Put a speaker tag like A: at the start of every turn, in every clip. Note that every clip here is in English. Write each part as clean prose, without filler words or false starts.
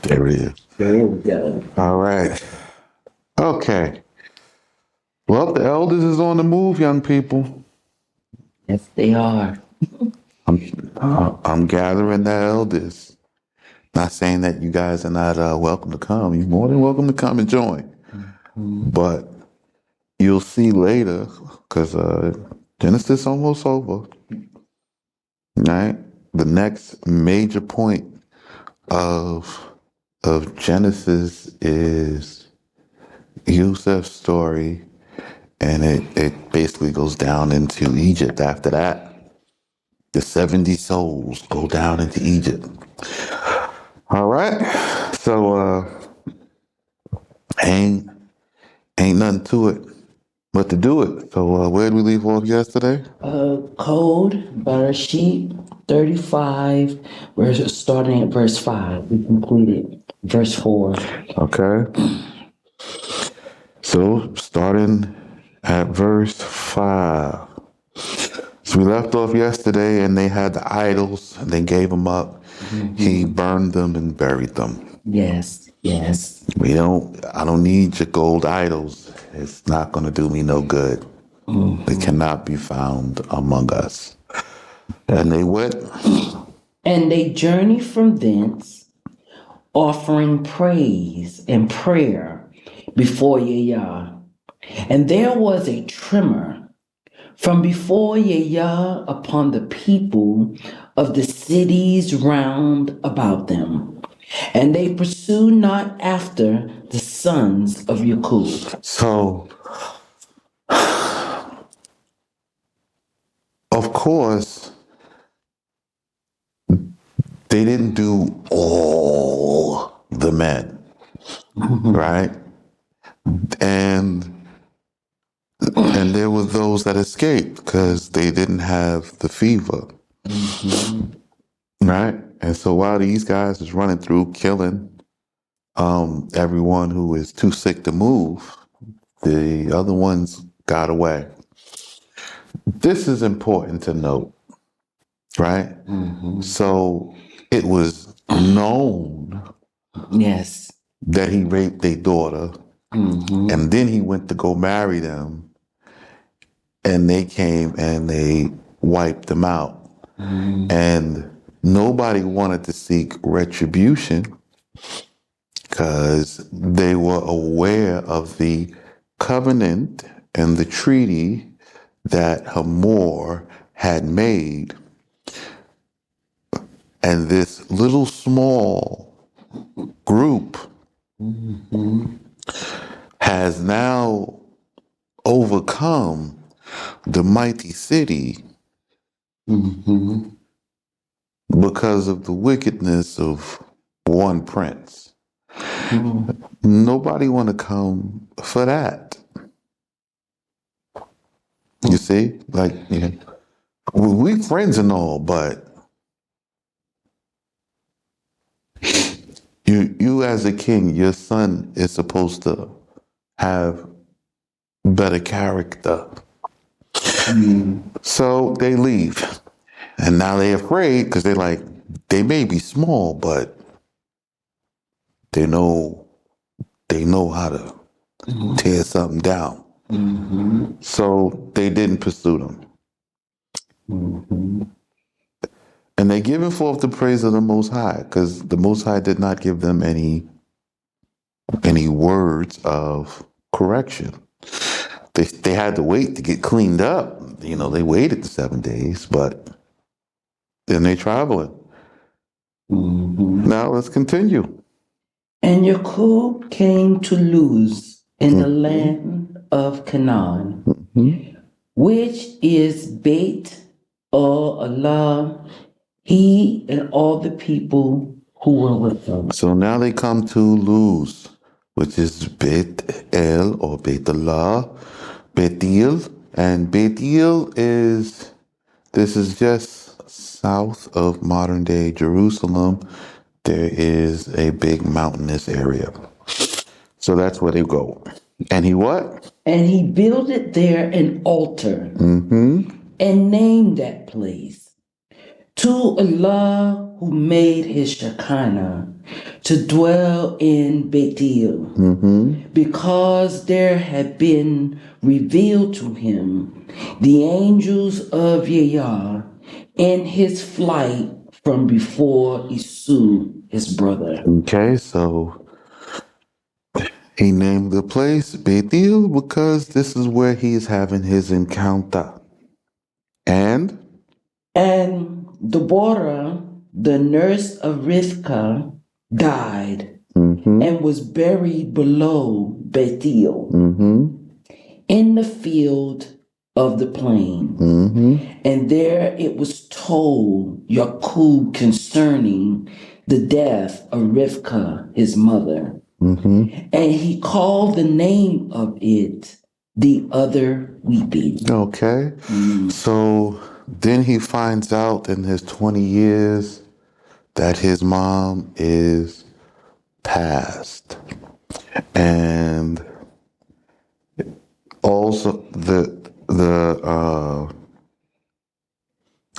A: There it is.
B: There we go.
A: All right. Okay. Well, the elders is on the move, young people.
B: Yes, they are.
A: I'm gathering the elders. Not saying that you guys are not welcome to come. You're more than welcome to come and join.
B: Mhm.
A: But you'll see later, because Genesis almost over. Right? The next major point of Genesis is Yusuf's story, and it basically goes down into Egypt after that. The 70 souls go down into Egypt. All right. So ain't nothing to it but to do it. So where did we leave off yesterday?
B: Code, Bereshit 35, starting at verse 5. We completed verse 4.
A: Okay. So starting at verse 5. So we left off yesterday, and they had the idols, and they gave them up. He burned them and buried them.
B: Yes, yes.
A: I don't need your gold idols. It's not going to do me no good. They cannot be found among us. And they went.
B: And they journeyed from thence, offering praise and prayer before Yah. And there was a tremor from before Yah upon the people of the cities round about them. And they pursued not after the sons of Yakub.
A: So, of course, they didn't do all the men, right? And there were those that escaped because they didn't have the fever, right? And so while these guys is running through killing everyone who is too sick to move, the other ones got away. This is important to note, right? So it was known
B: Yes.
A: that he raped their daughter, and then he went to go marry them, and they came and they wiped them out. And nobody wanted to seek retribution because they were aware of the covenant and the treaty that Hamor had made. And this little small group has now overcome the mighty city because of the wickedness of one prince. Nobody want to come for that. You see, like, we friends and all, but you as a king, your son is supposed to have better character. So they leave, and now they're afraid because they may be small, but they know how to tear something down. So they didn't pursue them. And they giving forth the praise of the Most High, because the Most High did not give them any words of correction. They had to wait to get cleaned up. They waited the 7 days, but then they traveling. Now let's continue.
B: And Yakub came to Luz in the land of Canaan, which is Beit Allah, he and all the people who were with him.
A: So now they come to Luz, which is Beit El or Beit Allah, Bethel, and Bethel is just south of modern day Jerusalem. There is a big mountainous area. So that's where they go. And he what?
B: And he builded there an altar and named that place to Allah who made his Shekinah, to dwell in Bethel, because there had been revealed to him the angels of Yah in his flight from before Esau, his brother.
A: Okay, so he named the place Bethel because this is where he is having his encounter. And
B: And Deborah, the nurse of Rivkah, died and was buried below Bethel in the field of the plain. And there it was told Jacob concerning the death of Rivkah, his mother. And he called the name of it the other weeping.
A: okay, so then he finds out in his 20 years that his mom is passed. And also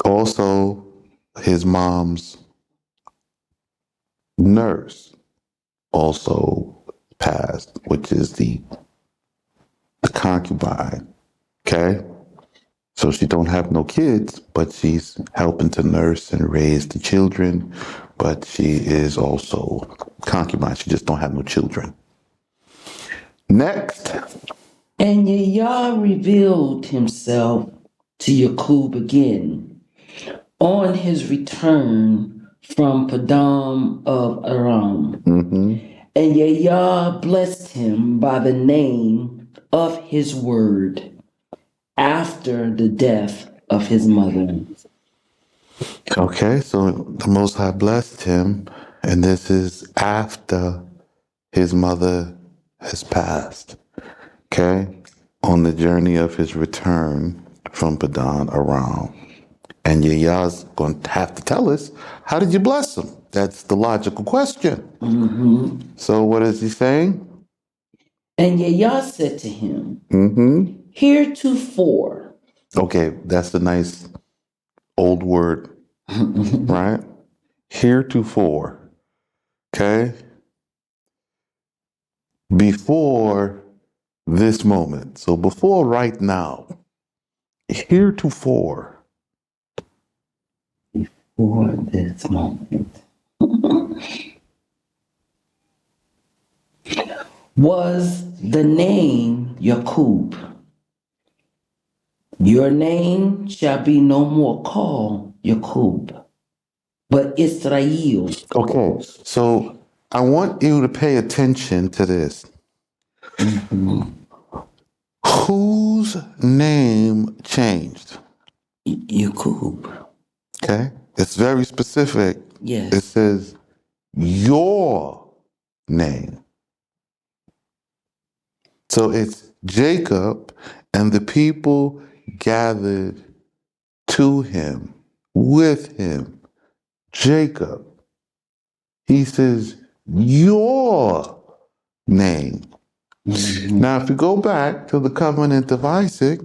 A: also his mom's nurse also passed, which is the concubine. Okay, so she don't have no kids, but she's helping to nurse and raise the children. But she is also concubine. She just don't have no children. Next.
B: And Yah revealed himself to Jacob again on his return from Padam of Aram. And Yah blessed him by the name of his word after the death of his mother.
A: Okay, so the Most High blessed him, and this is after his mother has passed. Okay, on the journey of his return from Padan Aram. And Yah's going to have to tell us, how did you bless him? That's the logical question. So what is he saying?
B: And Yah said to him, heretofore.
A: Okay, that's a nice old word, right? Heretofore. Okay? Before this moment. So before right now. Heretofore.
B: For this moment. Was the name Jacob. Your name shall be no more called Jacob, but Israel.
A: Okay, so I want you to pay attention to this. Whose name changed?
B: Jacob.
A: Okay, it's very specific.
B: Yes.
A: It says your name. So it's Jacob and the people gathered to him, with him. Jacob. He says, your name. Now, if you go back to the covenant of Isaac,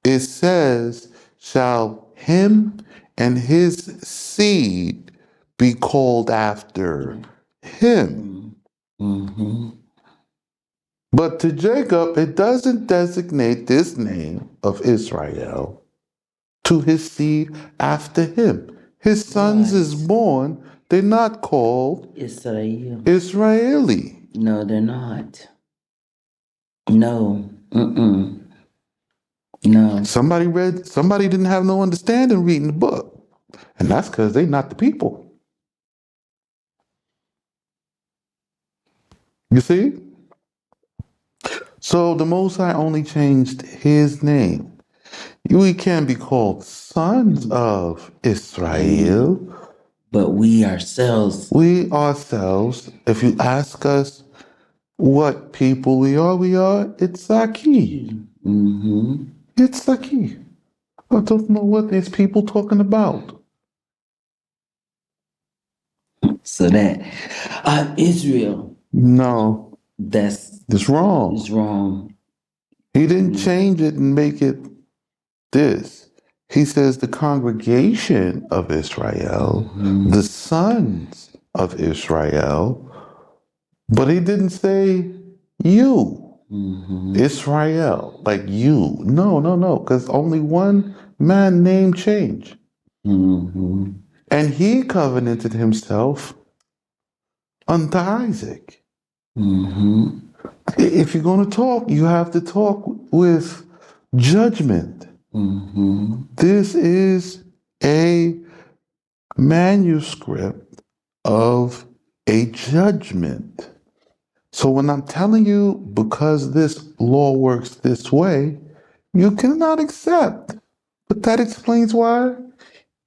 A: it says, shall him and his seed be called after him. But to Jacob, it doesn't designate this name of Israel to his seed after him. His sons is born, they're not called
B: Israel.
A: Israeli.
B: No, they're not. No. No.
A: Somebody didn't have no understanding reading the book. And that's because they're not the people. You see? So the Most High only changed his name. We can be called sons of Israel.
B: But we ourselves.
A: We ourselves, if you ask us what people we are Itzaki. Itzaki. I don't know what these people talking about.
B: So that Israel.
A: No.
B: That's
A: wrong.
B: It's wrong.
A: He didn't change it and make it this. He says the congregation of Israel, the sons of Israel, But he didn't say you,
B: Mm-hmm.
A: Israel, like you. No, no, no, because only one man name changed.
B: Mm-hmm.
A: And he covenanted himself unto Isaac.
B: Mm-hmm.
A: If you're going to talk, you have to talk with judgment.
B: Mm-hmm.
A: This is a manuscript of a judgment. So when I'm telling you, because this law works this way, you cannot accept. But that explains why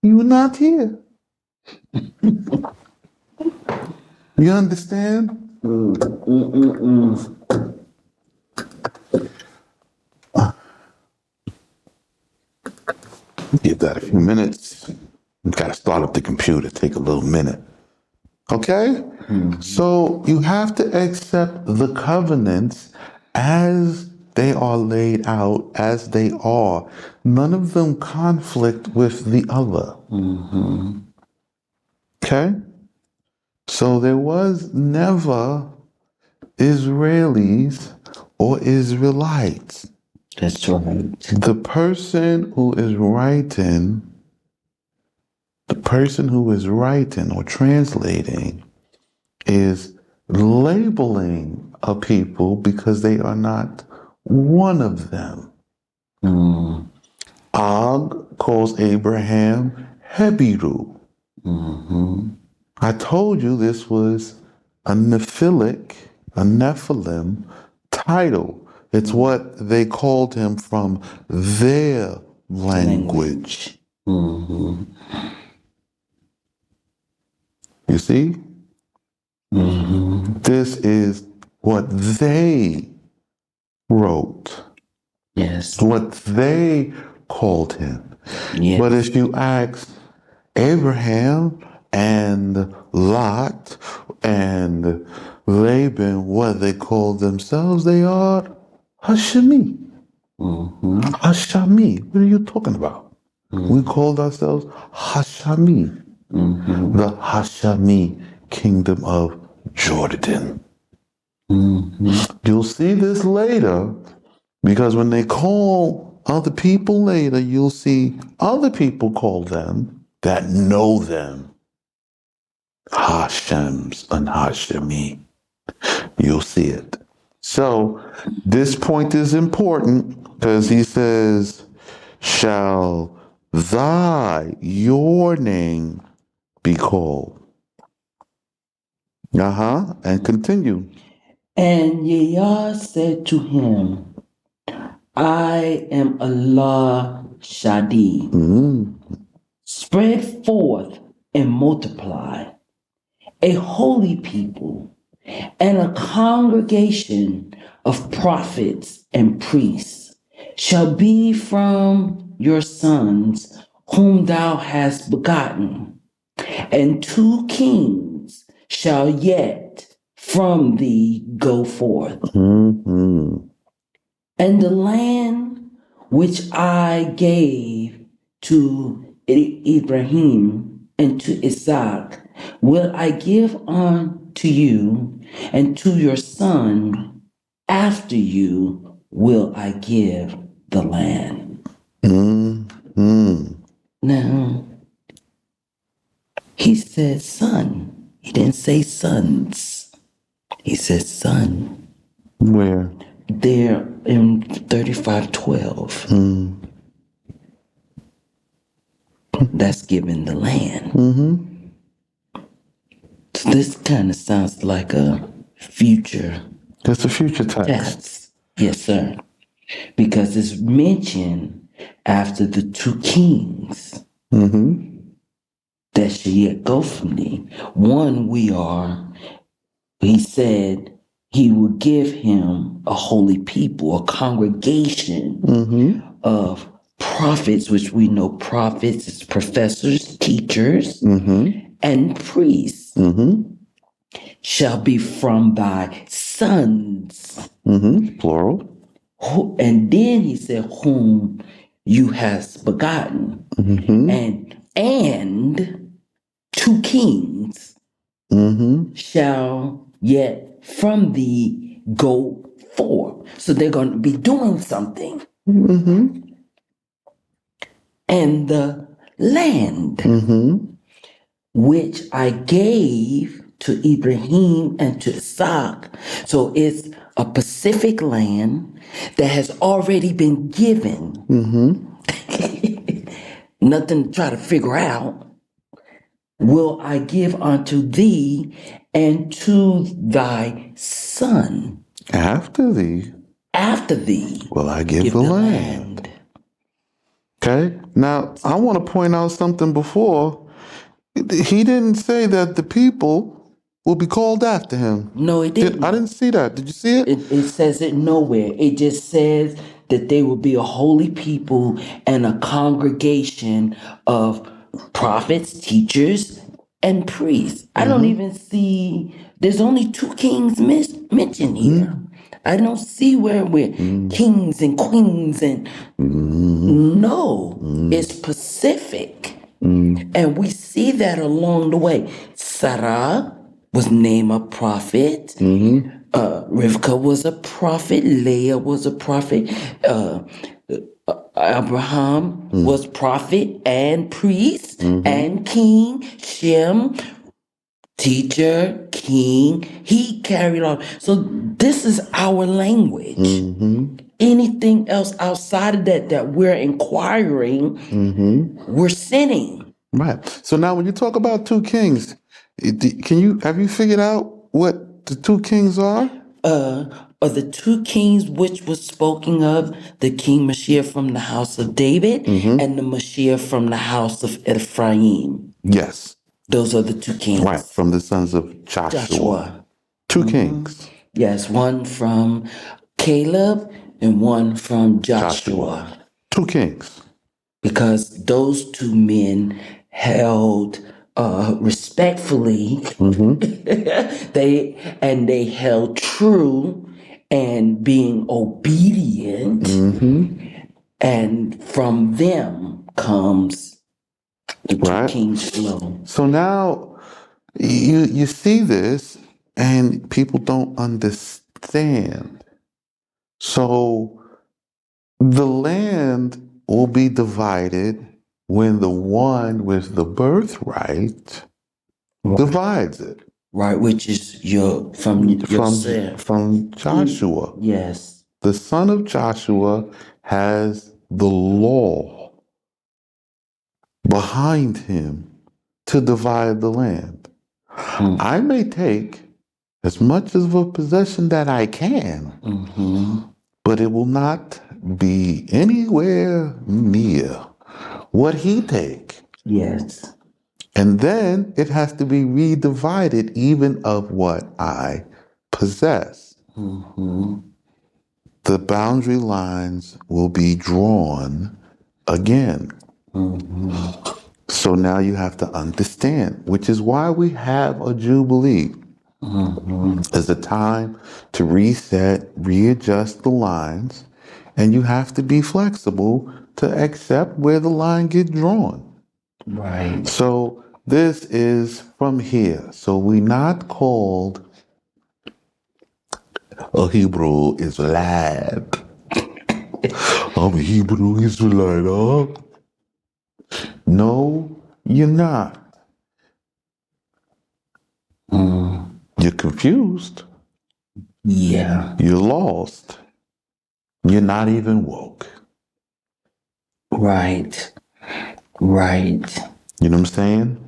A: you're not here. You understand?
B: Mm-mm-mm.
A: Give that a few minutes. You gotta start up the computer, take a little minute. Okay? So you have to accept the covenants as they are laid out, as they are. None of them conflict with the other.
B: Mm-hmm.
A: Okay? So there was never Israelis or Israelites.
B: That's right.
A: The person who is writing, or translating is labeling a people because they are not one of them.
B: Mm-hmm.
A: Og calls Abraham Hebiru.
B: Mm-hmm.
A: I told you this was a Nephilim title. It's what they called him from their language.
B: Language. Mm-hmm.
A: You see?
B: Mm-hmm.
A: This is what they wrote,
B: Yes.
A: what they called him.
B: Yes.
A: But if you ask Abraham and Lot and Laban what they called themselves, they are Hashemi.
B: Mm-hmm.
A: Hashami. What are you talking about? We called ourselves Hashami,
B: Mm-hmm.
A: the Hashami kingdom of Jordan.
B: Mm-hmm.
A: You'll see this later because when they call other people later, you'll see other people call them that know them Hashems and Hashemi. You'll see it. So this point is important because he says, shall your name be called? And continue.
B: And Yah said to him, I am Allah Shadi. Spread forth and multiply, a holy people and a congregation of prophets and priests shall be from your sons whom thou hast begotten, and 2 kings shall yet from thee go forth.
A: Mm-hmm.
B: And the land which I gave to Ibrahim and to Isaac will I give unto you, and to your son after you will I give the land.
A: Mm-hmm.
B: Now, he said son. He didn't say sons. He said son.
A: Where?
B: There in 35:12. That's giving the land.
A: Mm-hmm.
B: So this kind of sounds like a future
A: That's a future text.
B: tense. Yes, sir. Because it's mentioned after the 2 kings
A: Mm-hmm.
B: that shall yet go from thee. One he said he would give him a holy people, a congregation
A: Mm-hmm.
B: of prophets, which we know prophets is professors, teachers,
A: Mm-hmm.
B: and priests.
A: Mm-hmm.
B: Shall be from thy sons.
A: Mm-hmm. Plural.
B: And then he said, whom you hast begotten.
A: Mm-hmm.
B: And 2 kings
A: Mm-hmm.
B: shall yet from thee go forth. So they're going to be doing something. And the land which I gave to Ibrahim and to Isaac. So it's a Pacific land that has already been given. Nothing to try to figure out. Will I give unto thee and to thy son
A: After thee
B: after thee
A: will I give the land. Okay. Now, I want to point out something before. He didn't say that the people will be called after him.
B: No, it didn't.
A: I didn't see that. Did you see it?
B: It says it nowhere. It just says that they will be a holy people and a congregation of prophets, teachers, and priests. I don't even see, there's only two kings mentioned here. I don't see where we're kings and queens and no, it's Pacific. And we see that along the way. Sarah was named a prophet. Rivka was a prophet. Leah was a prophet. Abraham was prophet and priest and king. Shem, teacher, king. He carried on. So this is our language. Anything else outside of that we're inquiring, we're sinning.
A: Right. So now, when you talk about two kings, have you figured out what the two kings are?
B: Are the two kings which was spoken of, the king Mashiach from the house of David and the Mashiach from the house of Ephraim.
A: Yes.
B: Those are the two kings.
A: Right. From the sons of Joshua. Two kings.
B: Yes, one from Caleb and one from Joshua.
A: Two kings.
B: Because those two men held respectfully, they held true and being obedient, and from them comes the two kings flow.
A: So now you see this, and people don't understand. So the land will be divided when the one with the birthright divides it.
B: Right, which is from
A: Joshua.
B: Yes.
A: The son of Joshua has the law behind him to divide the land. I may take as much of a possession that I can, but it will not be anywhere near what he take.
B: Yes.
A: And then it has to be redivided even of what I possess. The boundary lines will be drawn again. So now you have to understand, which is why we have a Jubilee. It's a time to reset, readjust the lines, and you have to be flexible to accept where the line gets drawn.
B: Right.
A: So this is from here. So we're not called a Hebrew Israelite. I'm a Hebrew Israelite, huh? No, you're not. You're confused.
B: Yeah.
A: You're lost. You're not even woke.
B: Right. Right.
A: You know what I'm saying?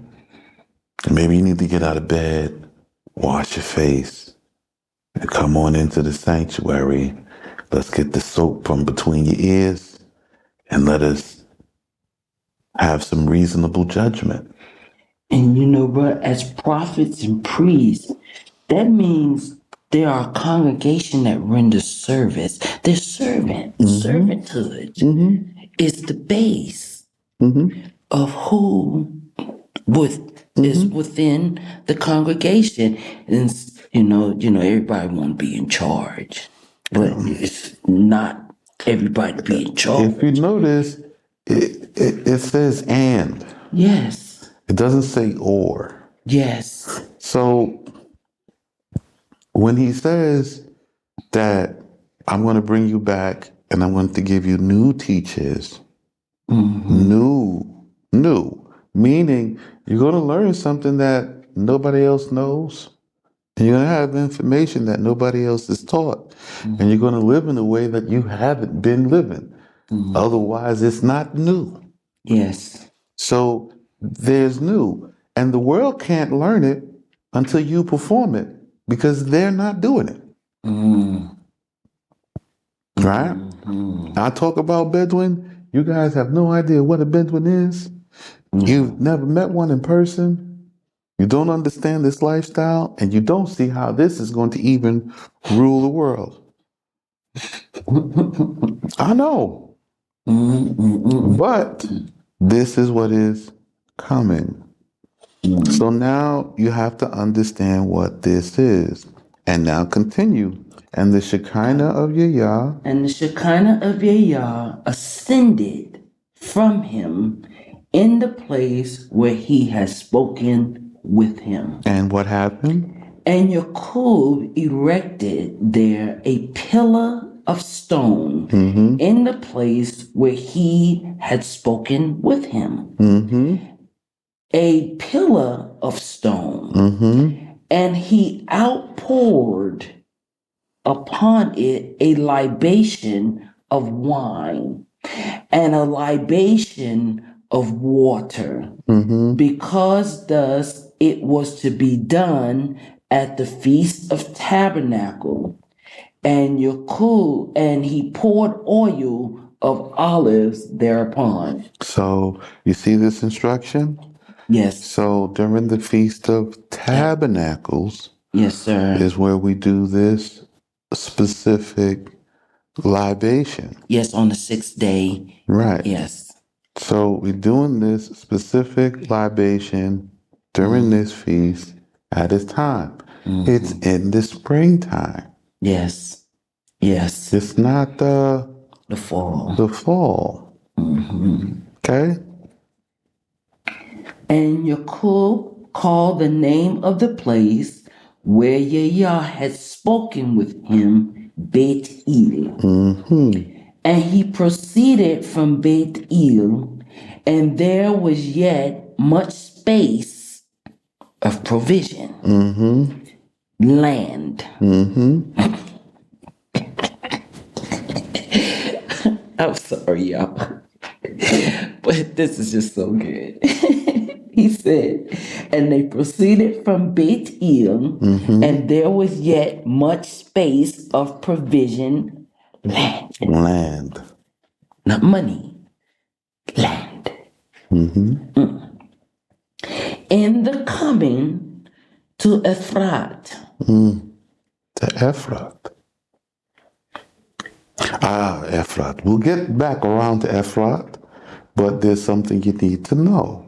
A: Maybe you need to get out of bed, wash your face, and come on into the sanctuary. Let's get the soap from between your ears and let us have some reasonable judgment.
B: And but as prophets and priests, that means there are a congregation that renders service. They're servanthood is the base of who is within the congregation. And everybody want to be in charge, but it's not everybody to be in charge.
A: If you notice, it says and.
B: Yes.
A: It doesn't say or.
B: Yes.
A: So when he says that I'm going to bring you back and I'm going to give you new teachers, new, meaning you're going to learn something that nobody else knows. And you're going to have information that nobody else is taught. And you're going to live in a way that you haven't been living. Otherwise, it's not new.
B: Yes.
A: So there's new. And the world can't learn it until you perform it because they're not doing it. Right? I talk about Bedouin. You guys have no idea what a Bedouin is. You've never met one in person. You don't understand this lifestyle, and you don't see how this is going to even rule the world. I know. But this is what is coming. So now you have to understand what this is. And now continue. And the Shekinah of Yah.
B: And the Shekinah of Yah ascended from him in the place where he had spoken with him.
A: And what happened?
B: And Jacob erected there a pillar of stone in the place where he had spoken with him. A pillar of stone. And he outpoured upon it a libation of wine and a libation of water, because thus it was to be done at the Feast of Tabernacle. And he poured oil of olives thereupon.
A: So you see this instruction?
B: Yes.
A: So during the Feast of Tabernacles,
B: Yes, sir.
A: is where we do this specific libation.
B: Yes, on the 6th day.
A: Right.
B: Yes.
A: So we're doing this specific libation during this feast at its time. It's in the springtime.
B: Yes. Yes.
A: It's not the
B: fall.
A: The fall. Okay.
B: And Jacob called the name of the place where Yah had spoken with him Beit El. And he proceeded from Beit El, and there was yet much space of provision, land. I'm sorry, y'all. But this is just so good. He said, and they proceeded from Beit El, and there was yet much space of provision, land.
A: Land.
B: Not money, land. In the coming to Ephrat.
A: To Ephrat. Ephrat. We'll get back around to Ephrat, but there's something you need to know.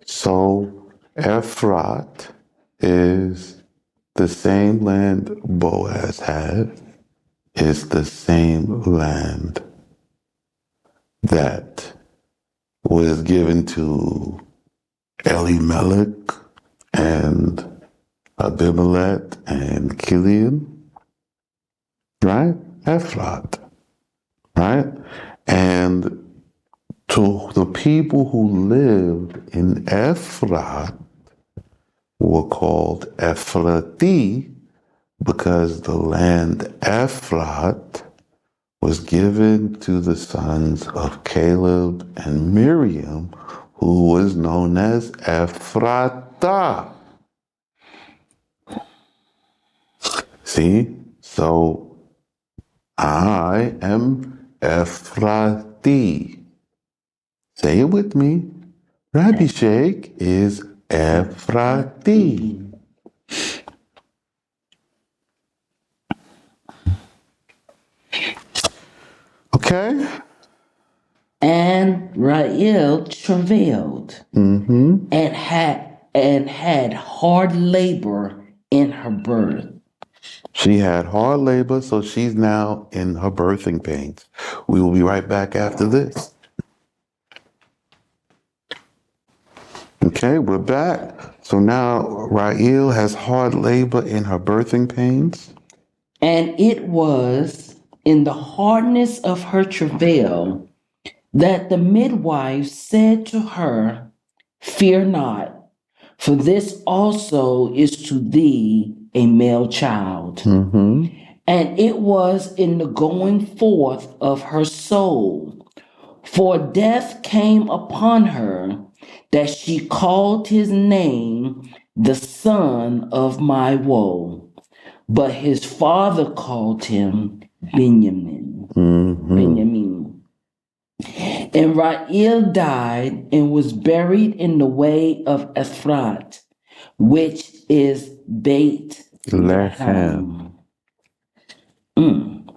A: So Ephrat is the same land Boaz had. It's the same land that was given to Elimelech and Abimelech and Killian, right? Ephrat, right? And to the people who lived in Ephrat were called Ephrati because the land Ephrat was given to the sons of Caleb and Miriam, who was known as Ephrata. See? So I am Ephrati. Say it with me. Rabbi Sheikh is Ephrati. Okay?
B: And Rael travailed and had hard labor in her birth.
A: She had hard labor, so she's now in her birthing pains. We will be right back after this. Okay, we're back. So now Rael has hard labor in her birthing pains.
B: And it was in the hardness of her travail that the midwife said to her, Fear not, for this also is to thee a male child.
A: Mm-hmm.
B: And it was in the going forth of her soul, for death came upon her, that she called his name the son of my woe. But his father called him Benjamin. Benjamin. And Rael died and was buried in the way of Ephrat, which is Beit
A: Lechem.
B: Lehem.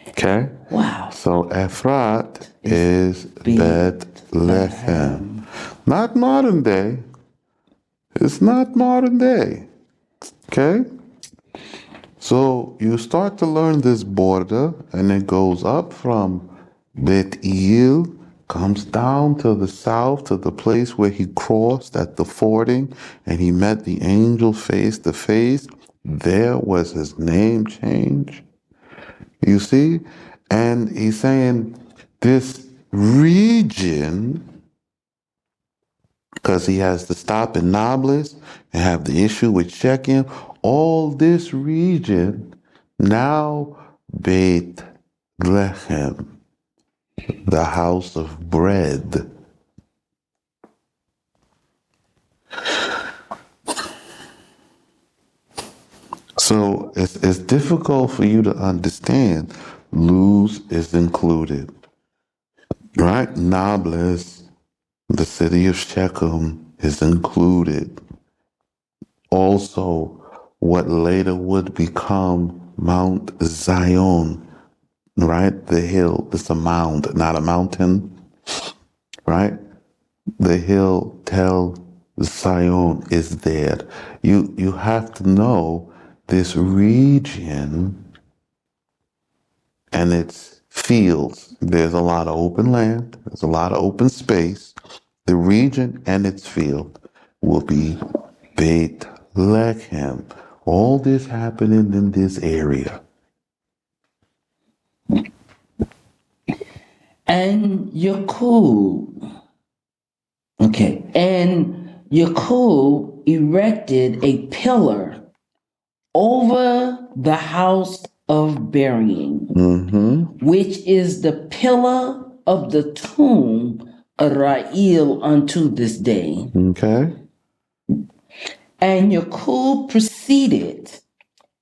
A: Okay.
B: Wow.
A: So Ephrat is Bethlehem. Not modern day. It's not modern day. Okay. So you start to learn this border, and it goes up from Bethel, comes down to the south to the place where he crossed at the fording, and he met the angel face to face. There was his name change. You see? And he's saying this region, because he has to stop in Nablus and have the issue with Shechem, all this region now Beit Lechem, the house of bread. So it's difficult for you to understand. Luz is included, right? Nablus, the city of Shechem, is included. Also, what later would become Mount Zion, right? The hill, it's a mound, not a mountain, right? The hill Tel Zion is there. You have to know this region and its fields. There's a lot of open land, there's a lot of open space. The region and its field will be Beit Lechem. All this happening in this area.
B: And Yakub, and Yakub erected a pillar over the house of burying, which is the pillar of the tomb of Rael unto this day.
A: Okay.
B: And Yakub proceeded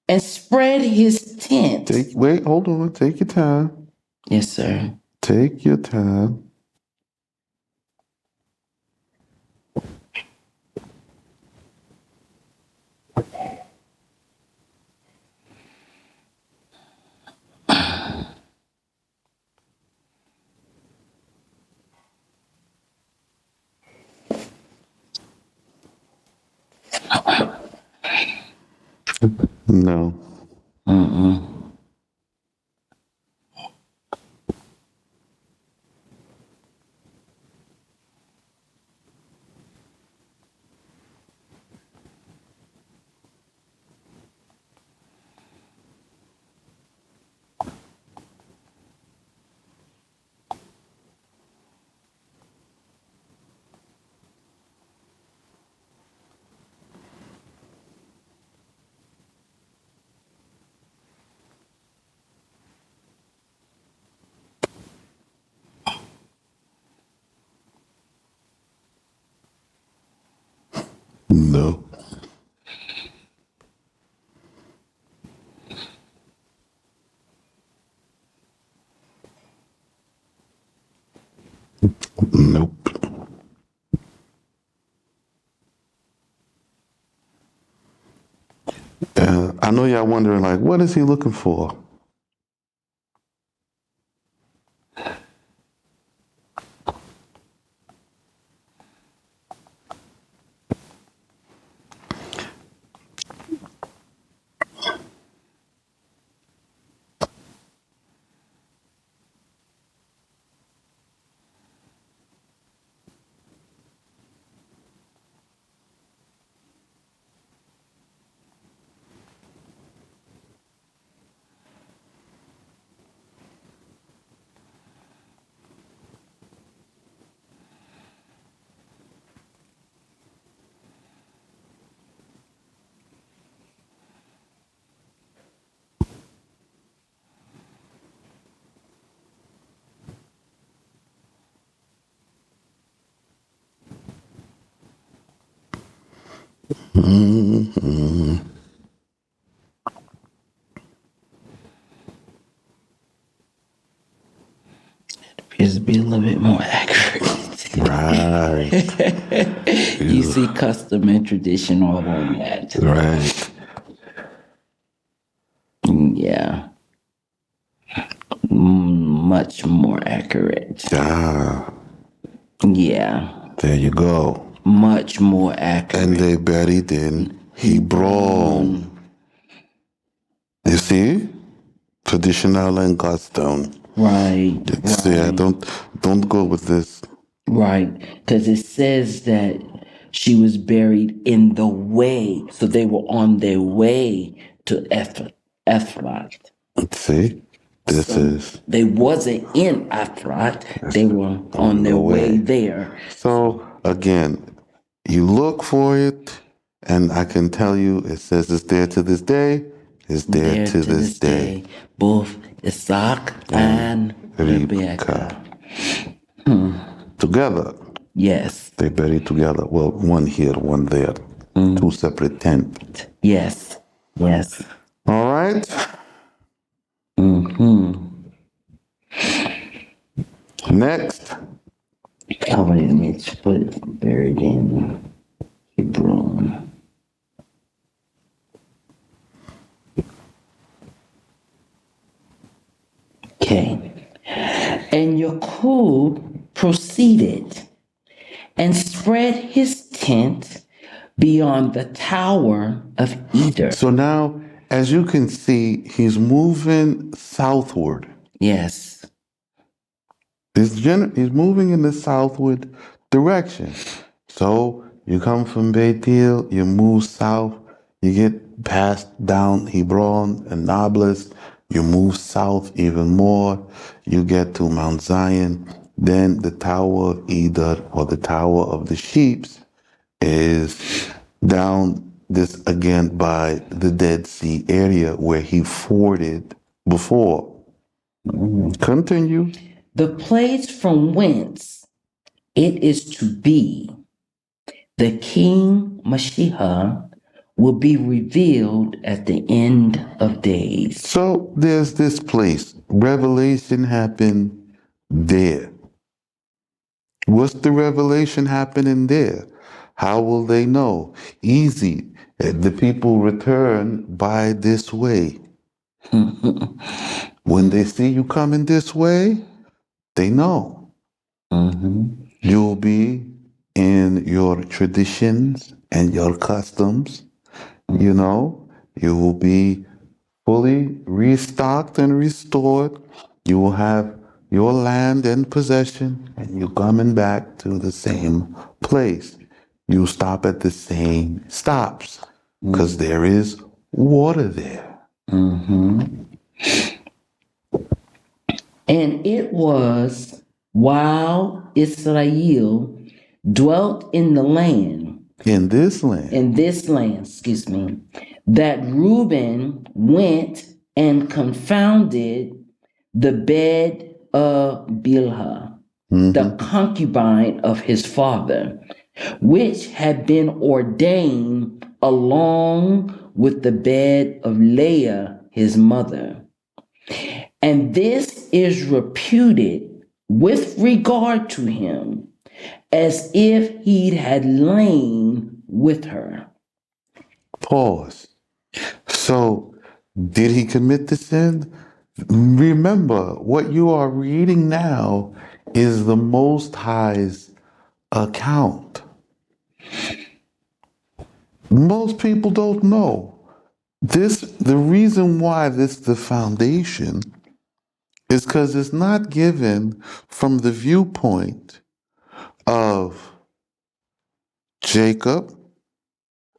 B: and spread his tent.
A: Wait, hold on. Take your time.
B: Yes, sir.
A: Take your time. No. No. Nope. I know y'all wondering, like, what is he looking for? Mhm.
B: Appears to be a little bit more accurate.
A: Right.
B: You
A: You-
B: see custom and tradition all on that.
A: Right.
B: Yeah, much more accurate.
A: Ah,
B: Yeah,
A: there you go.
B: much more
A: And
B: accurate.
A: they buried in Hebron.
B: Hebron.
A: You see? Traditional and custom.
B: Right,
A: It's, yeah,
B: right,
A: don't go with this.
B: right. Because it says that she was buried in the way. So they were on their way to Ephrath.
A: See? This
B: So
A: is
B: they wasn't in Ephrath. They were on
A: on
B: their
A: the
B: way
A: way.
B: there.
A: So again, you look for it, and I can tell you it says it's there to this day. It's there
B: There
A: to
B: to
A: this
B: this
A: day.
B: day, both Isaac
A: And
B: and
A: Rebecca.
B: Rebecca.
A: Together.
B: Yes,
A: They buried together. Well, one here, one there. Two separate tents.
B: yes, yes.
A: All right. Next.
B: Oh, wait a minute. Put it buried in Hebron. Okay. And Yakub proceeded and spread his tent beyond the tower of Eder.
A: So now, as you can see, he's moving southward.
B: Yes.
A: He's moving in the southward direction. So you come from Bethel, you move south, you get past down Hebron and Nablus, you move south even more, you get to Mount Zion. Then the Tower of Eder, or the Tower of the Sheeps, is down this again by the Dead Sea area where he forded before. Continue.
B: The place from whence it is to be, the King Mashiach will be revealed at the end of days.
A: So there's this place. Revelation happened there. What's the revelation happening there? How will they know? Easy. The people return by this way. When they see you coming this way, they know. You'll be in your traditions and your customs. You know, you will be fully restocked and restored. You will have your land and possession, and you're coming back to the same place. You stop at the same stops because there is water there.
B: And it was while Israel dwelt
A: In
B: this land, excuse me, that Reuben went and confounded the bed of Bilhah, the concubine of his father, which had been ordained along with the bed of Leah, his mother. And this is reputed with regard to him as if he had lain with her.
A: Pause. So, did he commit the sin? Remember, what you are reading now is the Most High's account. Most people don't know. The reason why this the foundation is because it's not given from the viewpoint of Jacob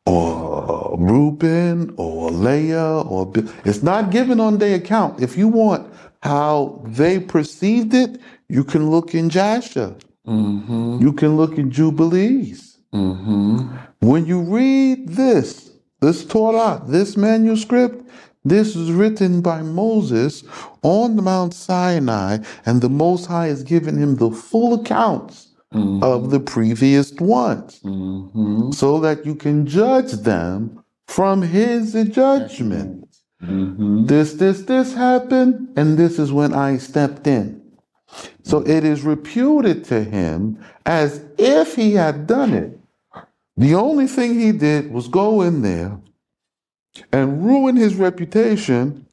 A: or Reuben or Leah or it's not given on their account. If you want how they perceived it, you can look in Jasher. You can look in Jubilees. When you read this Torah, this manuscript, this is written by Moses on the Mount Sinai, and the Most High has given him the full accounts of the previous ones,
B: Mm-hmm.
A: so that you can judge them from his judgment.
B: Mm-hmm.
A: This happened, and this is when I stepped in. So it is reputed to him as if he had done it. The only thing he did was go in there and ruin his reputation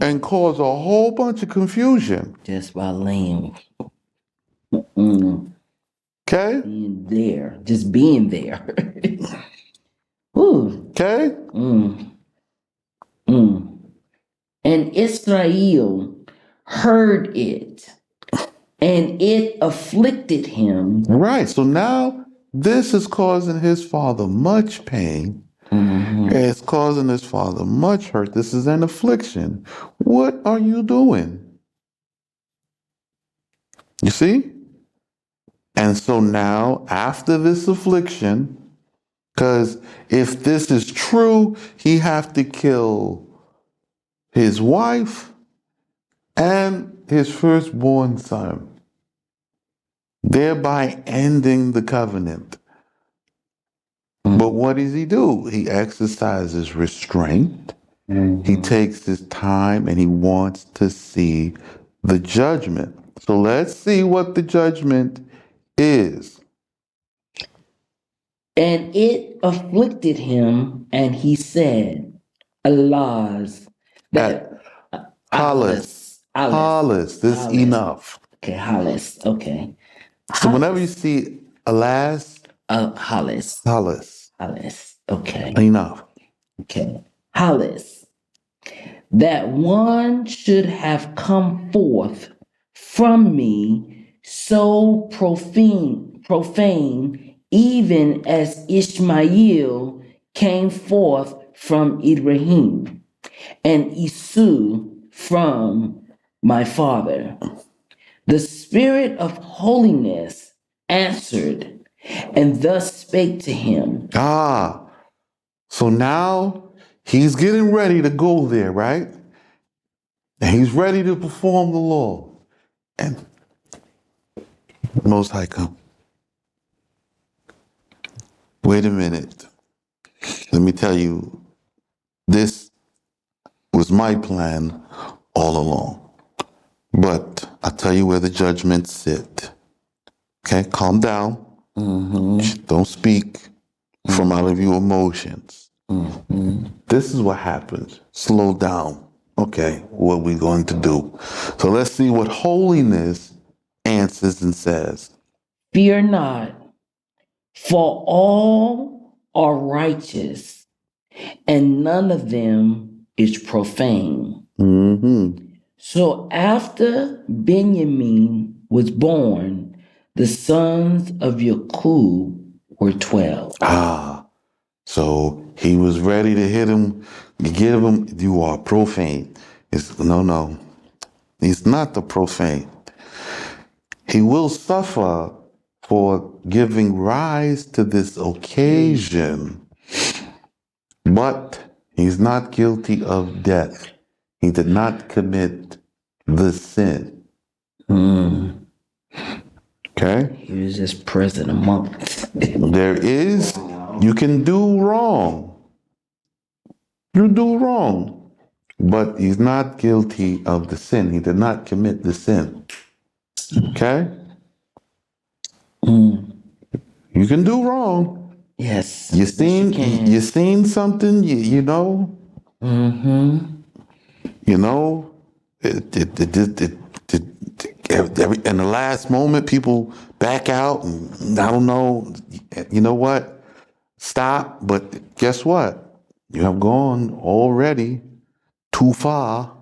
A: and cause a whole bunch of confusion.
B: Just by laying. Mm.
A: Okay?
B: Being there. Just being there. Ooh.
A: Okay?
B: Mm. Mm. And Israel heard it, and it afflicted him.
A: Right. So now this is causing his father much pain.
B: Mm-hmm.
A: It's causing his father much hurt. This is an affliction. What are you doing? You see? And so now, after this affliction, because if this is true, he have to kill his wife and his firstborn son, thereby ending the covenant. But what does he do? He exercises restraint. He takes his time and he wants to see the judgment. So let's see what the judgment is.
B: And it afflicted him, and he said, Allah's that
A: Hollis. Hollis. This is enough.
B: Okay, Hollis. Okay.
A: So whenever you see alas,
B: Hollis.
A: Hollis.
B: Hollis. Okay.
A: Enough.
B: Okay. Hollis. That one should have come forth from me so profane, even as Ishmael came forth from Ibrahim, and Esau from my father. The spirit of holiness answered and thus spake to him.
A: So now he's getting ready to go there, right? And he's ready to perform the law. And Most High come. Wait a minute. Let me tell you, this was my plan all along. But I'll tell you where the judgments sit. Okay, calm down. Don't speak from out of your emotions. This is what happens. Slow down. Okay, what we going to do? So let's see what holiness answers and says.
B: Fear not, for all are righteous, and none of them is profane. So after Benjamin was born, the sons of Jacob were 12.
A: So he was ready to hit him, give him, you are profane. No. He's not the profane. He will suffer for giving rise to this occasion, but he's not guilty of death. He did not commit the sin. Okay?
B: He was just present amongst them.
A: You can do wrong. You do wrong. But he's not guilty of the sin. He did not commit the sin. Okay? You can do wrong.
B: Yes.
A: You seen something, you know? You know, in the last moment, people back out, and I don't know. You know what? Stop. But guess what? You have gone already too far,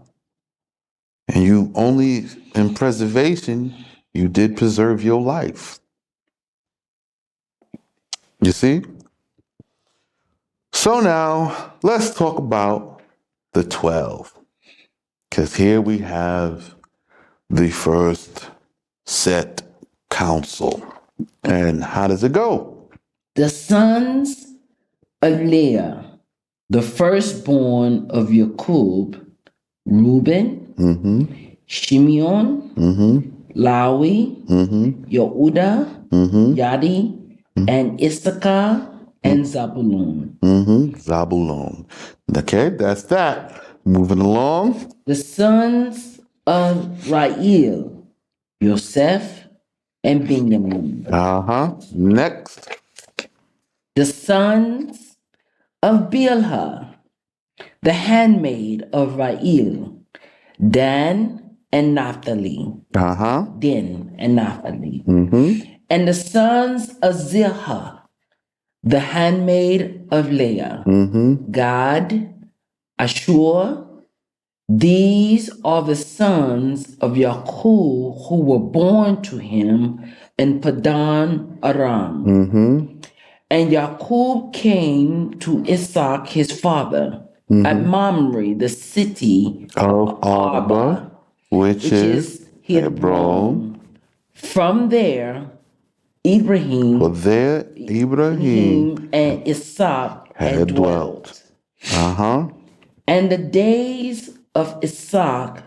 A: and you only in preservation. You did preserve your life. You see? So now let's talk about the 12. Because here we have the first set council. And how does it go?
B: The sons of Leah, the firstborn of Jacob, Reuben, Shimeon, Lawi, Yehuda, Yadi, and Issachar, and Zabulon.
A: Zabulon. Okay, that's that. Moving along.
B: The sons of Rael, Yosef, and Benjamin.
A: Next.
B: The sons of Bilhah, the handmaid of Rael, Dan and Naphtali. Din and Naphtali. And the sons of Zilhah, the handmaid of Leah, Gad, Ashur. These are the sons of Yaakov who were born to him in Padan Aram. And Yaakov came to Isaac his father at Mamre, the city
A: Of Arba, which is Hebron.
B: From there, Ibrahim,
A: For there Ibrahim
B: and Isaac
A: had dwelt.
B: And the days of Isaac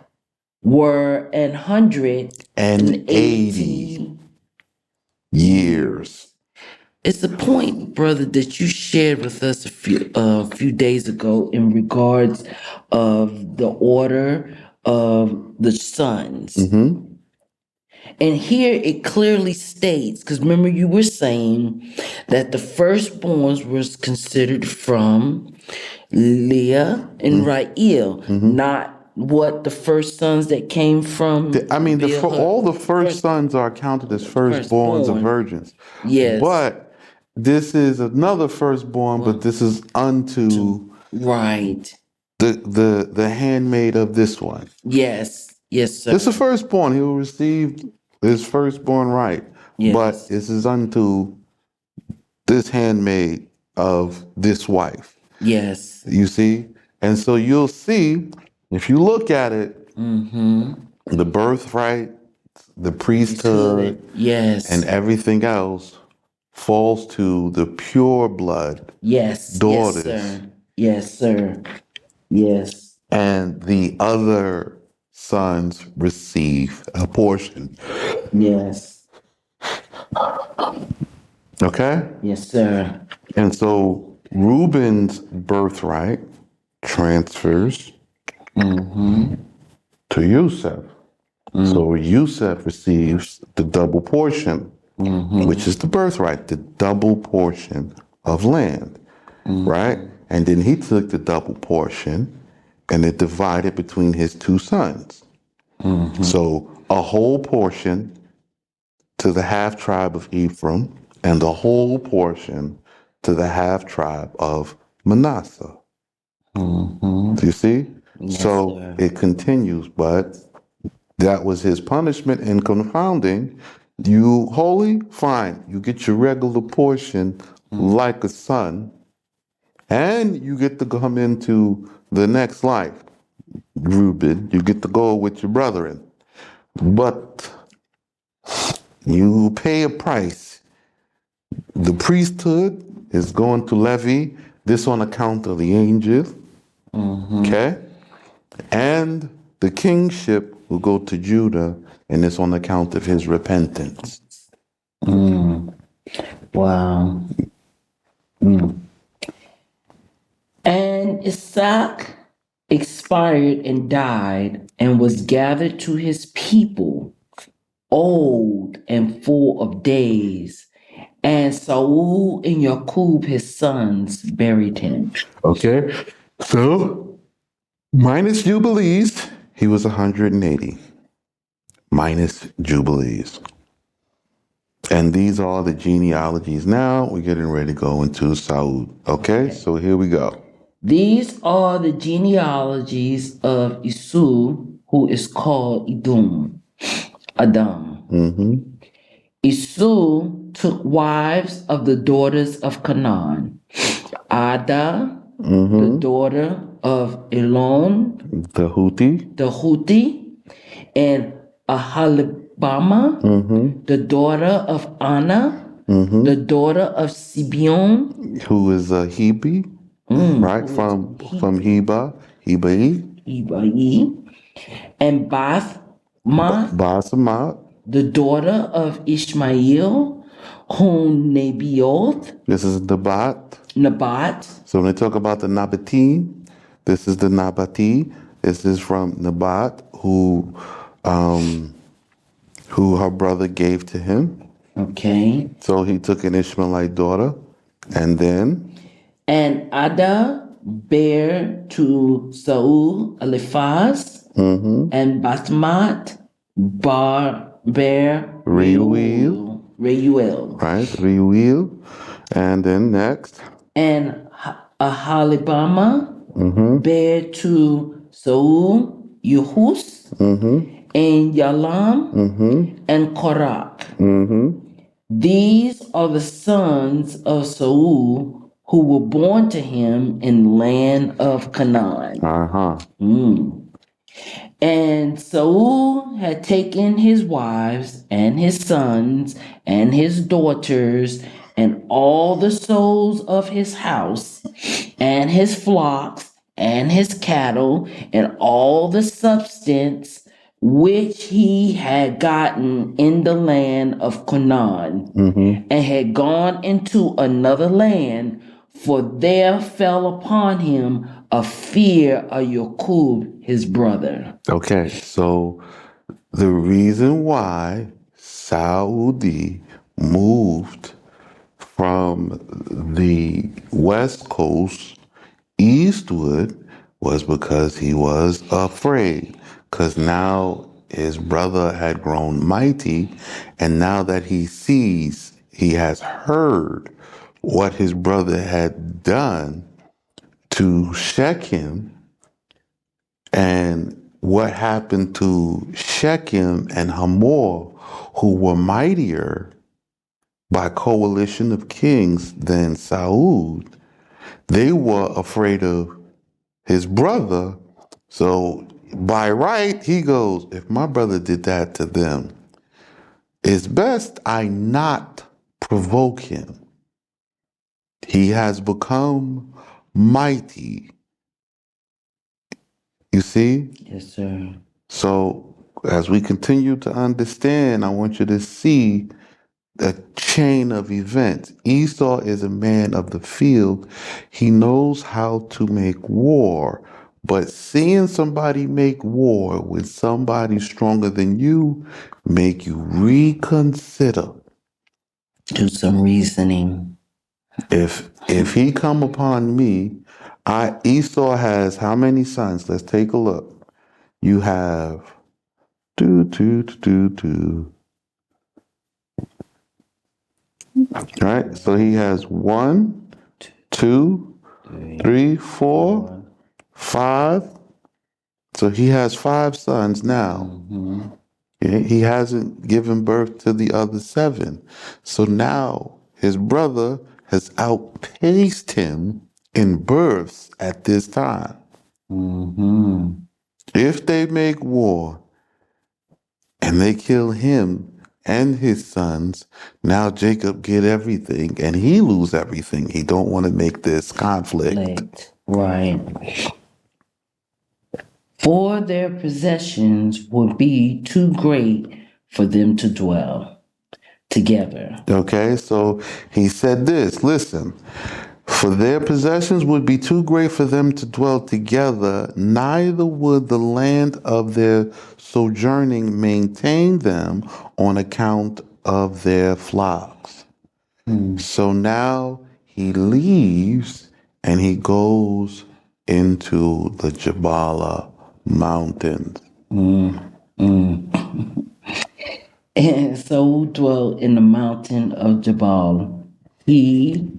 B: were 180
A: years.
B: It's the point, brother, that you shared with us a few days ago in regards of the order of the sons. And here it clearly states, because remember you were saying that the firstborns was considered from Leah and Rael, not what the first sons that came from.
A: All the first sons are counted as firstborns of virgins.
B: Yes.
A: But this is another firstborn, but this is unto the handmaid of this one.
B: Yes, sir.
A: This is the firstborn. He will receive his firstborn right.
B: Yes.
A: But this is unto this handmaid of this wife.
B: Yes.
A: You see? And so you'll see, if you look at it, the birthright, the priesthood, and everything else falls to the pure blood daughters.
B: Yes, sir. Yes.
A: And the other sons receive a portion.
B: Yes.
A: Okay?
B: Yes, sir.
A: And so Reuben's birthright transfers to Yosef. So Yosef receives the double portion, which is the birthright, the double portion of land, right? And then he took the double portion and it divided between his two sons. So a whole portion to the half tribe of Ephraim and the whole portion to the half tribe of Manasseh. Do you see?
B: Yes,
A: so
B: sir.
A: It continues, but that was his punishment in confounding. You holy, fine. You get your regular portion like a son, and you get to come into the next life. Reuben, you get to go with your brethren. But you pay a price. The priesthood is going to Levi, this on account of the angel. Okay? And the kingship will go to Judah, and it's on account of his repentance.
B: Wow. And Isaac expired and died and was gathered to his people, old and full of days. And Saul and Jacob, his sons, buried him.
A: Okay? So, minus Jubilees, he was 180. Minus Jubilees. And these are the genealogies. Now we're getting ready to go into Saul. Okay? So here we go.
B: These are the genealogies of Esau, who is called Adam. Esau took wives of the daughters of Canaan. Ada, the daughter of Elon,
A: the
B: Houthi, and Ahalibama, the daughter of Anna, the daughter of Sibeon,
A: who is a Hebe, right? From Heba,
B: and Basmath,
A: Basamat,
B: the daughter of Ishmael, whom Nebaioth,
A: This is Nabat.
B: Nabat,
A: So when they talk about the Nabatee, this is the Nabatee. This is from Nabat, who her brother gave to him.
B: okay,
A: So he took an Ishmaelite daughter, and then
B: and Ada bare to Saul Eliphaz, and Basmat bare
A: Reuel,
B: Reuel,
A: right? Reuel, and then next,
B: and Ahalibama bare to Saul Yehus, and Yalam, and Korach. These are the sons of Saul who were born to him in the land of Canaan. And Saul had taken his wives and his sons and his daughters and all the souls of his house and his flocks and his cattle and all the substance which he had gotten in the land of Canaan, and had gone into another land, for there fell upon him a fear of Jacob his brother.
A: okay. So the reason why Saudi moved from the west coast eastward was because he was afraid. Because now his brother had grown mighty, and now that he has heard what his brother had done to Shechem, and what happened to Shechem and Hamor, who were mightier by coalition of kings than Saul. They were afraid of his brother. So by right, he goes, if my brother did that to them, it's best I not provoke him. He has become mighty. You see?
B: Yes, sir.
A: So as we continue to understand, I want you to see a chain of events. Esau is a man of the field. He knows how to make war. But seeing somebody make war with somebody stronger than you make you reconsider.
B: Do some reasoning.
A: If he come upon me, Esau has how many sons? Let's take a look. You have two. Right? So he has 1, 2, 3, 4, 5. So he has 5 sons now. He hasn't given birth to the other 7. So now his brother has outpaced him in births at this time. If they make war and they kill him and his sons, now Jacob get everything and he lose everything. He don't want to make this conflict.
B: Right. For their possessions would be too great for them to dwell together.
A: Okay, so he said this, listen, for their possessions would be too great for them to dwell together, neither would the land of their sojourning maintain them on account of their flocks. So now he leaves and he goes into the Jabala mountains.
B: And Saul dwelt in the mountain of Jabal. He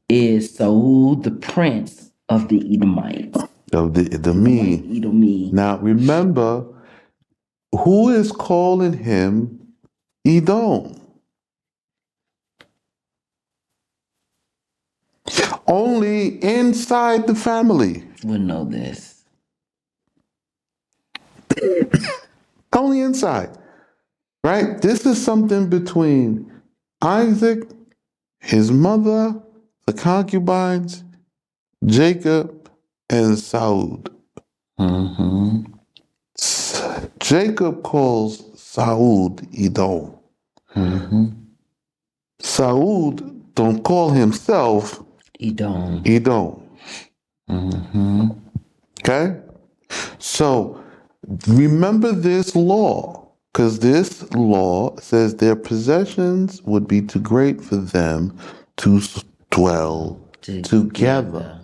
B: is Saul, the prince of the Edomites.
A: Of the
B: Edomite.
A: Now remember, who is calling him Edom? Only inside the family.
B: We'll know this.
A: Only inside. Right? This is something between Isaac, his mother, the concubines, Jacob, and Saul. Jacob calls Saul Edom. Saul don't call himself
B: Edom.
A: Edom. Okay? So remember this law, because this law says their possessions would be too great for them to dwell together.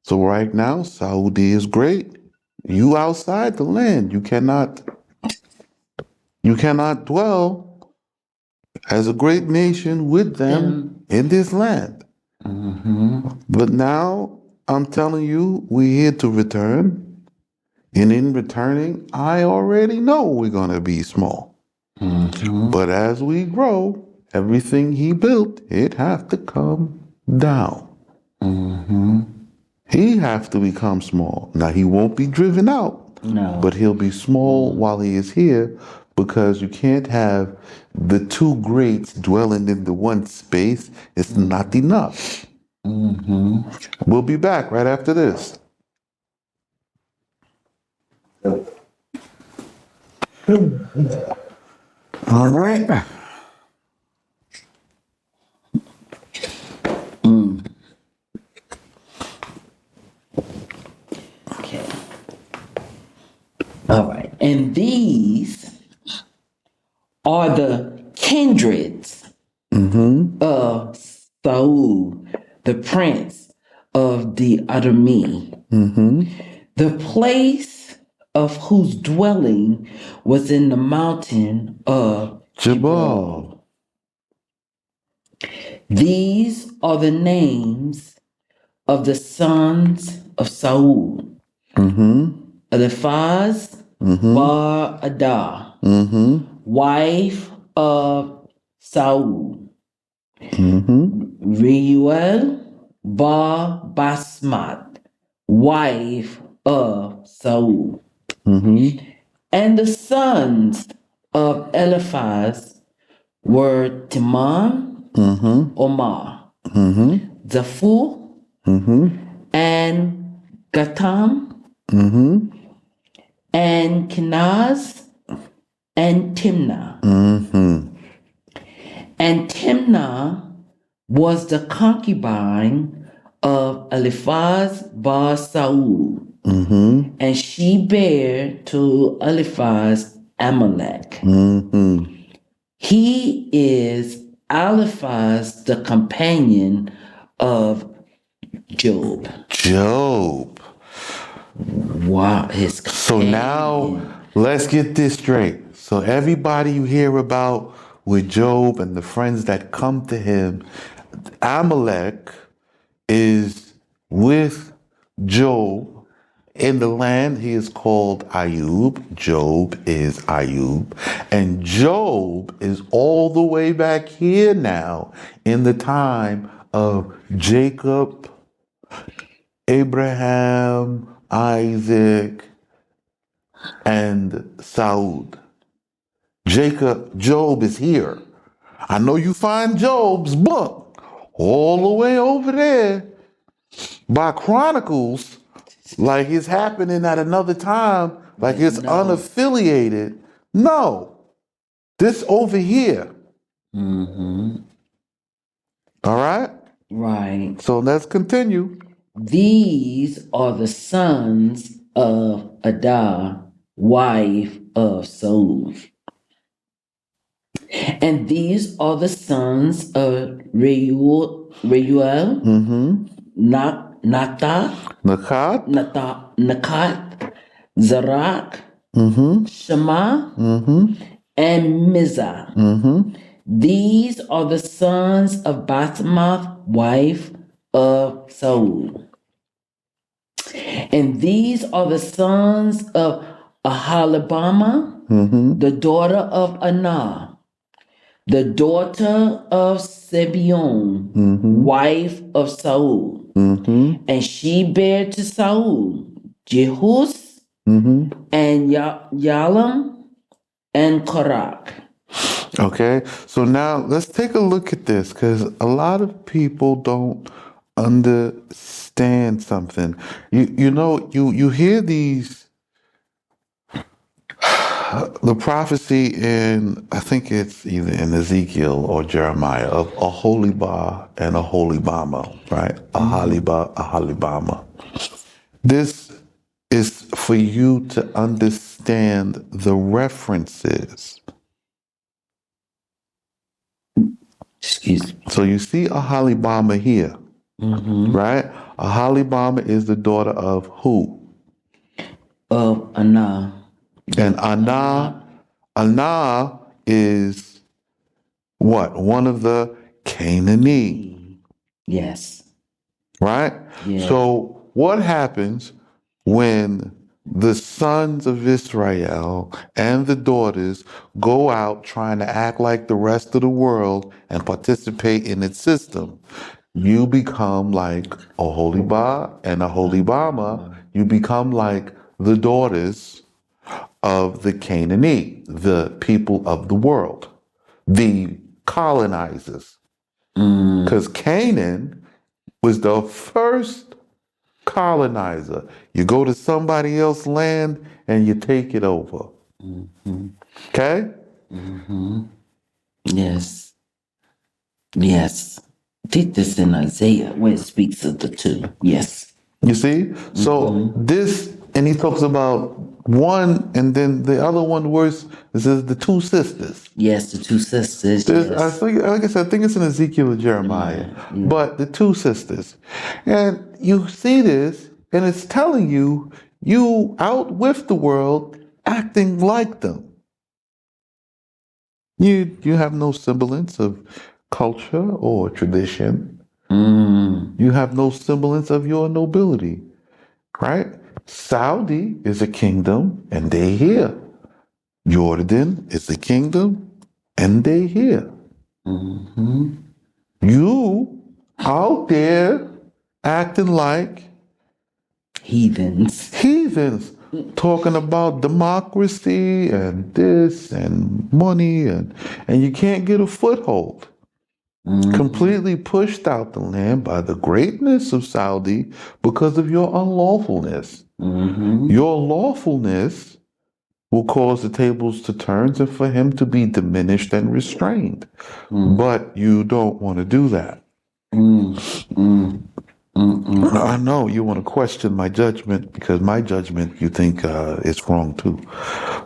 A: So right now, Saudi is great. You outside the land, you cannot dwell as a great nation with them in this land. But now I'm telling you, we're here to return. And in returning, I already know we're going to be small. But as we grow, everything he built, it has to come down. He has to become small. Now, he won't be driven out, but he'll be small while he is here, because you can't have the two greats dwelling in the one space. It's not enough. We'll be back right after this.
B: All right. Okay. All right. And these are the kindreds of Saul, the prince of the Adami, the place of whose dwelling was in the mountain of
A: Jabal.
B: These are the names of the sons of Saul. Eliphaz bar Adah, wife of Saul. Reuel bar Basmat, wife of Saul. And the sons of Eliphaz were Timon, Omar, Zaphur, and Gatam, and Kenaz, and Timnah. And Timnah was the concubine of Eliphaz bar Saul, and she bare to Eliphaz Amalek. He is Eliphaz, the companion of Job.
A: Job.
B: Wow, his companion.
A: So now let's get this straight. So everybody you hear about with Job and the friends that come to him, Amalek is with Job in the land. He is called Ayub. Job is Ayub. And Job is all the way back here now in the time of Jacob, Abraham, Isaac, and Saul. Job is here. I know you find Job's book all the way over there by Chronicles, like it's happening at another time, like it's unaffiliated. No, this over here. All right?
B: Right.
A: So let's continue.
B: These are the sons of Adah, wife of Saul. And these are the sons of Reuel,
A: Nakat.
B: Nakat, Zarak, Shema, and Mizah. These are the sons of Basmath, wife of Saul. And these are the sons of Ahalabama, the daughter of Anah, the daughter of Sebion, wife of Saul. And she bare to Saul Jehus and Yalam and Korak.
A: Okay, so now let's take a look at this, because a lot of people don't understand something. You hear these the prophecy in, I think it's either in Ezekiel or Jeremiah, of a holy bar and a holy bama, right? A haliba, a halibama. This is for you to understand the references.
B: Excuse me.
A: So you see a halibama here, right? A halibama is the daughter of who?
B: Of Anna.
A: And Anna is what? One of the Canaanite,
B: Yes.
A: right?
B: Yes.
A: So what happens when the sons of Israel and the daughters go out trying to act like the rest of the world and participate in its system? You become like a holy ba and a holy bama. You become like the daughters of the Canaanite, the people of the world, the colonizers. Because Canaan was the first colonizer. You go to somebody else's land and you take it over. Okay?
B: Yes. Yes. I think this in Isaiah where it speaks of the two. Yes.
A: You see? So this, and he talks about one, and then the other one worse, it says the two sisters.
B: Yes, the two sisters.
A: There's, I
B: Yes.
A: think, like I said, I think it's in Ezekiel or Jeremiah,
B: Yeah.
A: but the two sisters. And you see this, and it's telling you, you out with the world acting like them. You have no semblance of culture or tradition. You have no semblance of your nobility, right? Saudi is a kingdom, and they here. Jordan is a kingdom, and they here. You out there acting like
B: Heathens.
A: heathens, talking about democracy and this and money, and you can't get a foothold. Completely pushed out the land by the greatness of Saudi because of your unlawfulness. Your lawfulness will cause the tables to turn and for him to be diminished and restrained. But you don't want to do that. I know you want to question my judgment because my judgment you think is wrong too.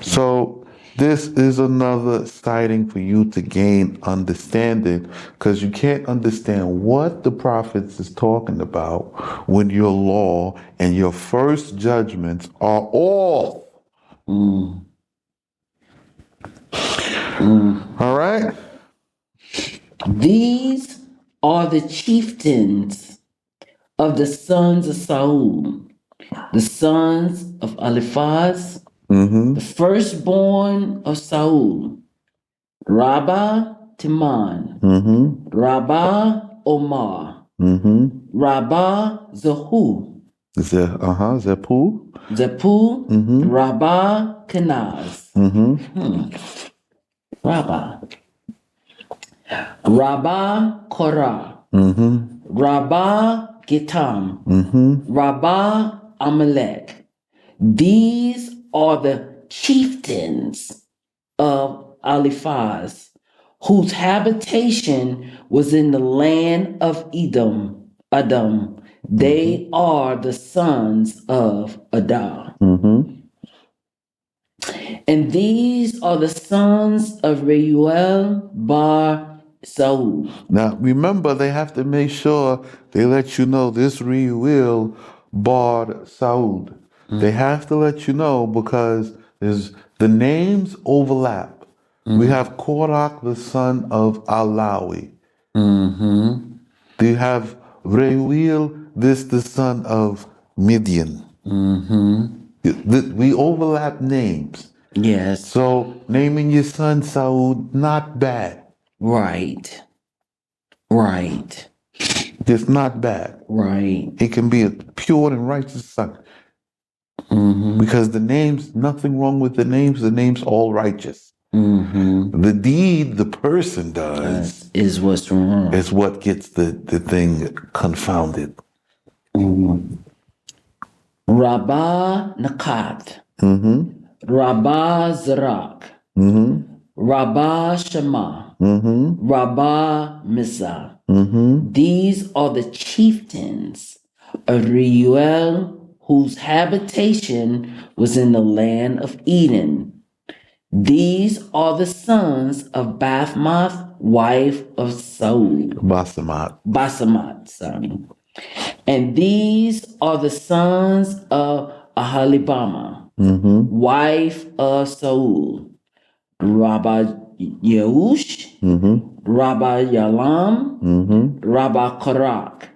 A: So this is another sighting for you to gain understanding because you can't understand what the prophets is talking about when your law and your first judgments are off. All right?
B: These are the chieftains of the sons of Saul, the sons of Eliphaz, the firstborn of Saul, Rabbah Timan, Rabbah Omar, Rabbah Zahu,
A: Zepu.
B: Zapu, Rabbah Kenaz, Rabbah Korah, Rabbah Gitam, Rabbah Amalek. These are the chieftains of Eliphaz, whose habitation was in the land of Adam. They are the sons of Adam. And these are the sons of Reuel bar Saul.
A: Now, remember, they have to make sure they let you know this Reuel bar Saud. They have to let you know because the names overlap. We have Korach, the son of Alawi. You have Reuel, the son of Midian. We overlap names.
B: Yes.
A: So naming your son Saud, not bad.
B: Right. Right.
A: It's not bad.
B: Right.
A: It can be a pure and righteous son. Because the names, nothing wrong with the names all righteous. The deed the person does
B: Is what's wrong.
A: is what gets the thing confounded.
B: Rabbah Nakat, Rabbah Zerak, Rabbah Shema, Rabbah Mizah. These are the chieftains of Reuel, whose habitation was in the land of Eden. These are the sons of Bathmoth, wife of Saul. Basamat, sorry. And these are the sons of Ahalibama, wife of Saul. Rabbi Yeush, Rabbi Yalam, Rabbi Karak.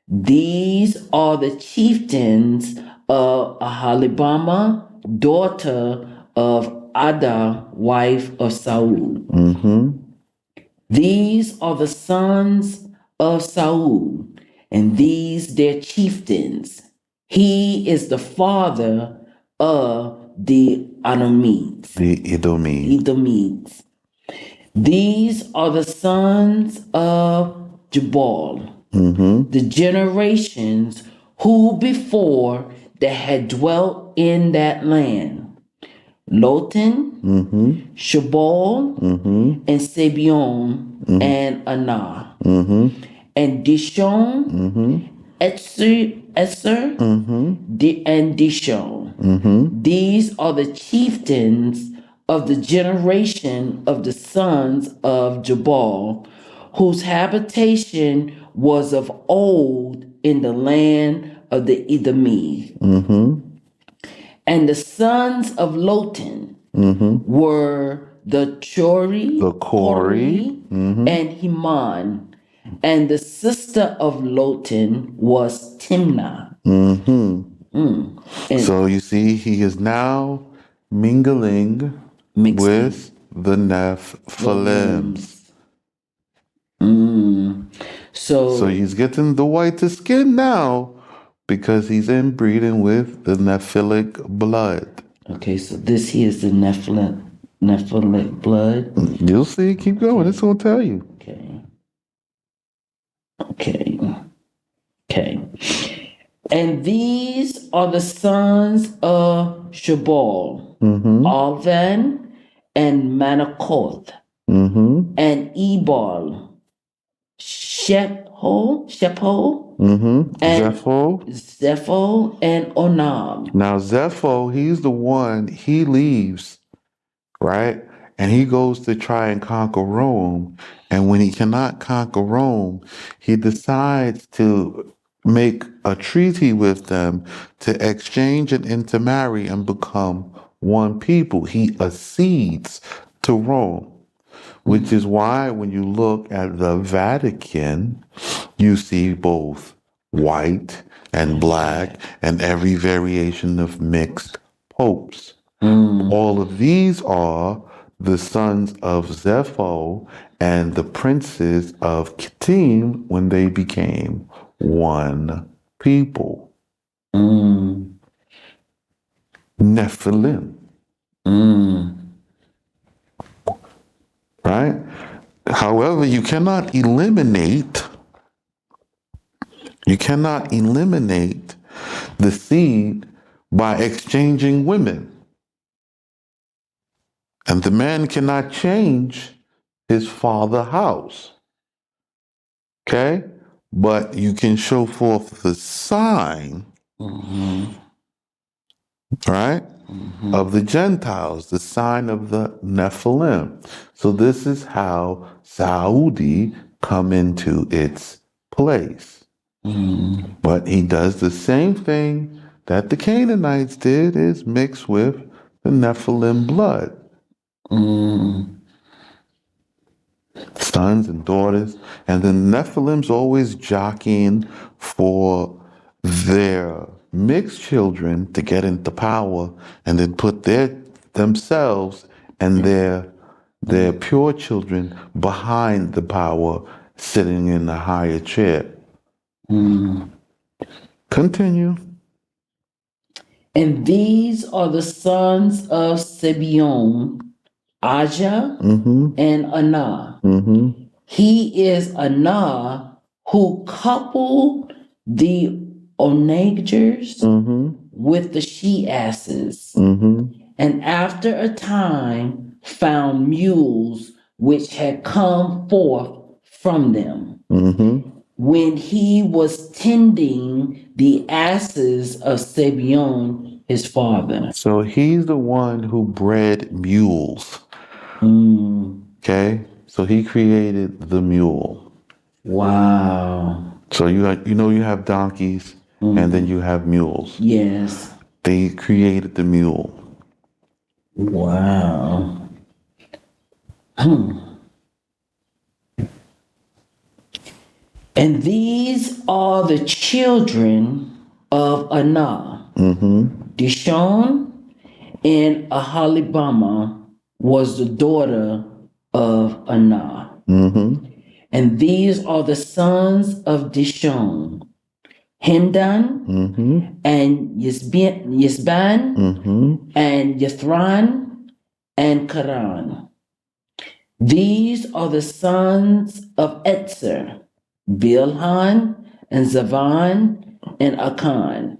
B: These are the chieftains of Ahalibama, daughter of Ada, wife of Saul. These are the sons of Saul, and these their chieftains. He is the father of the Edomites. Edomites. These are the sons of Jabal, the generations who before that had dwelt in that land. Lotan, Shabal, and Sabion, and Anah, and Dishon, Etzer, and Dishon. These are the chieftains of the generation of the sons of Jabal, whose habitation was of old in the land of the Edomites. And the sons of Lotan were the Chori, and Heman. And the sister of Lotan was Timnah.
A: So you see, he is now mingling with the Nephilims. So he's getting the whitest skin now because he's inbreeding with the Nephilic blood.
B: Okay, so this here is the Nephilic blood.
A: You'll see. Keep going. It's going to tell you.
B: Okay. And these are the sons of Shabal, Alvan, and Manakoth, and Ebal, Shepho, and Zepho, and Onam.
A: Now, Zepho, he's the one, he leaves, right? And he goes to try and conquer Rome. And when he cannot conquer Rome, he decides to make a treaty with them to exchange and intermarry and become one people. He accedes to Rome, which is why when you look at the Vatican, you see both white and black and every variation of mixed popes. All of these are the sons of Zepho and the princes of Kittim when they became one people. Nephilim. Right? However, you cannot eliminate the seed by exchanging women. And the man cannot change his father's house. Okay? But you can show forth the sign, right? Of the Gentiles, the sign of the Nephilim. So this is how Saudi come into its place. But he does the same thing that the Canaanites did, is mix with the Nephilim blood. Sons and daughters. And the Nephilim's always jockeying for their mixed children to get into power and then put themselves and their pure children behind the power, sitting in the higher chair. Continue.
B: And these are the sons of Sibeon, Aja, and Anah. He is Anah who coupled the onagers with the she asses. And and after a time found mules which had come forth from them. When he was tending the asses of Sabion, his father.
A: So he's the one who bred mules. Okay? So he created the mule.
B: Wow.
A: So you have donkeys and then you have mules.
B: Yes.
A: They created the mule.
B: Wow. And these are the children of Anah. Dishon and Ahalibama was the daughter of Anah. And these are the sons of Dishon, Hemdan and Yisban and Yithran and Karan. These are the sons of Etzer, Bilhan and Zavan and Akan.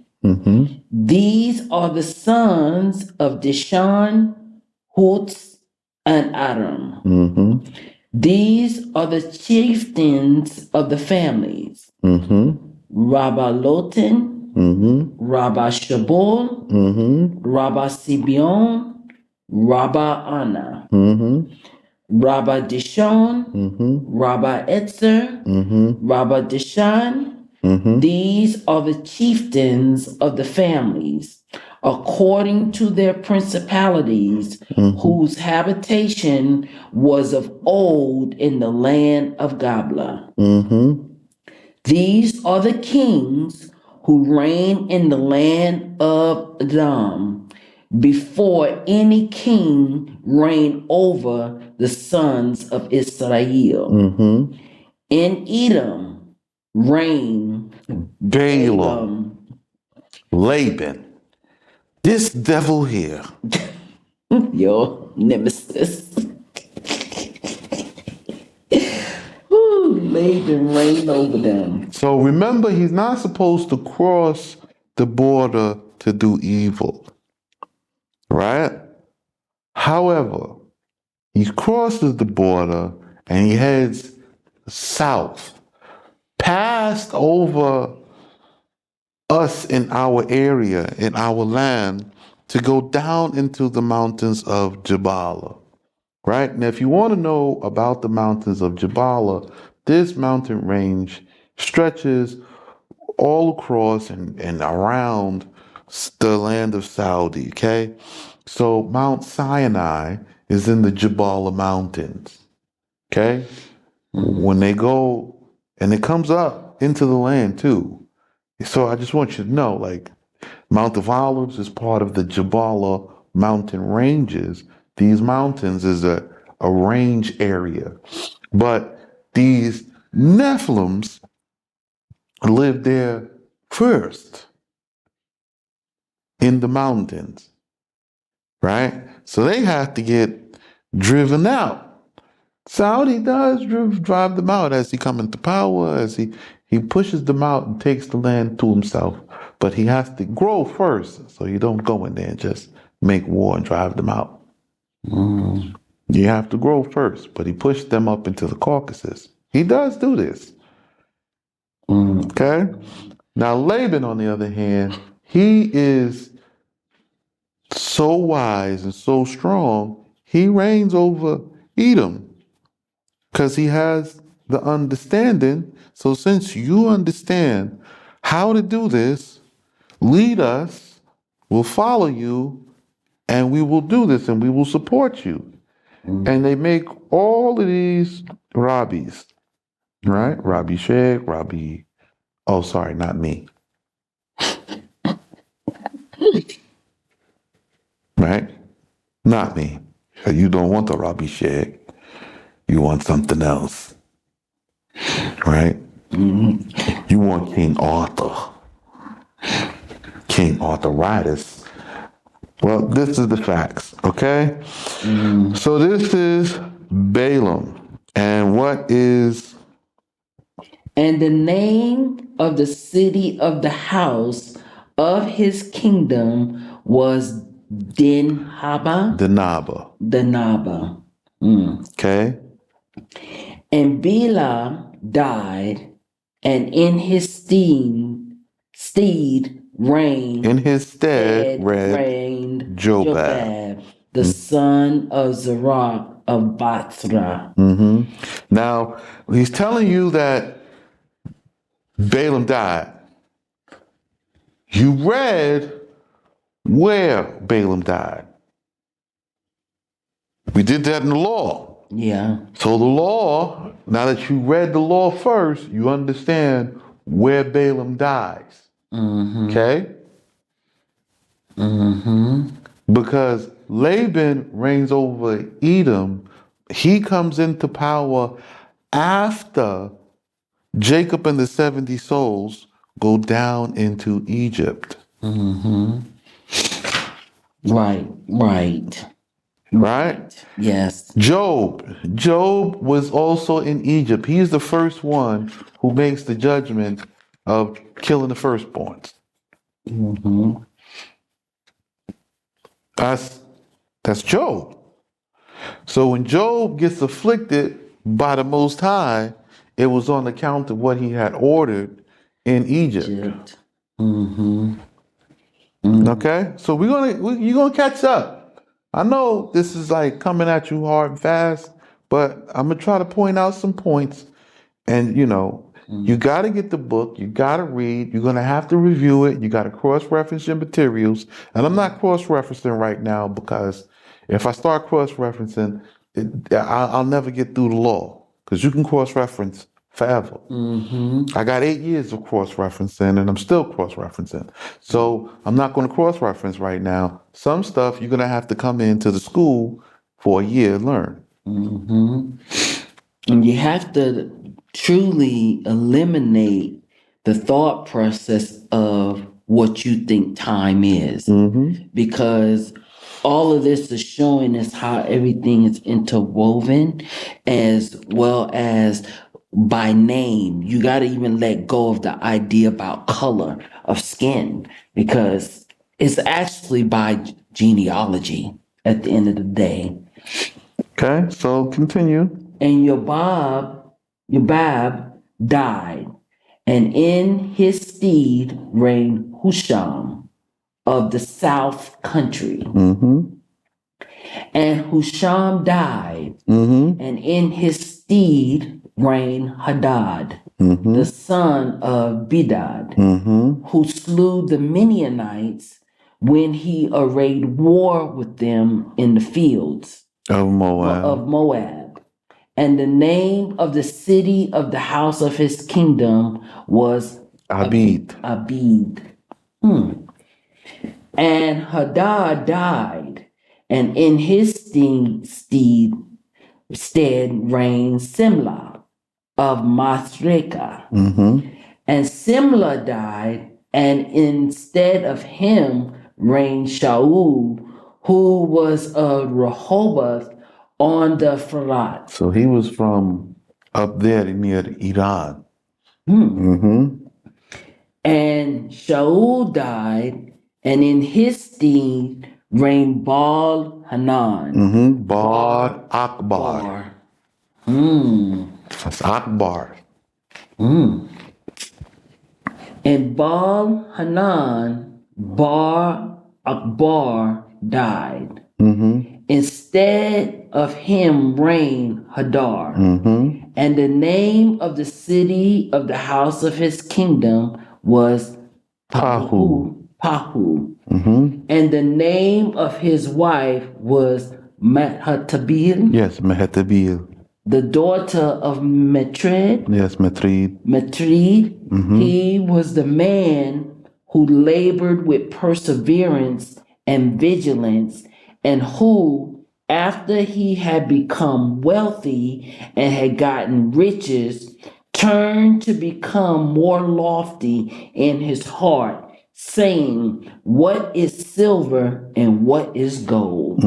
B: These are the sons of Dishan, Hutz, and Aram. These are the chieftains of the families. Rabba Lotan, Rabba Shabol, Rabba Sibion, Rabba Anna, Rabba Dishon, Rabba Etzer, Rabba Dishan. These are the chieftains of the families, according to their principalities, whose habitation was of old in the land of Gabla. These are the kings who reign in the land of Edom, before any king reigned over the sons of Israel. In Edom reigned
A: Balaam. Laban. This devil here.
B: your nemesis. Ooh, Laban reigned over them.
A: So remember, he's not supposed to cross the border to do evil. Right? However, he crosses the border and he heads south, past over us in our area, in our land, to go down into the mountains of Jabala. Right? Now, if you want to know about the mountains of Jabala, this mountain range stretches all across and around the land of Saudi. Okay? So Mount Sinai is in the Jabala Mountains. Okay? When they go, and it comes up into the land too. So I just want you to know, like, Mount of Olives is part of the Jabala mountain ranges. These mountains is a range area. But these Nephilims lived there first in the mountains, right? So they have to get driven out. Saudi does drive them out as he come into power, as he pushes them out and takes the land to himself. But he has to grow first, so you don't go in there and just make war and drive them out. You have to grow first, but he pushed them up into the Caucasus. He does do this. Okay? Now Laban, on the other hand, he is so wise and so strong, he reigns over Edom. Because he has the understanding. So since you understand how to do this, lead us, we'll follow you, and we will do this and we will support you. And they make all of these rabbis, right? Rabbi Sheikh, oh, sorry, not me. Right? Not me. You don't want the Rabbi Sheikh. You want something else. Right? You want King Arthur. King Arthuritis. Well, this is the facts, okay? So this is Balaam. And what is...
B: And the name of the city of the house of his kingdom was Dinhaba,
A: Dinaba.
B: Dinaba.
A: Okay?
B: And Bela died, and in his steed
A: In his stead
B: reigned
A: Jobab.
B: Jobab, the son of Zerah of Bathra.
A: Now, he's telling you that Balaam died. You read where Balaam died. We did that in the law.
B: Yeah.
A: So the law, now that you read the law first, you understand where Balaam dies. Okay? Because Laban reigns over Edom. He comes into power after Jacob and the 70 souls go down into Egypt.
B: Right.
A: Right?
B: Yes.
A: Job was also in Egypt. He's the first one who makes the judgment of killing the firstborns. That's Job. So when Job gets afflicted by the Most High, it was on account of what he had ordered in Egypt. Okay, so you're gonna catch up. I know this is like coming at you hard and fast, but I'm gonna try to point out some points. And you got to get the book. You got to read. You're gonna have to review it. You got to cross-reference your materials. And I'm not cross-referencing right now because if I start cross-referencing, I'll never get through the law because you can cross-reference forever. I got 8 years of cross-referencing and I'm still cross-referencing. So I'm not going to cross-reference right now. Some stuff you're going to have to come into the school for a year and learn.
B: And you have to truly eliminate the thought process of what you think time is. Because all of this is showing us how everything is interwoven as well as by name. You got to even let go of the idea about color of skin because it's actually by genealogy at the end of the day.
A: Okay, so continue.
B: And Yobab died, and in his stead reigned Husham of the south country. And Husham died, and in his stead reigned Hadad, the son of Bedad, who slew the Midianites when he arrayed war with them in the fields
A: Of Moab.
B: of Moab. And the name of the city of the house of his kingdom was
A: Abid.
B: And Hadad died, and in his stead reigned Simla of Masrekah. And Simla died, and instead of him reigned Shaul, who was of Rehoboth on the Ferat.
A: So he was from up there near Iran.
B: And Shaul died, and in his stead reigned Baal Hanan.
A: Bar Akbar. That's Akbar.
B: And Baal Hanan, Bar Akbar died. Instead of him reigned Hadar. And the name of the city of the house of his kingdom was Pahu. And the name of his wife was Mehetabil.
A: Yes, Mehetabil.
B: The daughter of Metred.
A: Yes, Metrid.
B: He was the man who labored with perseverance and vigilance, and who, after he had become wealthy and had gotten riches, turned to become more lofty in his heart, saying, "What is silver and what is gold?"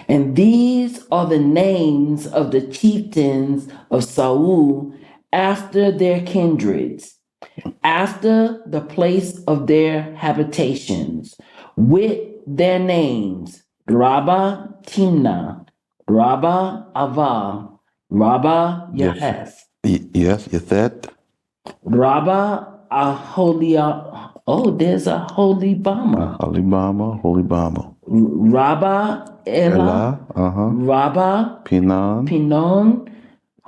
B: And these are the names of the chieftains of Saul after their kindreds, after the place of their habitations, with their names: Rabba Timnah, Rabba Ava, Rabba
A: Yes.
B: Yaheth,
A: Yes, you said.
B: Rabba Aholia. Oh, there's a Holy Bama.
A: Alibama, Holibama.
B: Rabba Ella,
A: Ella, uh-huh.
B: Rabba
A: Pinan,
B: Pinon,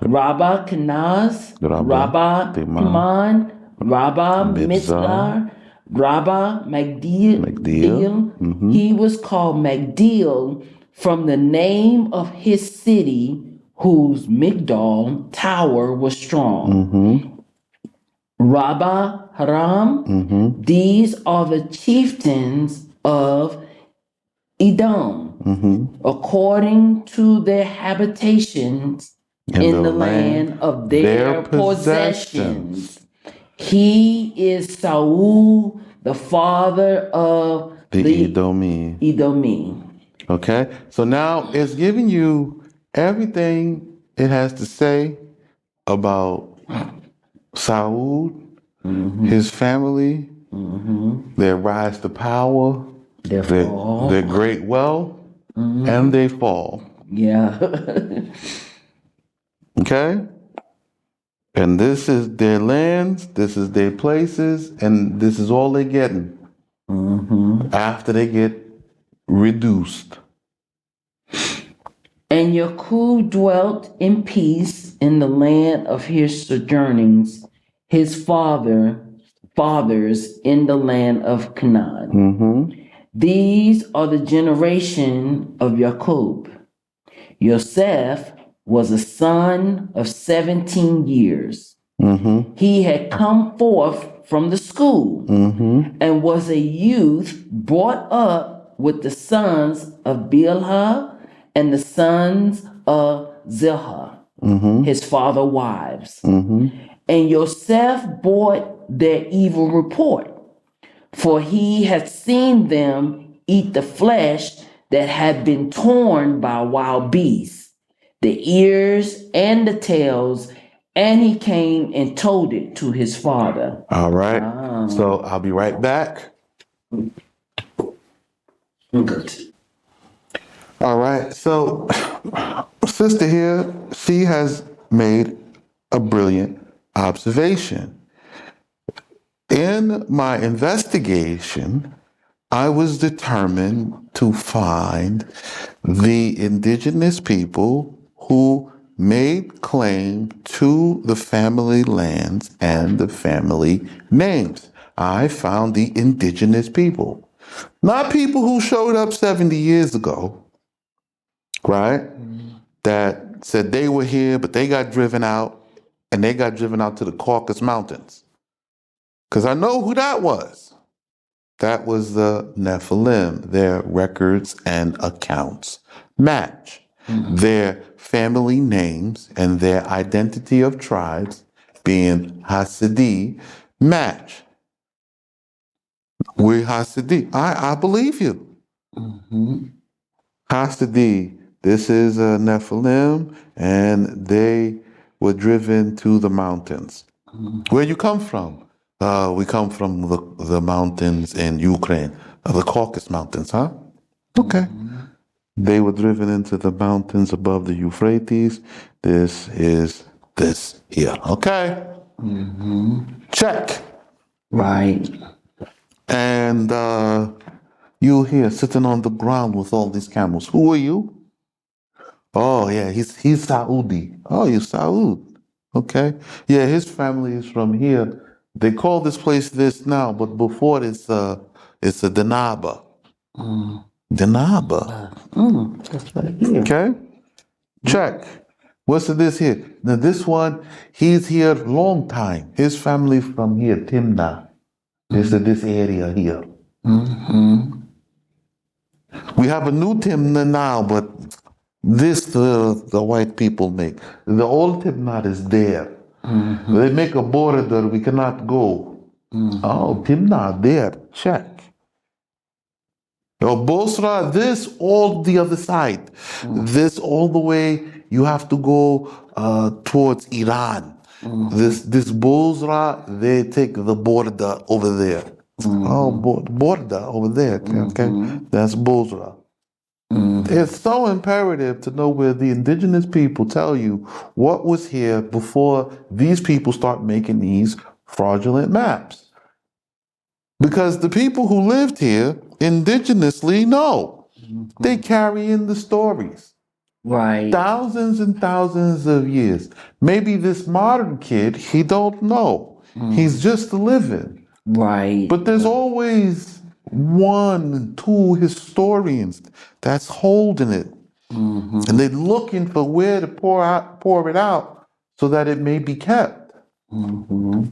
B: Rabba Kenaz,
A: Graba,
B: Rabba
A: Timan,
B: Timan, Rabba
A: Mibzar,
B: Mitzlar, Rabba Magdiel.
A: Magdiel.
B: He was called Magdiel from the name of his city, whose Migdal tower was strong. Rabba Haram. These are the chieftains of Edom, according to their habitations in the land of
A: their
B: their possessions. He is Saul, the father of
A: the Edomi.
B: Edomi.
A: Okay, so now it's giving you everything it has to say about Saul, his family, their rise to power,
B: Their
A: their,
B: fall.
A: their great wealth, and they fall.
B: Yeah.
A: Okay? And this is their lands, this is their places, and this is all they're getting after they get reduced.
B: And Yakub dwelt in peace in the land of his sojournings, his fathers in the land of Canaan. These are the generation of Yakub. Yosef was a son of 17 years. He had come forth from the school and was a youth brought up with the sons of Bilhah and the sons of Zilhah, his father's wives. And Yosef bore their evil report, for he had seen them eat the flesh that had been torn by wild beasts, the ears and the tails, and he came and told it to his father.
A: All right. So I'll be right back.
B: Good.
A: All right. So, sister here, she has made a brilliant observation. In my investigation, I was determined to find the indigenous people who made claim to the family lands and the family names. I found the indigenous people, not people who showed up 70 years ago, right? That said they were here, but they got driven out, and they got driven out to the Caucasus Mountains. Because I know who that was. That was the Nephilim. Their records and accounts match. Their family names and their identity of tribes, being Hasidi, match. We're Hasidi. I believe you. Hasidi, this is a Nephilim, and they were driven to the mountains. Where you come from? We come from the mountains in Ukraine, the Caucasus Mountains, huh? Okay. They were driven into the mountains above the Euphrates. This is this here. Okay. Check.
B: Right.
A: And you here sitting on the ground with all these camels. Who are you? Oh yeah, he's Saudi. Oh, you're Saud. Okay. Yeah, his family is from here. They call this place this now, but before it's a Danaba. Danaba.
B: That's right here.
A: Okay. Check. What's this here? Now this one, he's here long time. His family from here, Timnah. This area here. We have a new Timnah now, but this the white people make. The old Timnah is there. They make a border that we cannot go. Oh, Timnah there. Check. Bosra, this all the other side. This all the way, you have to go towards Iran. This Bosra, they take the border over there. Oh,
B: Mm-hmm.
A: Borda over there. Okay,
B: Mm-hmm.
A: that's Bozrah.
B: Mm-hmm.
A: It's so imperative to know where the indigenous people tell you what was here before these people start making these fraudulent maps. Because the people who lived here indigenously know. They
B: Mm-hmm.
A: carry in the stories.
B: Right.
A: Thousands and thousands of years. Maybe this modern kid, he don't know. He's
B: Mm.
A: just living.
B: Right.
A: But there's always one, two historians that's holding it. And
B: Mm-hmm.
A: they're looking for where to pour it out so that it may be kept.
B: Mm-hmm.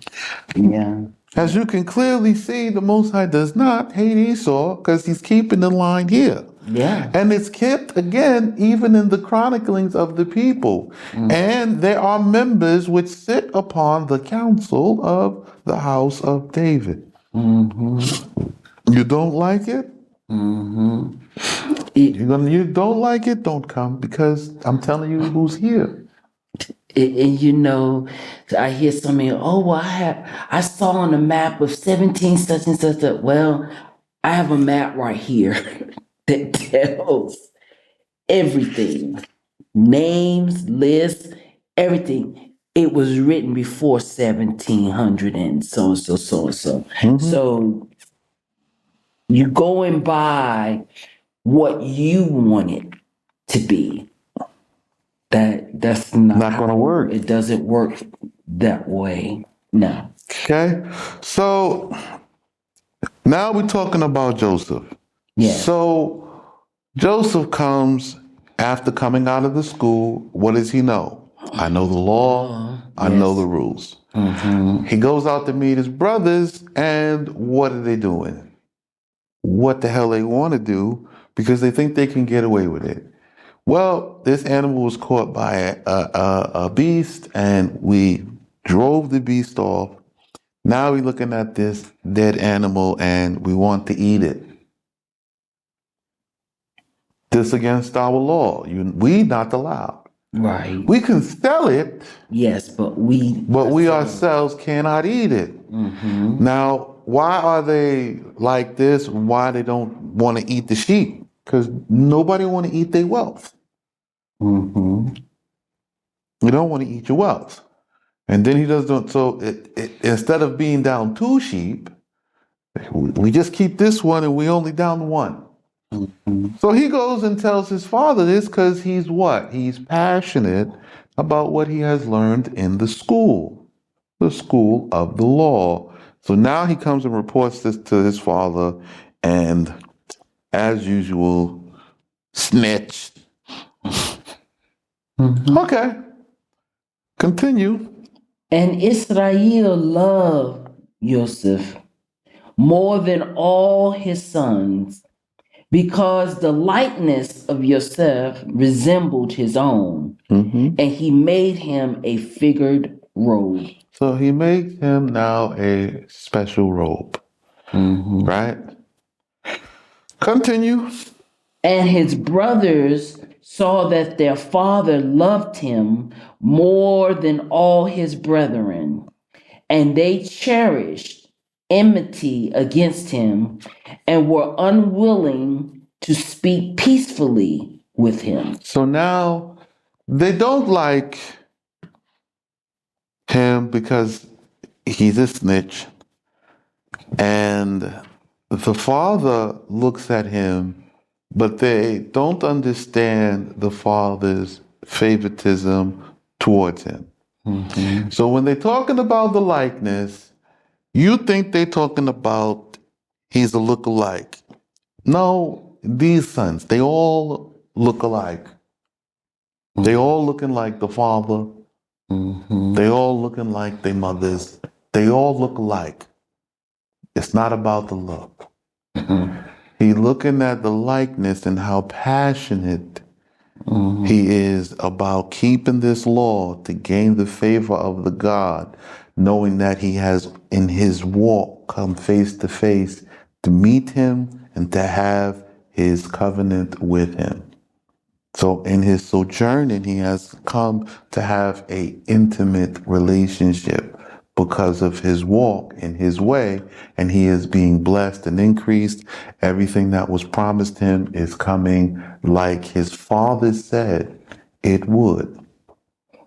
B: Yeah.
A: As you can clearly see, the Most High does not hate Esau because he's keeping the line here.
B: Yeah.
A: And it's kept again, even in the chroniclings of the people.
B: Mm-hmm.
A: And there are members which sit upon the council of the house of David.
B: Mm-hmm.
A: You don't like it?
B: Mm-hmm.
A: You don't like it? Don't come because I'm telling you who's here.
B: And you know, I hear somebody, oh, well, I saw on the map of 17 such and such. Well, I have a map right here that tells everything, names, lists, everything. It was written before 1700 and so and so, so and so.
A: Mm-hmm.
B: So you're going by what you want it to be. That's not
A: Not going to
B: how
A: work.
B: it doesn't work that way. No.
A: Okay? So now we're talking about Joseph.
B: Yes.
A: So Joseph comes after coming out of the school. What does he know? I know the law.
B: Oh,
A: I know the
B: yes.
A: rules.
B: Mm-hmm.
A: He goes out to meet his brothers, and what are they doing? What the hell they want to do because they think they can get away with it. Well, this animal was caught by a beast, and we drove the beast off. Now we're looking at this dead animal, and we want to eat it. This against our law. We not allowed.
B: Right.
A: We can sell it,
B: Yes, but we
A: but we
B: ourselves.
A: ourselves cannot eat it.
B: Mm-hmm.
A: Now, why are they like this? Why they don't want to eat the sheep? Because nobody want to eat their wealth.
B: Mm-hmm.
A: You don't want to eat your wealth. And then he doesn't. So instead of being down two sheep, we just keep this one and we only down one.
B: Mm-hmm.
A: So he goes and tells his father this because he's what? He's passionate about what he has learned in the school of the law. So now he comes and reports this to his father, and as usual, snitch.
B: Mm-hmm.
A: Okay, continue.
B: And Israel loved Joseph more than all his sons, because the likeness of Joseph resembled his own,
A: Hmm.
B: and he made him a figured robe.
A: So he makes him now a special robe,
B: Mm-hmm.
A: right? Continue.
B: And his brothers saw that their father loved him more than all his brethren, and they cherished enmity against him and were unwilling to speak peacefully with him.
A: So now they don't like him because he's a snitch. And the father looks at him, but they don't understand the father's favoritism towards him.
B: Mm-hmm.
A: So when they're talking about the likeness, you think they're talking about he's a look-alike. No, these sons, they all look alike. They all looking like the father.
B: Mm-hmm.
A: They all looking like their mothers. They all look alike. It's not about the look.
B: Mm-hmm.
A: He looking at the likeness and how passionate
B: Mm-hmm.
A: he is about keeping this law to gain the favor of the God, knowing that he has in his walk come face to face to meet him and to have his covenant with him. So in his sojourning, he has come to have a intimate relationship, because of his walk in his way, and he is being blessed and increased. Everything that was promised him is coming like his father said it would.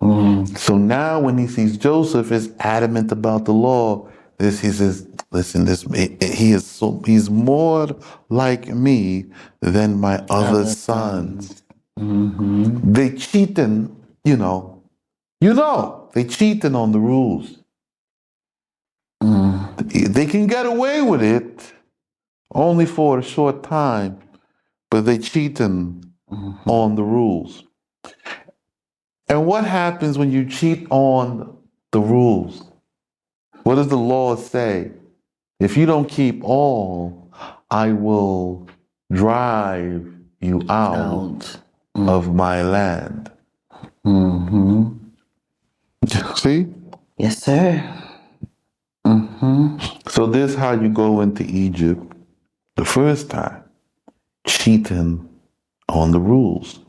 A: So now when he sees Joseph is adamant about the law, he says, listen, he's more like me than my other sons. They cheating, they cheating on the rules. They can get away with it only for a short time, but they cheating on the rules. And what happens when you cheat on the rules? What does the law say? If you don't keep all, I will drive you out of my land. See?
B: Yes, sir.
A: So this is how you go into Egypt the first time, cheating on the rules.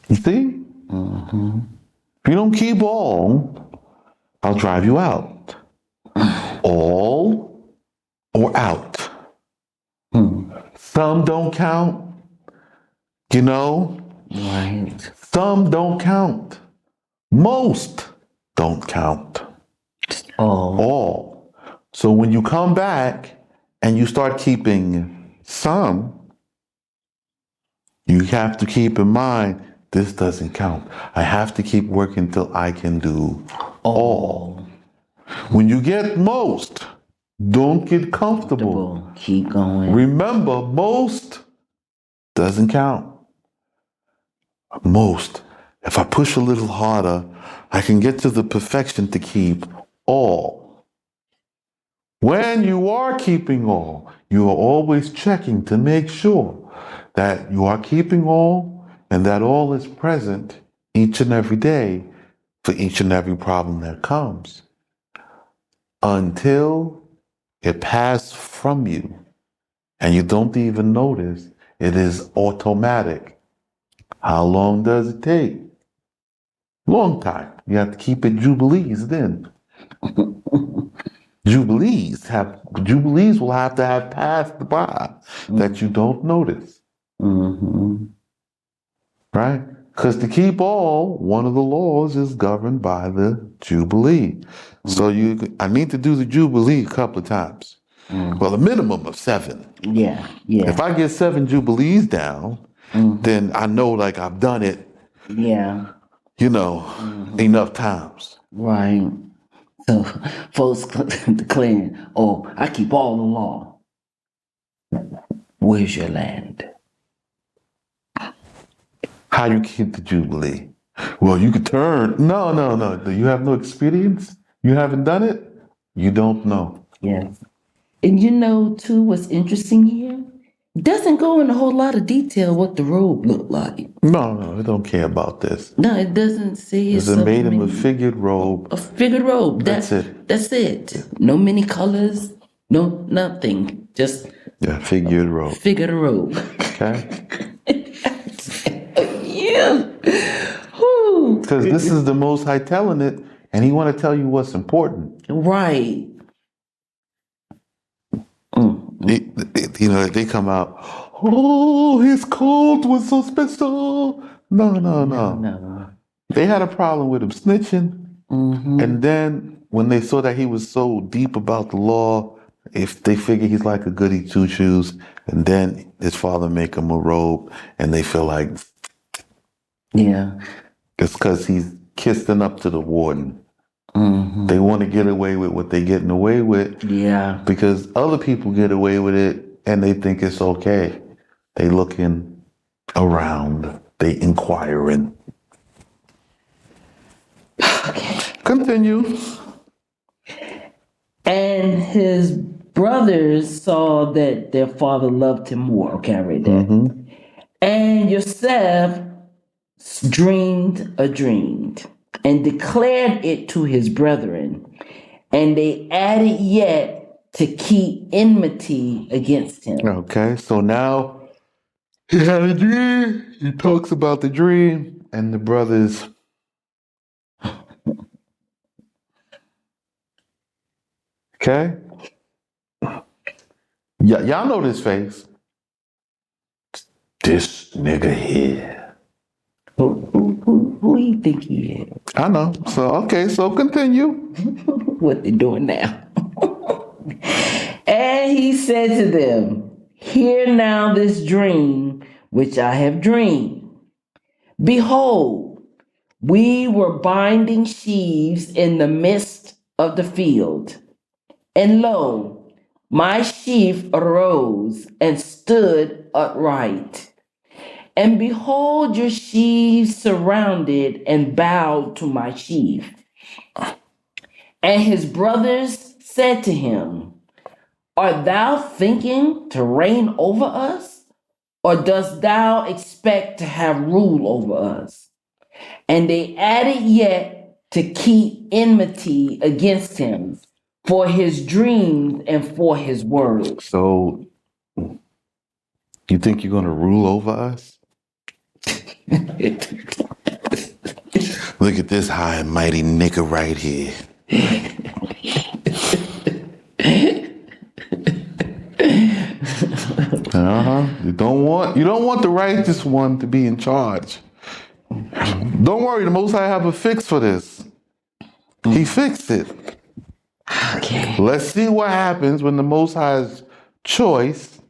A: You see? If you don't keep all, I'll drive you out. All or out. Some don't count,
B: Right.
A: Some don't count. Most don't count. All. So when you come back and you start keeping some, you have to keep in mind this doesn't count. I have to keep working till I can do all. When you get most, don't get comfortable.
B: Keep going.
A: Remember, most doesn't count. Most. If I push a little harder, I can get to the perfection to keep all. When you are keeping all, you are always checking to make sure that you are keeping all and that all is present each and every day for each and every problem that comes until it passes from you and you don't even notice. It is automatic. How long does it take? Long time. You have to keep it jubilees then. Jubilees will have to have passed by that you don't notice. Right? Because to keep all, one of the laws is governed by the Jubilee. So I need to do the Jubilee a couple of times. Well, a minimum of 7.
B: Yeah.
A: If I get 7 Jubilees down, then I know like I've done it,
B: Yeah.
A: enough times.
B: Right. So folks declaring, oh, I keep all the law. Where's your land?
A: How you keep the Jubilee? Well, you could turn. No. You have no experience? You haven't done it? You don't know.
B: Yes. And too, what's interesting here? Doesn't go in a whole lot of detail what the robe looked like.
A: No, I don't care about this.
B: No, it doesn't say
A: It's made him a figured robe.
B: A figured robe.
A: That's it.
B: That's it. No many colors. No nothing. Just
A: figured robe.
B: Figured robe.
A: Okay.
B: Yeah.
A: Because this is the Most High telling it, and He want to tell you what's important.
B: Right.
A: They come out. Oh, his coat was so special. No. They had a problem with him snitching, and then when they saw that he was so deep about the law, if they figure he's like a goody two shoes, and then his father make him a robe, and they feel like, it's because he's kissing up to the warden. They want to get away with what they're getting away with.
B: Yeah.
A: Because other people get away with it and they think it's okay. They looking around. They inquiring.
B: Okay.
A: Continue.
B: And his brothers saw that their father loved him more. Okay, I read that. And Yosef dreamed a dream and declared it to his brethren, and they added yet to keep enmity against him.
A: Okay, so now he had a dream. He talks about the dream, and the brothers Okay? Y'all know this face. This nigga here.
B: Who you think he is?
A: I know. So, okay, so continue.
B: What they doing now? And he said to them, hear now this dream which I have dreamed. Behold, we were binding sheaves in the midst of the field. And lo, my sheaf arose and stood upright. And behold, your sheaves surrounded and bowed to my sheaf. And his brothers said to him, art thou thinking to reign over us? Or dost thou expect to have rule over us? And they added yet to keep enmity against him for his dreams and for his words.
A: So, you think you're going to rule over us? Look at this high and mighty nigga right here. You don't want the righteous one to be in charge. Don't worry, the Most High have a fix for this. He fixed it.
B: Okay.
A: Let's see what happens when the Most High's choice,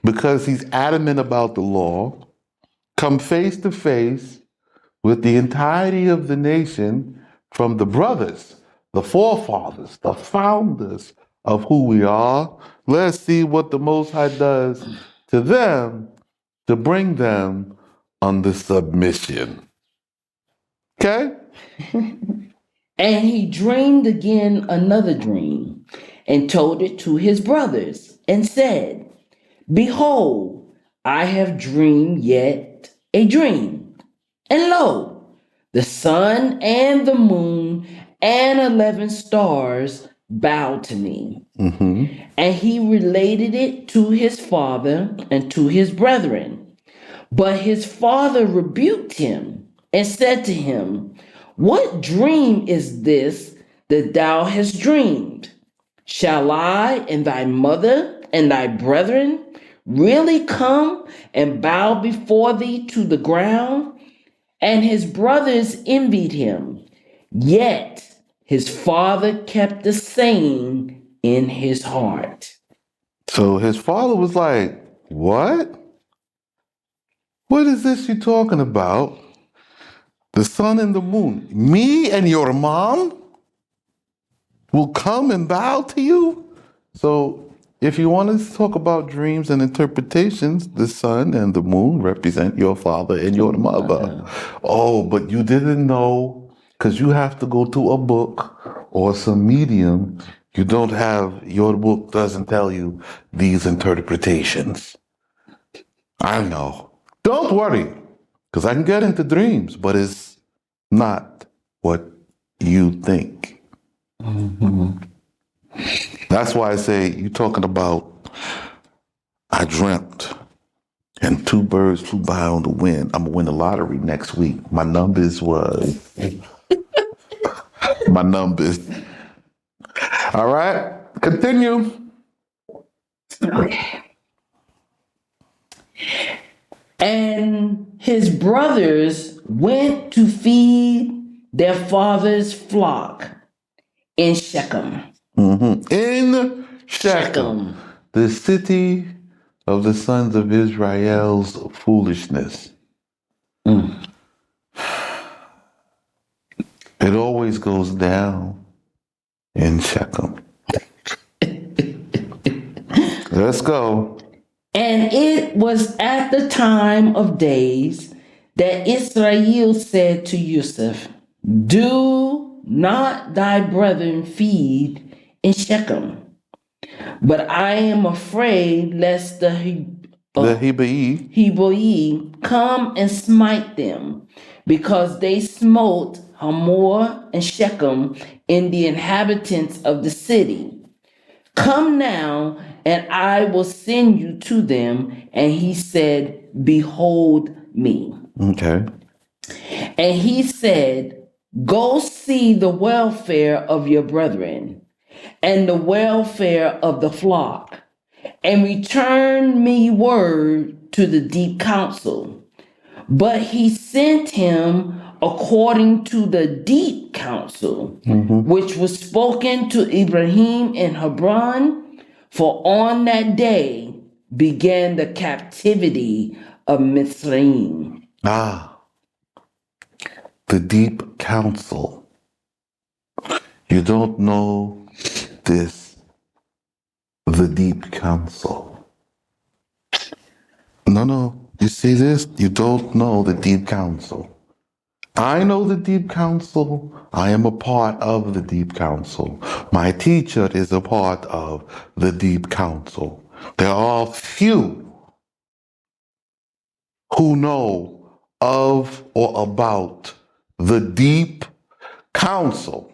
A: because he's adamant about the law, come face to face with the entirety of the nation from the brothers, the forefathers, the founders of who we are. Let's see what the Most High does to them to bring them under submission. Okay?
B: And he dreamed again another dream and told it to his brothers and said, behold, I have dreamed yet a dream. And lo, the sun and the moon and 11 stars bowed to me. And he related it to his father and to his brethren. But his father rebuked him and said to him, what dream is this that thou hast dreamed? Shall I and thy mother and thy brethren really come and bow before thee to the ground? And his brothers envied him. Yet his father kept the saying in his heart.
A: So his father was like, what? What is this you talking about? The sun and the moon. Me and your mom will come and bow to you? So if you want to talk about dreams and interpretations, the sun and the moon represent your father and your mother. Oh, but you didn't know, because you have to go to a book or some medium. You don't have, your book doesn't tell you these interpretations. I know. Don't worry, because I can get into dreams, but it's not what you think. That's why I say, you talking about, I dreamt and two birds flew by on the wind. I'm going to win the lottery next week. My numbers. All right, continue.
B: Okay. And his brothers went to feed their father's flock in Shechem.
A: In Shechem, the city of the sons of Israel's foolishness. It always goes down in Shechem. Let's go.
B: And it was at the time of days that Israel said to Yusuf, do not thy brethren feed in Shechem, but I am afraid lest the Hebrew come and smite them, because they smote Hamor and Shechem in the inhabitants of the city. Come now, and I will send you to them. And he said, behold me.
A: Okay.
B: And he said, go see the welfare of your brethren, and the welfare of the flock, and return me word to the deep council. But he sent him according to the deep counsel, which was spoken to Ibrahim in Hebron, for on that day began the captivity of Mizraim.
A: Ah, the deep counsel. You don't know this, the deep counsel. No. You see this? You don't know the deep counsel. I know the deep counsel. I am a part of the deep counsel. My teacher is a part of the deep counsel. There are few who know of or about the deep counsel.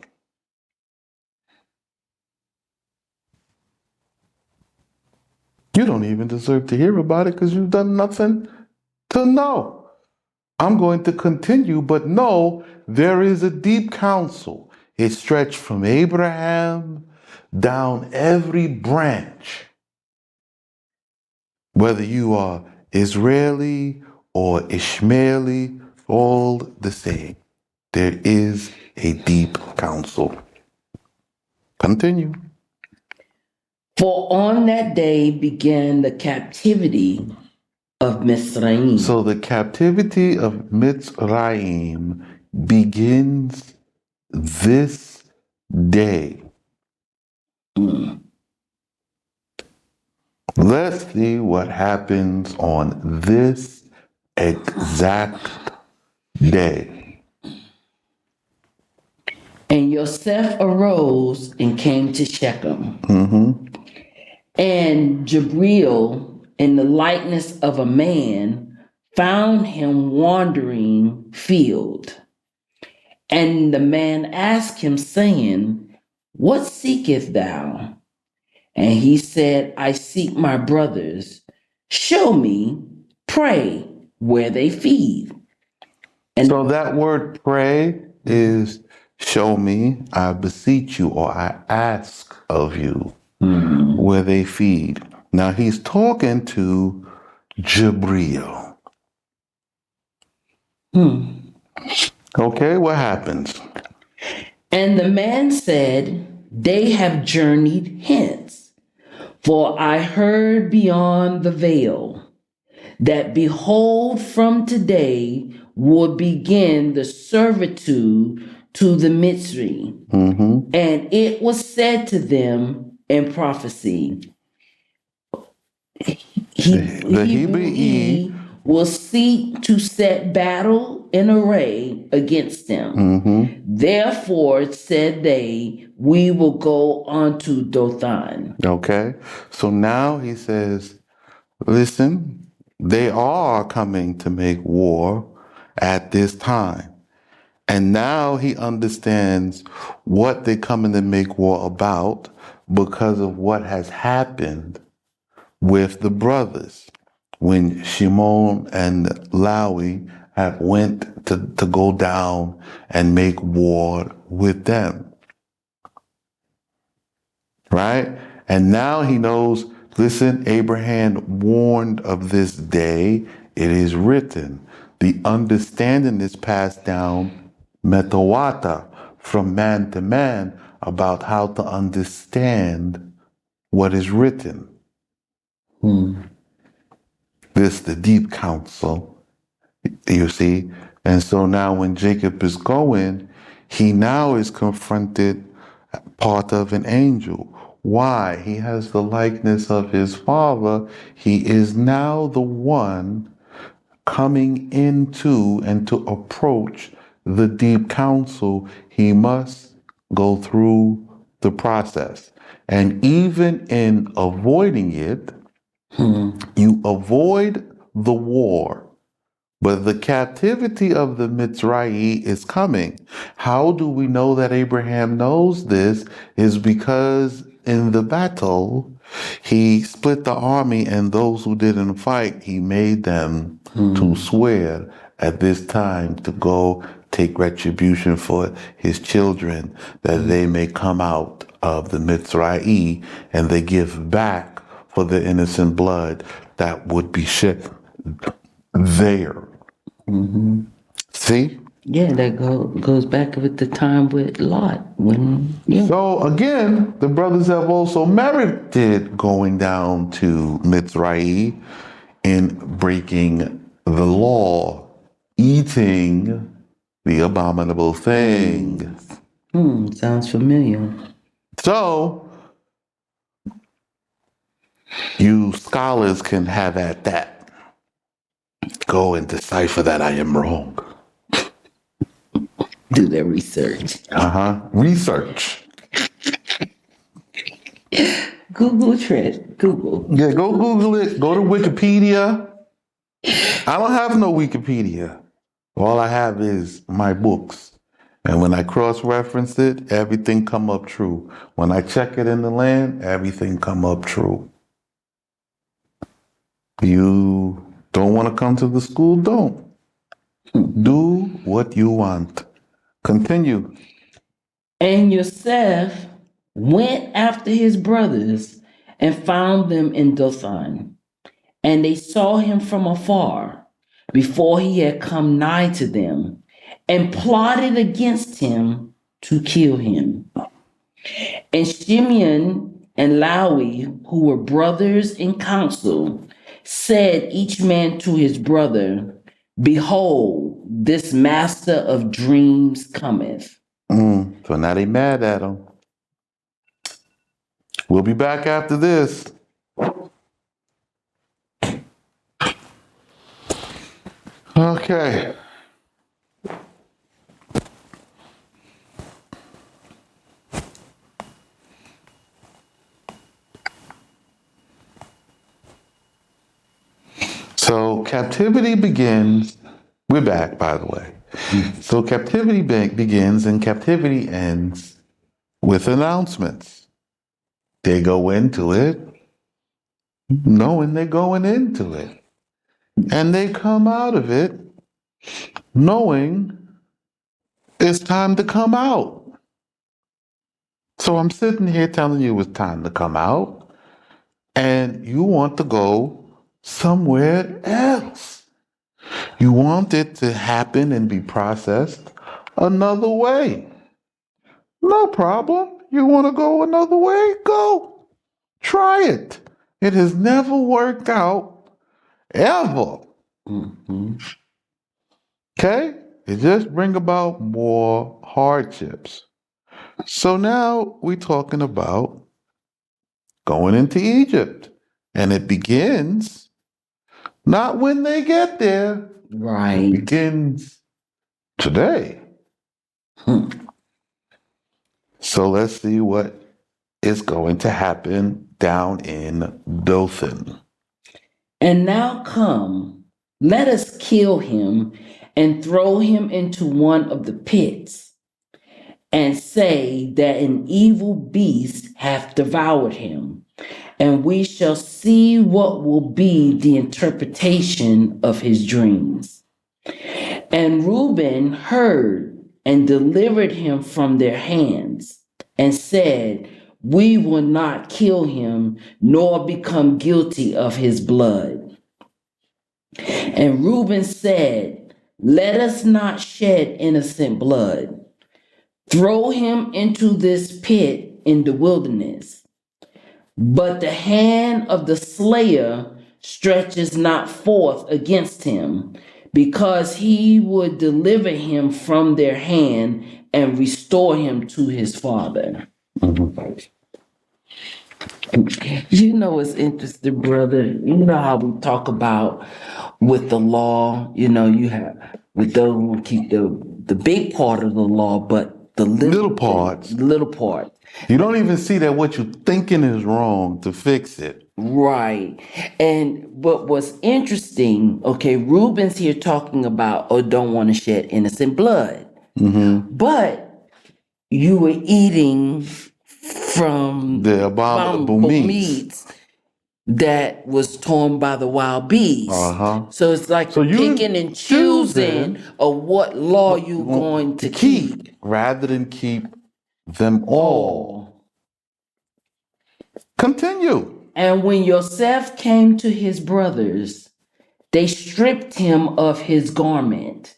A: You don't even deserve to hear about it because you've done nothing to know. I'm going to continue, but know there is a deep counsel. It stretched from Abraham down every branch. Whether you are Israeli or Ishmaeli, all the same. There is a deep counsel. Continue.
B: For on that day began the captivity of Mizraim.
A: So the captivity of Mizraim begins this day. Let's see what happens on this exact day.
B: And Yosef arose and came to Shechem. And Jabril, in the likeness of a man, found him wandering field. And the man asked him, saying, What seekest thou? And he said, I seek my brothers. Show me, pray, where they feed. And
A: So that word pray is show me, I beseech you, or I ask of you where they feed. Now he's talking to Jabril. Okay, what happens?
B: And the man said, They have journeyed hence. For I heard beyond the veil that behold, from today will begin the servitude to the Mizrae. And it was said to them in prophecy,
A: The Hebrew
B: will seek to set battle in array against them. Therefore said they, we will go on to Dothan.
A: Okay, so now he says, listen, they are coming to make war at this time. And now he understands what they're coming to make war about because of what has happened with the brothers when Shimon and Lawi have went to go down and make war with them. Right? And now he knows, listen, Abraham warned of this day. It is written. The understanding is passed down metawata, from man to man, about how to understand what is written. This the deep counsel, you see. And so now when Jacob is going, he now is confronted part of an angel. Why? He has the likeness of his father. He is now the one coming into and to approach the deep counsel. He must go through the process. And even in avoiding it, you avoid the war. But the captivity of the Mizraee is coming. How do we know that Abraham knows this? Is because in the battle, he split the army, and those who didn't fight, he made them to swear at this time to go take retribution for his children, that they may come out of the Mizraee, and they give back for the innocent blood that would be shed there. See?
B: Yeah, that goes back with the time with Lot.
A: So again, the brothers have also merited going down to Mizrae in breaking the law, eating the abominable thing.
B: Sounds familiar.
A: So you scholars can have at that. Go and decipher that I am wrong.
B: Do their research.
A: Research.
B: Google.
A: Yeah, go Google it. Go to Wikipedia. I don't have no Wikipedia. All I have is my books. And when I cross-reference it, everything come up true. When I check it in the land, everything come up true. You don't want to come to the school? Don't. Do what you want. Continue.
B: And Yosef went after his brothers and found them in Dothan. And they saw him from afar before he had come nigh to them and plotted against him to kill him. And Shimeon and Lawi, who were brothers in council, said each man to his brother, Behold, this master of dreams cometh.
A: So now they mad at him. We'll be back after this. Okay. So captivity begins. We're back, by the way. So captivity begins and captivity ends with announcements. They go into it knowing they're going into it. And they come out of it knowing it's time to come out. So I'm sitting here telling you it's time to come out, and you want to go somewhere else. You want it to happen and be processed another way. No problem. You want to go another way? Go. Try it. It has never worked out ever. Okay? It just bring about more hardships. So now we're talking about going into Egypt. And it begins not when they get there.
B: Right.
A: It begins today. So let's see what is going to happen down in Dothan.
B: And now come, let us kill him and throw him into one of the pits, and say that an evil beast hath devoured him, and we shall see what will be the interpretation of his dreams. And Reuben heard and delivered him from their hands, and said, We will not kill him, nor become guilty of his blood. And Reuben said, Let us not shed innocent blood. Throw him into this pit in the wilderness. But the hand of the slayer stretches not forth against him, because he would deliver him from their hand and restore him to his father. You know, it's interesting, brother. You know how we talk about with the law, you have with those who keep the big part of the law, but the
A: Little parts.
B: little part.
A: You don't even see that what you're thinking is wrong to fix it.
B: Right. And what was interesting, okay, Reuben's here talking about, don't want to shed innocent blood. But you were eating from
A: The abominable meats.
B: that was torn by the wild beasts.
A: Uh-huh.
B: So it's like
A: So you
B: picking and choosing of what law you going
A: to
B: to keep.
A: rather than keep them all. Continue.
B: And when Yosef came to his brothers, they stripped him of his garment,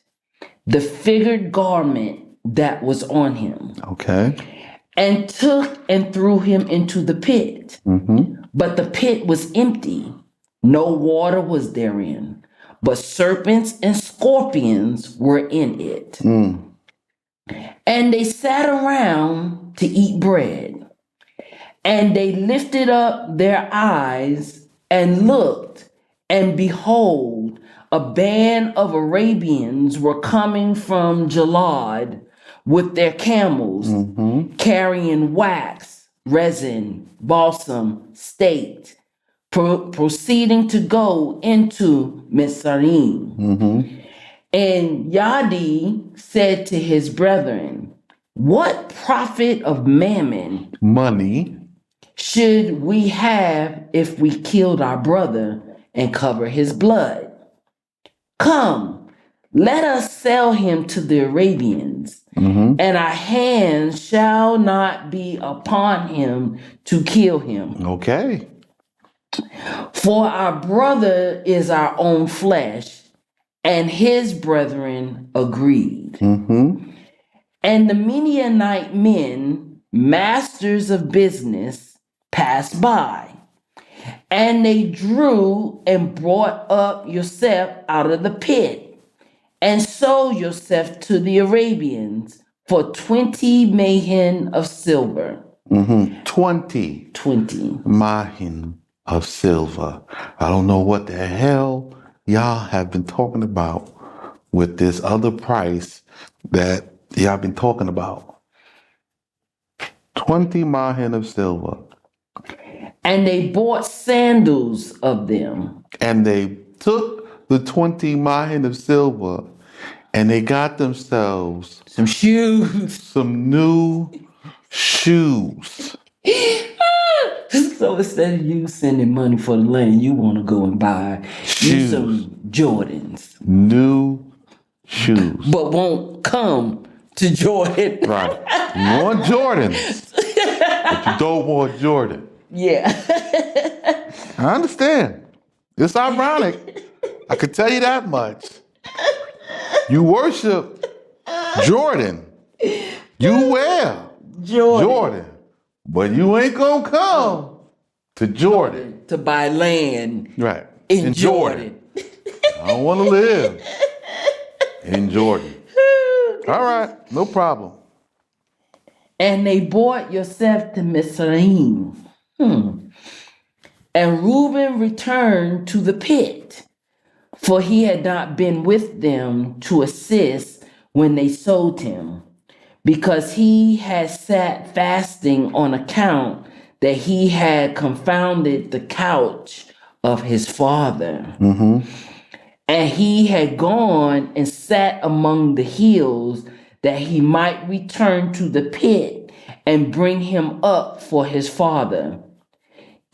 B: the figured garment that was on him,
A: Okay.
B: and took and threw him into the pit. But the pit was empty, no water was therein, but serpents and scorpions were in it. And they sat around to eat bread. And they lifted up their eyes and looked, and behold, a band of Arabians were coming from Jalad with their camels, carrying wax, resin, balsam, staked, proceeding to go into Mizraim. And Yadi said to his brethren, what profit of mammon
A: Money.
B: should we have if we killed our brother and cover his blood? Come, let us sell him to the Arabians, and our hands shall not be upon him to kill him.
A: Okay.
B: For our brother is our own flesh, and his brethren agreed. And the Midianite men, masters of business, passed by, and they drew and brought up Yosef out of the pit, and sold Yosef to the Arabians for 20 mahin of silver.
A: 20 mahin of silver. I don't know what the hell y'all have been talking about with this other price that y'all been talking about. 20 mahin of silver.
B: And they bought sandals of them.
A: And they took the 20 mahin of silver and they got themselves
B: Some shoes.
A: some new shoes.
B: So instead of you sending money for the land, you want to go and buy you some Jordans.
A: New shoes.
B: But won't come to Jordan.
A: Right. You want Jordans, but you don't want Jordan.
B: Yeah.
A: I understand. It's ironic. I could tell you that much. You worship Jordan. You wear Jordan. But you ain't gonna come to Jordan.
B: To buy land.
A: Right.
B: In Jordan.
A: I don't want to live in Jordan. All right. No problem.
B: And they brought Yosef to Mizraim. And Reuben returned to the pit, for he had not been with them to assist when they sold him, because he had sat fasting on account that he had confounded the couch of his father. And he had gone and sat among the hills that he might return to the pit and bring him up for his father,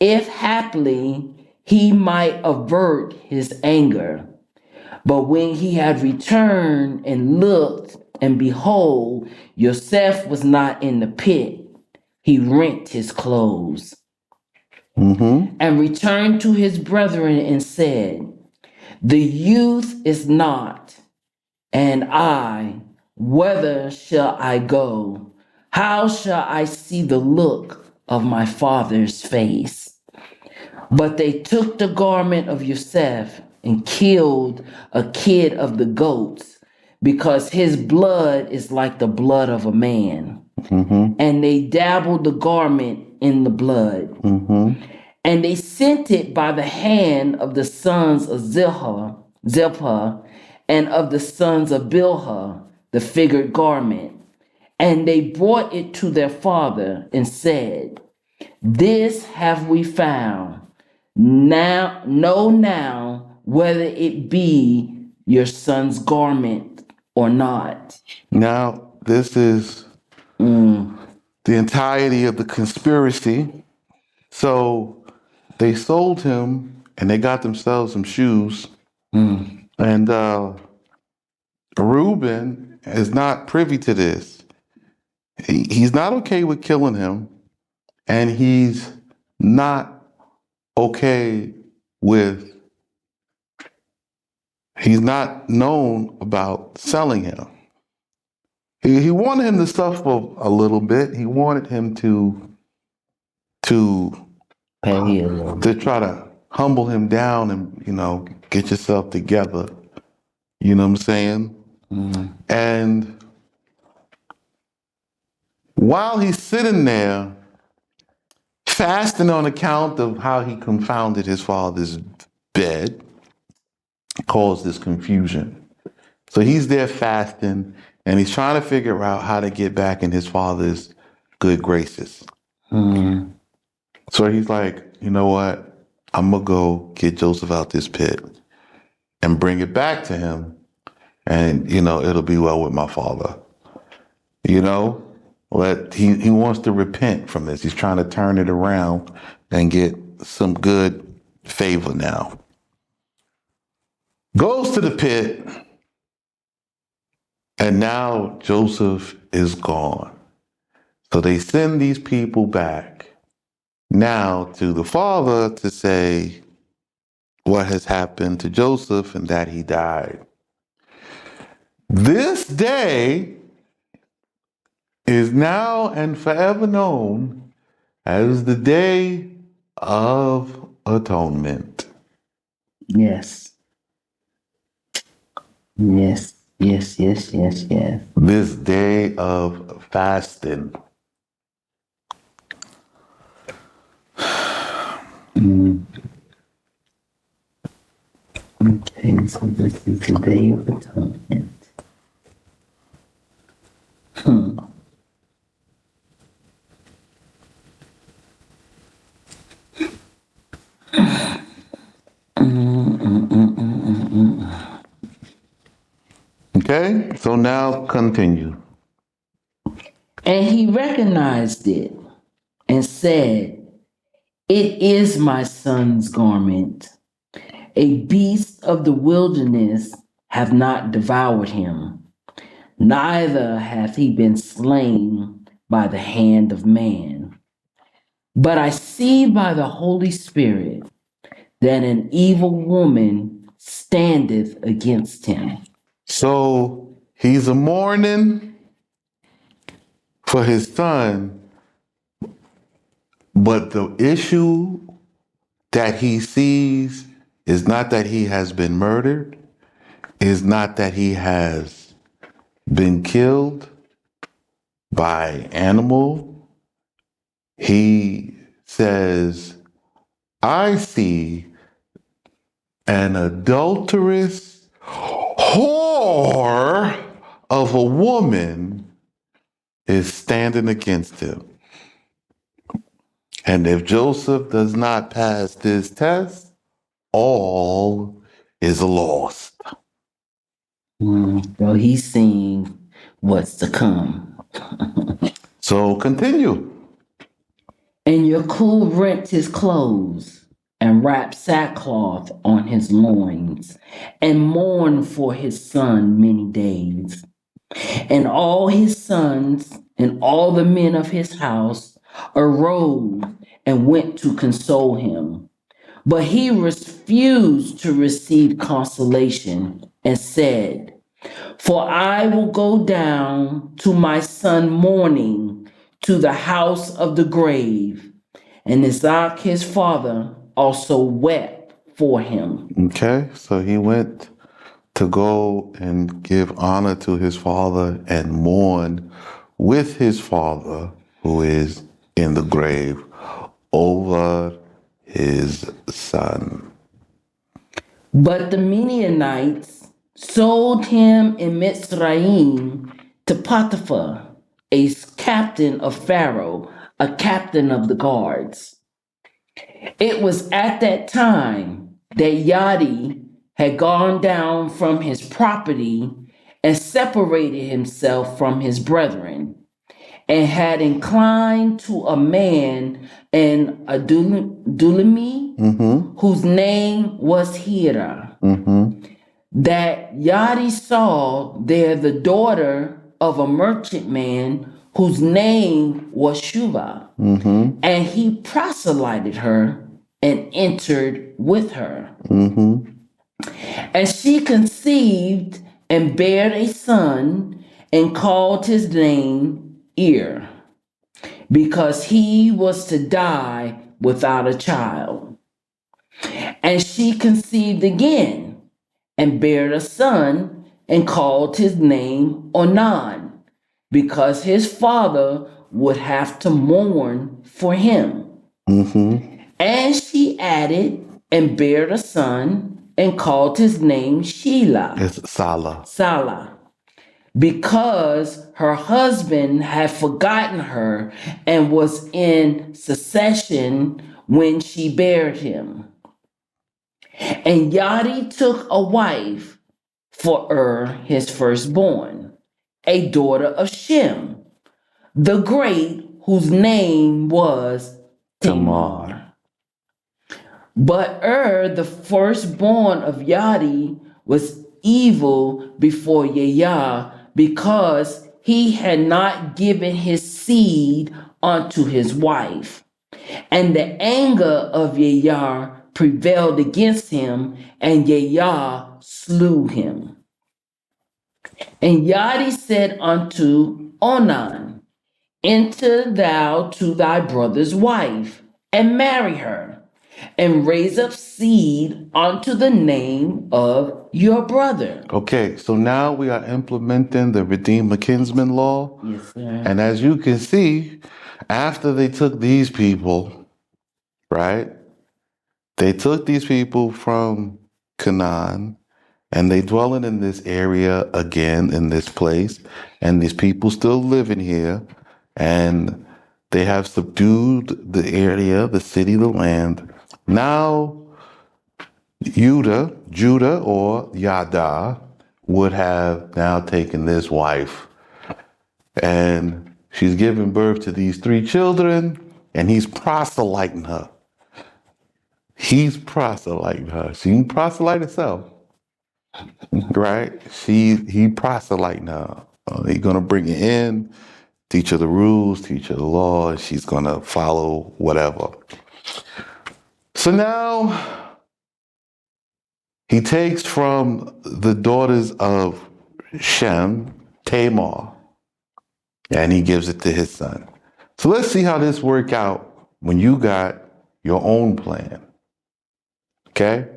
B: if haply he might avert his anger. But when he had returned and looked, and behold, Yosef was not in the pit, he rent his clothes and returned to his brethren and said, the youth is not, and I, whither shall I go? How shall I see the look of my father's face? But they took the garment of Yosef and killed a kid of the goats, because his blood is like the blood of a man. And they dabbled the garment in the blood. And they sent it by the hand of the sons of Zilpah, and of the sons of Bilhah, the figured garment. And they brought it to their father and said, this have we found. Now, know now whether it be your son's garment or not.
A: Now, this is the entirety of the conspiracy. So they sold him and they got themselves some shoes. And Reuben is not privy to this. He's not okay with killing him, and he's not okay with, he's not known about selling him. He wanted him to suffer a little bit. He wanted him to
B: Pay a little.
A: to try to humble him down and, get yourself together. You know what I'm saying? And while he's sitting there fasting on account of how he confounded his father's bed, caused this confusion. So he's there fasting and he's trying to figure out how to get back in his father's good graces. So he's like, you know what? I'm going to go get Joseph out this pit and bring it back to him. And, it'll be well with my father. He wants to repent from this. He's trying to turn it around and get some good favor now. Goes to the pit, and now Joseph is gone. So they send these people back now to the father to say what has happened to Joseph and that he died. This day is now and forever known as the Day of Atonement.
B: Yes. Yes. Yes. Yes. Yes. Yes.
A: This day of fasting.
B: Okay, so this is the Day of Atonement.
A: Okay, so now continue.
B: And he recognized it and said, "It is my son's garment. A beast of the wilderness have not devoured him, neither hath he been slain by the hand of man. But I see by the Holy Spirit that an evil woman standeth against him."
A: So he's a mourning for his son, but the issue that he sees is not that he has been murdered, is not that he has been killed by animal. He says, I see an adulterous whore of a woman is standing against him. And if Joseph does not pass this test, all is lost.
B: So he's seeing what's to come.
A: So continue.
B: And Yaakov rent his clothes and wrapped sackcloth on his loins and mourned for his son many days. And all his sons and all the men of his house arose and went to console him. But he refused to receive consolation and said, "For I will go down to my son mourning to the house of the grave." And Isaac his father also wept for him.
A: Okay, so he went to go and give honor to his father and mourn with his father who is in the grave over his son.
B: But the Midianites sold him in Mizraim to Potiphar, a captain of Pharaoh, a captain of the guards. It was at that time that Yadi had gone down from his property and separated himself from his brethren. and had inclined to a man in Adulami, whose name was Hira. That Yadi saw there the daughter of a merchantman whose name was Shuva, and he proselyted her and entered with her. And she conceived and bare a son and called his name Ir, because he was to die without a child. And she conceived again and bare a son and called his name Onan, because his father would have to mourn for him. And she added and bare a son and called his name Shelah.
A: It's Salah.
B: Salah, because her husband had forgotten her and was in secession when she bare him. And Yadi took a wife for his firstborn, a daughter of Shem, the great, whose name was Tamar. But the firstborn of Yadi, was evil before Yah, because he had not given his seed unto his wife. And the anger of Yah prevailed against him, and Yah slew him. And Yadi said unto Onan, enter thou to thy brother's wife, and marry her, and raise up seed unto the name of your brother.
A: Okay, so now we are implementing the Redeemer Kinsman law.
B: Yes, sir.
A: And as you can see, after they took these people, right? They took these people from Canaan and they dwelling in this area again, in this place. And these people still living here. And they have subdued the area, the city, the land. Now, Judah or Yada would have now taken this wife. And she's giving birth to these 3 children. And he's proselyting her. He can proselyte herself, right? He proselyting her. He's gonna bring her in, teach her the rules, teach her the law, and she's gonna follow whatever. So now he takes from the daughters of Shem, Tamar, and he gives it to his son. So let's see how this work out when you got your own plan. Okay?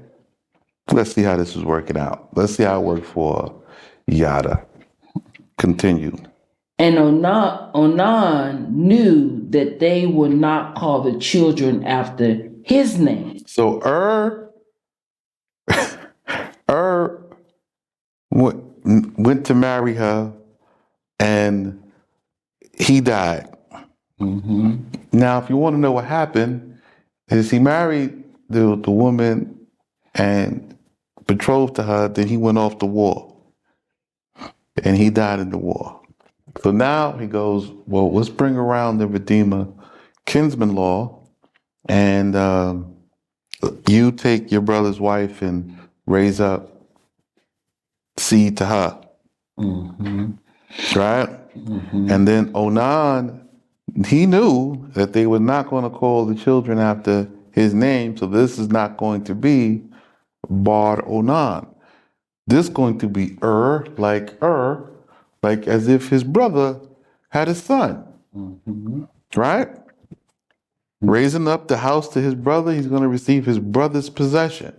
A: Let's see how this is working out. Let's see how it worked for Yada. Continue.
B: And Onan knew that they would not call the children after his name.
A: So went to marry her, and he died. Now, if you want to know what happened, is he married the woman and betrothed to her, then he went off to war. And he died in the war. So now he goes, well, let's bring around the Redeemer Kinsman law, and you take your brother's wife and raise up seed to her. Right? And then Onan, he knew that they were not going to call the children after his name, so this is not going to be Bar Onan. This is going to be like as if his brother had a son. Right? Raising up the house to his brother, he's going to receive his brother's possession.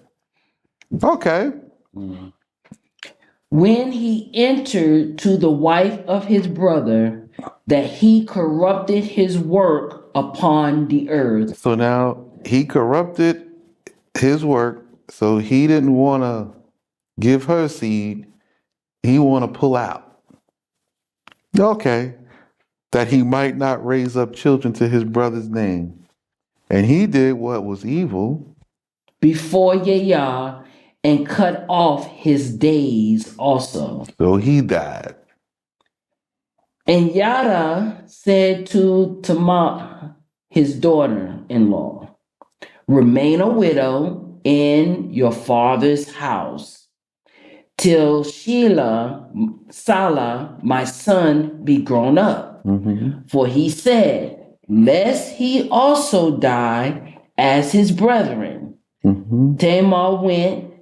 A: Okay.
B: When he entered to the wife of his brother, that he corrupted his work upon the earth.
A: So now he corrupted his work, so he didn't want to give her seed. He want to pull out. Okay. That he might not raise up children to his brother's name. And he did what was evil
B: before Yah, and cut off his days also.
A: So he died.
B: And Yada said to Tamar, his daughter-in-law, remain a widow in your father's house till Salah, my son, be grown up.
A: Mm-hmm.
B: For he said, lest he also die as his brethren.
A: Mm-hmm.
B: Tamar went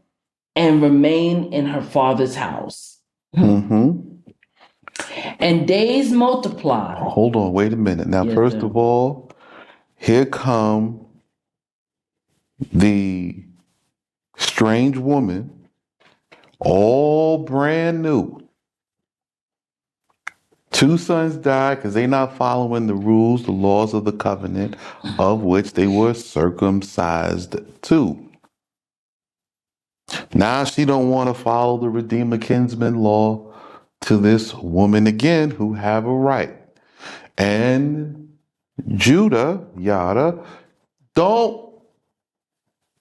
B: and remained in her father's house.
A: Mm-hmm.
B: And days multiplied.
A: Hold on, wait a minute. Now,
B: Yes,
A: first
B: sir.
A: of all, here come the strange woman, all brand new. Two sons died because they not following the rules, the laws of the covenant, of which they were circumcised too. Now she don't want to follow the Redeemer kinsman law to this woman again who have a right. And Judah, Yada, don't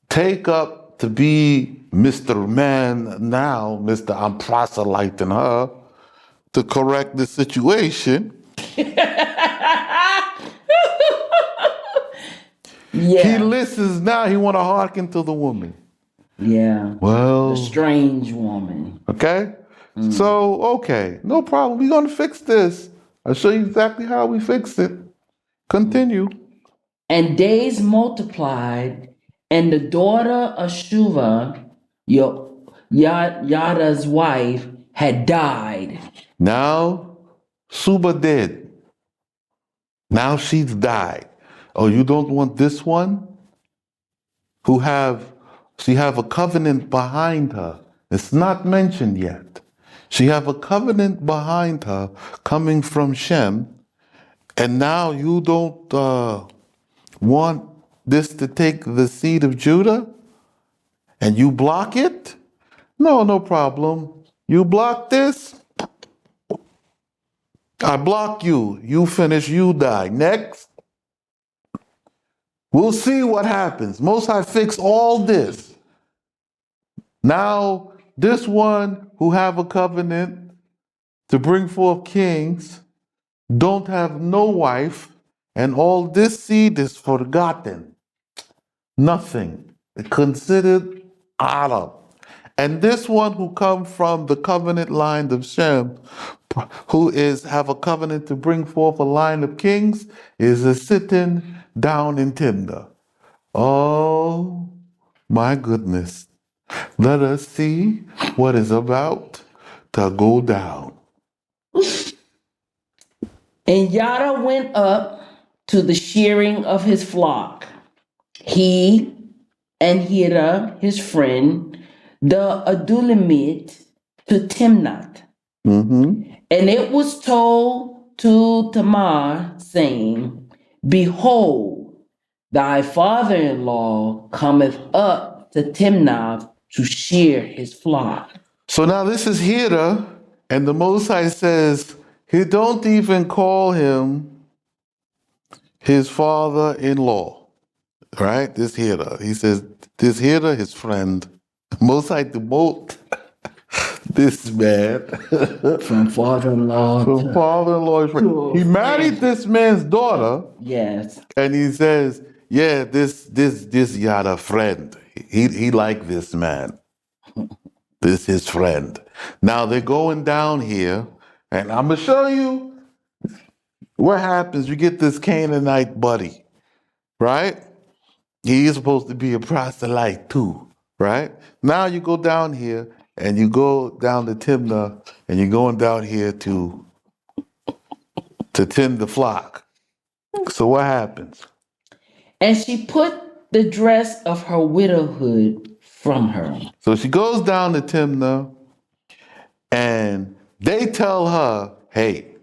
A: take up to be Mr. Man now, Mr. I'm proselyting her to correct the situation. He
B: Yeah,
A: listens now, he want to hearken to the woman.
B: yeah. The
A: Well,
B: strange woman.
A: okay. So, okay, no problem. We're going to fix this. I'll show you exactly how we fix it. Continue.
B: And days multiplied, and the daughter of Shuva, Yada's wife, had died.
A: Now, Suba dead. Now she's died. Oh, you don't want this one? She have a covenant behind her. It's not mentioned yet. She have a covenant behind her coming from Shem, and now you don't want this to take the seed of Judah, and you block it? No, no problem. You block this, I block you. You finish, you die. Next, we'll see what happens. Most High fix all this. Now, this one who have a covenant to bring forth kings don't have no wife, and all this seed is forgotten. Nothing. Considered Adam. And this one who come from the covenant line of Shem, who is have a covenant to bring forth a line of kings, is a sitting down in Timnah. Oh my goodness. Let us see what is about to go down.
B: And Yada went up to the shearing of his flock. He and Hira, his friend, the Adulamite, to Timnath.
A: Mm-hmm.
B: And it was told to Tamar, saying, behold, thy father-in-law cometh up to Timnath to shear his flock.
A: So now this is Hira, and the Most High says he don't even call him his father-in-law, right? This Hira. He says this Hira, his friend. Most High demote this man
B: From father-in-law
A: from father-in-law. His friend. He married this man's daughter,
B: yes.
A: and he says, "Yeah, this Yada friend. He like this man. This his friend." Now they're going down here, and I'm gonna show you what happens. You get this Canaanite buddy, right? He is supposed to be a proselyte too, right? Now you go down here, and you go down to Timnah, and you're going down here to tend the flock. So what happens?
B: And she put the dress of her widowhood from her.
A: So she goes down to Timnah, and they tell her, "Hey,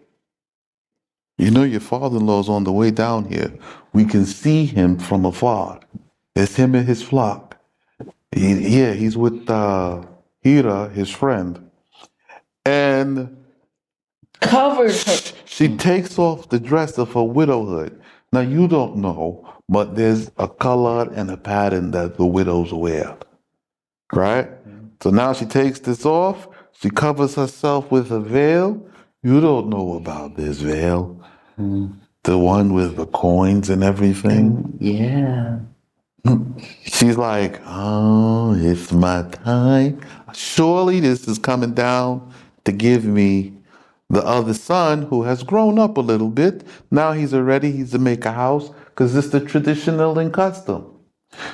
A: you know your father-in-law's on the way down here. We can see him from afar. It's him and his flock. He's with Hira, his friend." And
B: Covered her.
A: she takes off the dress of her widowhood. Now you don't know, but there's a color and a pattern that the widows wear, right? So now she takes this off. She covers herself with a veil. You don't know about this, Vale.
B: Mm,
A: The one with the coins and everything.
B: yeah.
A: She's like, oh, it's my time. Surely this is coming down to give me the other son who has grown up a little bit. Now he's to make a house because it's the traditional and custom.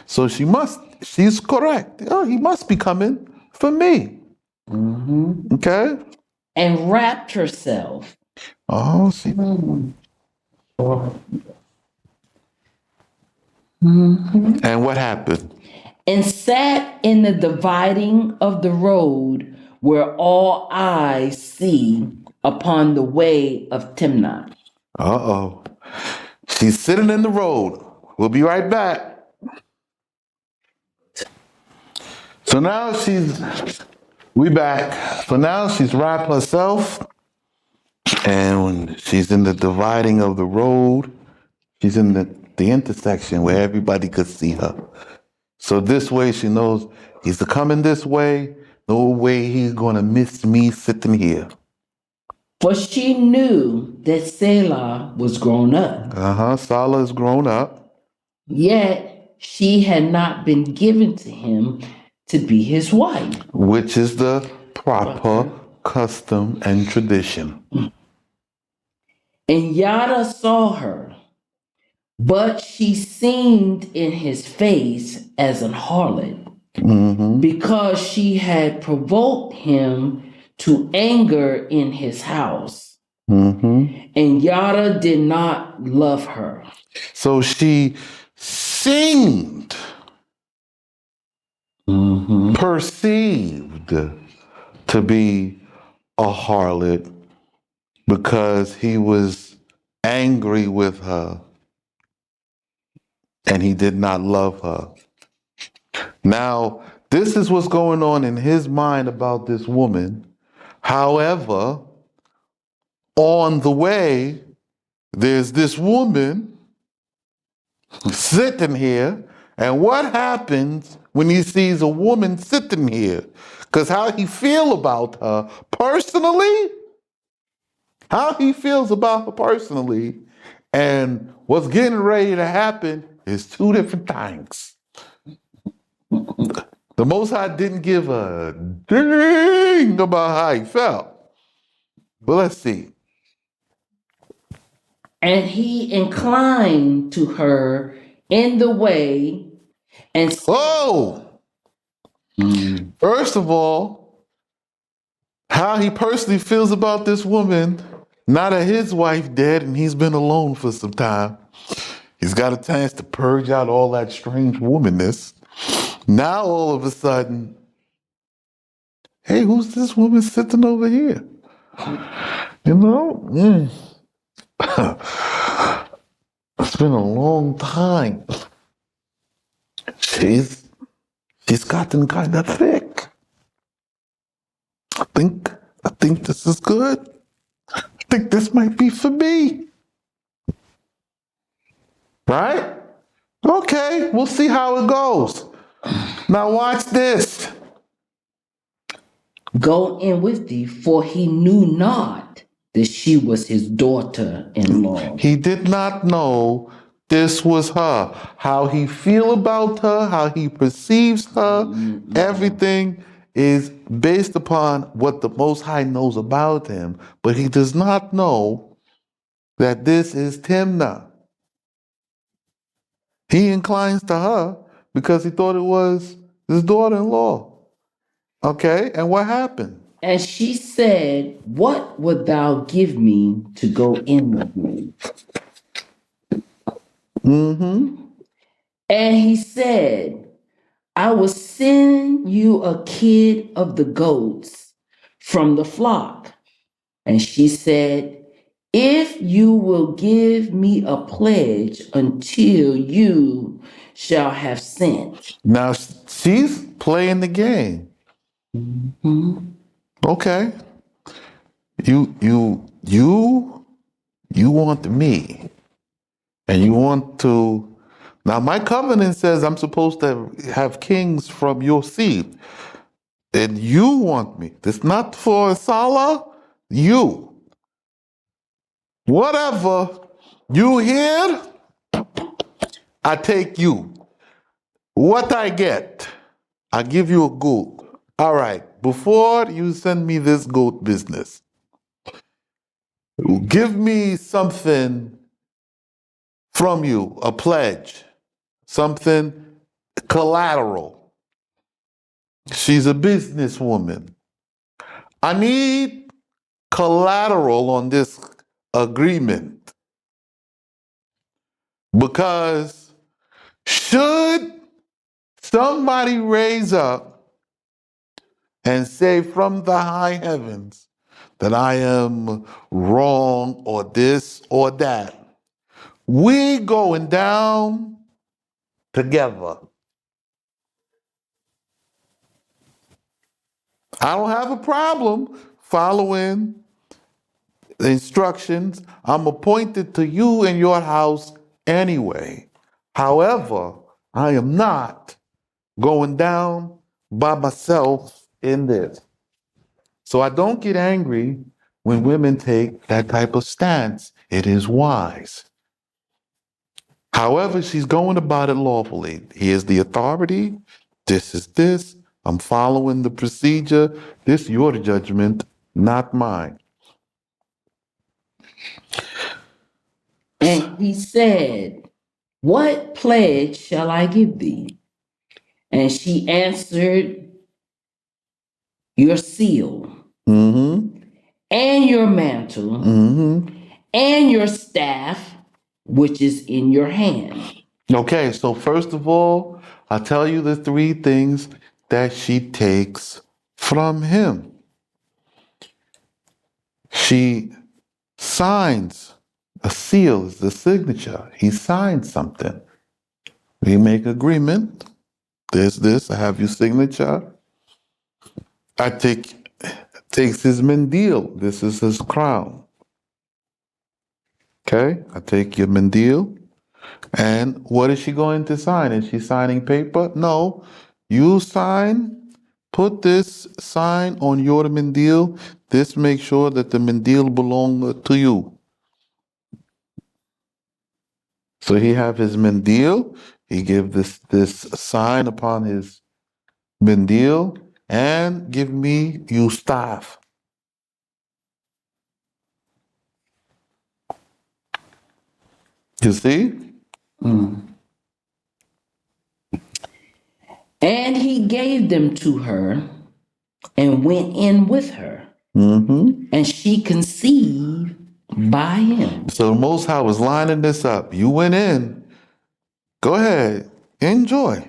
A: So she's correct. Oh, he must be coming for me.
B: Hmm.
A: Okay?
B: And wrapped herself.
A: Oh, see.
B: Mm. Mhm.
A: And what happened?
B: And sat in the dividing of the road where all eyes see upon the way of Timnah.
A: Uh-oh. She's sitting in the road. We'll be right back. So now we back. So now she's wrapped herself, and when she's in the dividing of the road, she's in the intersection where everybody could see her. So this way she knows he's coming this way. No way he's gonna miss me sitting here.
B: For she knew that Selah was grown up,
A: Uh-huh. Salah's grown up,
B: yet she had not been given to him to be his wife.
A: which is the proper custom and tradition.
B: And Yada saw her, but she seemed in his face as an harlot,
A: Mm-hmm.
B: because she had provoked him to anger in his house.
A: Mm-hmm.
B: And Yada did not love her.
A: So she seemed
B: Mhm.
A: perceived to be a harlot because he was angry with her and he did not love her. Now, this is what's going on in his mind about this woman. However, on the way, there's this woman sitting here. And what happens when he sees a woman sitting here? Because how he feel about her personally, how he feels about her personally, and what's getting ready to happen is two different things. The Most High didn't give a ding about how he felt. But let's see.
B: And he inclined to her in the way and said,
A: Oh,
B: mm,
A: first of all, how he personally feels about this woman, now that his wife dead and he's been alone for some time. He's got a chance to purge out all that strange womanness. Now all of a sudden, hey, who's this woman sitting over here? You know, it's been a long time. She's she's gotten kind of thick. I think I think this is good. I think this might be for me. Right? Okay, we'll see how it goes. Now watch this.
B: go in with thee, for he knew not that she was his daughter-in-law.
A: He did not know this was her. How he feel about her, how he perceives her, everything is based upon what the Most High knows about him. But he does not know that this is Timnah. He inclines to her because he thought it was his daughter-in-law. Okay, and what happened?
B: And she said, what wilt thou give me to go in with me?
A: Mm-hmm.
B: And he said, I will send you a kid of the goats from the flock. And she said, if you will give me a pledge until you shall have sent.
A: Now she's playing the game.
B: Mhm.
A: Okay. You want me. And you want to now my covenant says I'm supposed to have kings from your seed. And you want me. It's not for Salah, you. Whatever you hear, I take you. What I get, I give you a goat. All right, before you send me this goat business, give me something from you, a pledge, something collateral. She's a businesswoman. I need collateral on this agreement because should somebody raise up and say from the high heavens that I am wrong or this or that, we going down together. I don't have a problem following the instructions. I'm appointed to you in your house anyway. However, I am not going down by myself in this. So I don't get angry when women take that type of stance. It is wise. However, she's going about it lawfully. Here's the authority. This is this. I'm following the procedure. This is your judgment, not mine.
B: And he said, what pledge shall I give thee? And she answered, your seal,
A: Mm-hmm.
B: and your mantle,
A: Mm-hmm.
B: and your staff, which is in your hand.
A: Okay, so first of all, I'll tell you the three things that she takes from him. She signs a seal, is the signature. He signs something. We make agreement. There's this. I have your signature. I takes his mendil. This is his crown. Okay, I take your mendil. And what is she going to sign? Is she signing paper? No. You sign, put this sign on your mendil. This makes sure that the mendil belong to you. So he have his mendil. He give this sign upon his mendil and give me you staff. You see?
B: Mm. And he gave them to her and went in with her.
A: Mm-hmm.
B: And she conceived by him.
A: So the Most High was lining this up. You went in. Go ahead. Enjoy.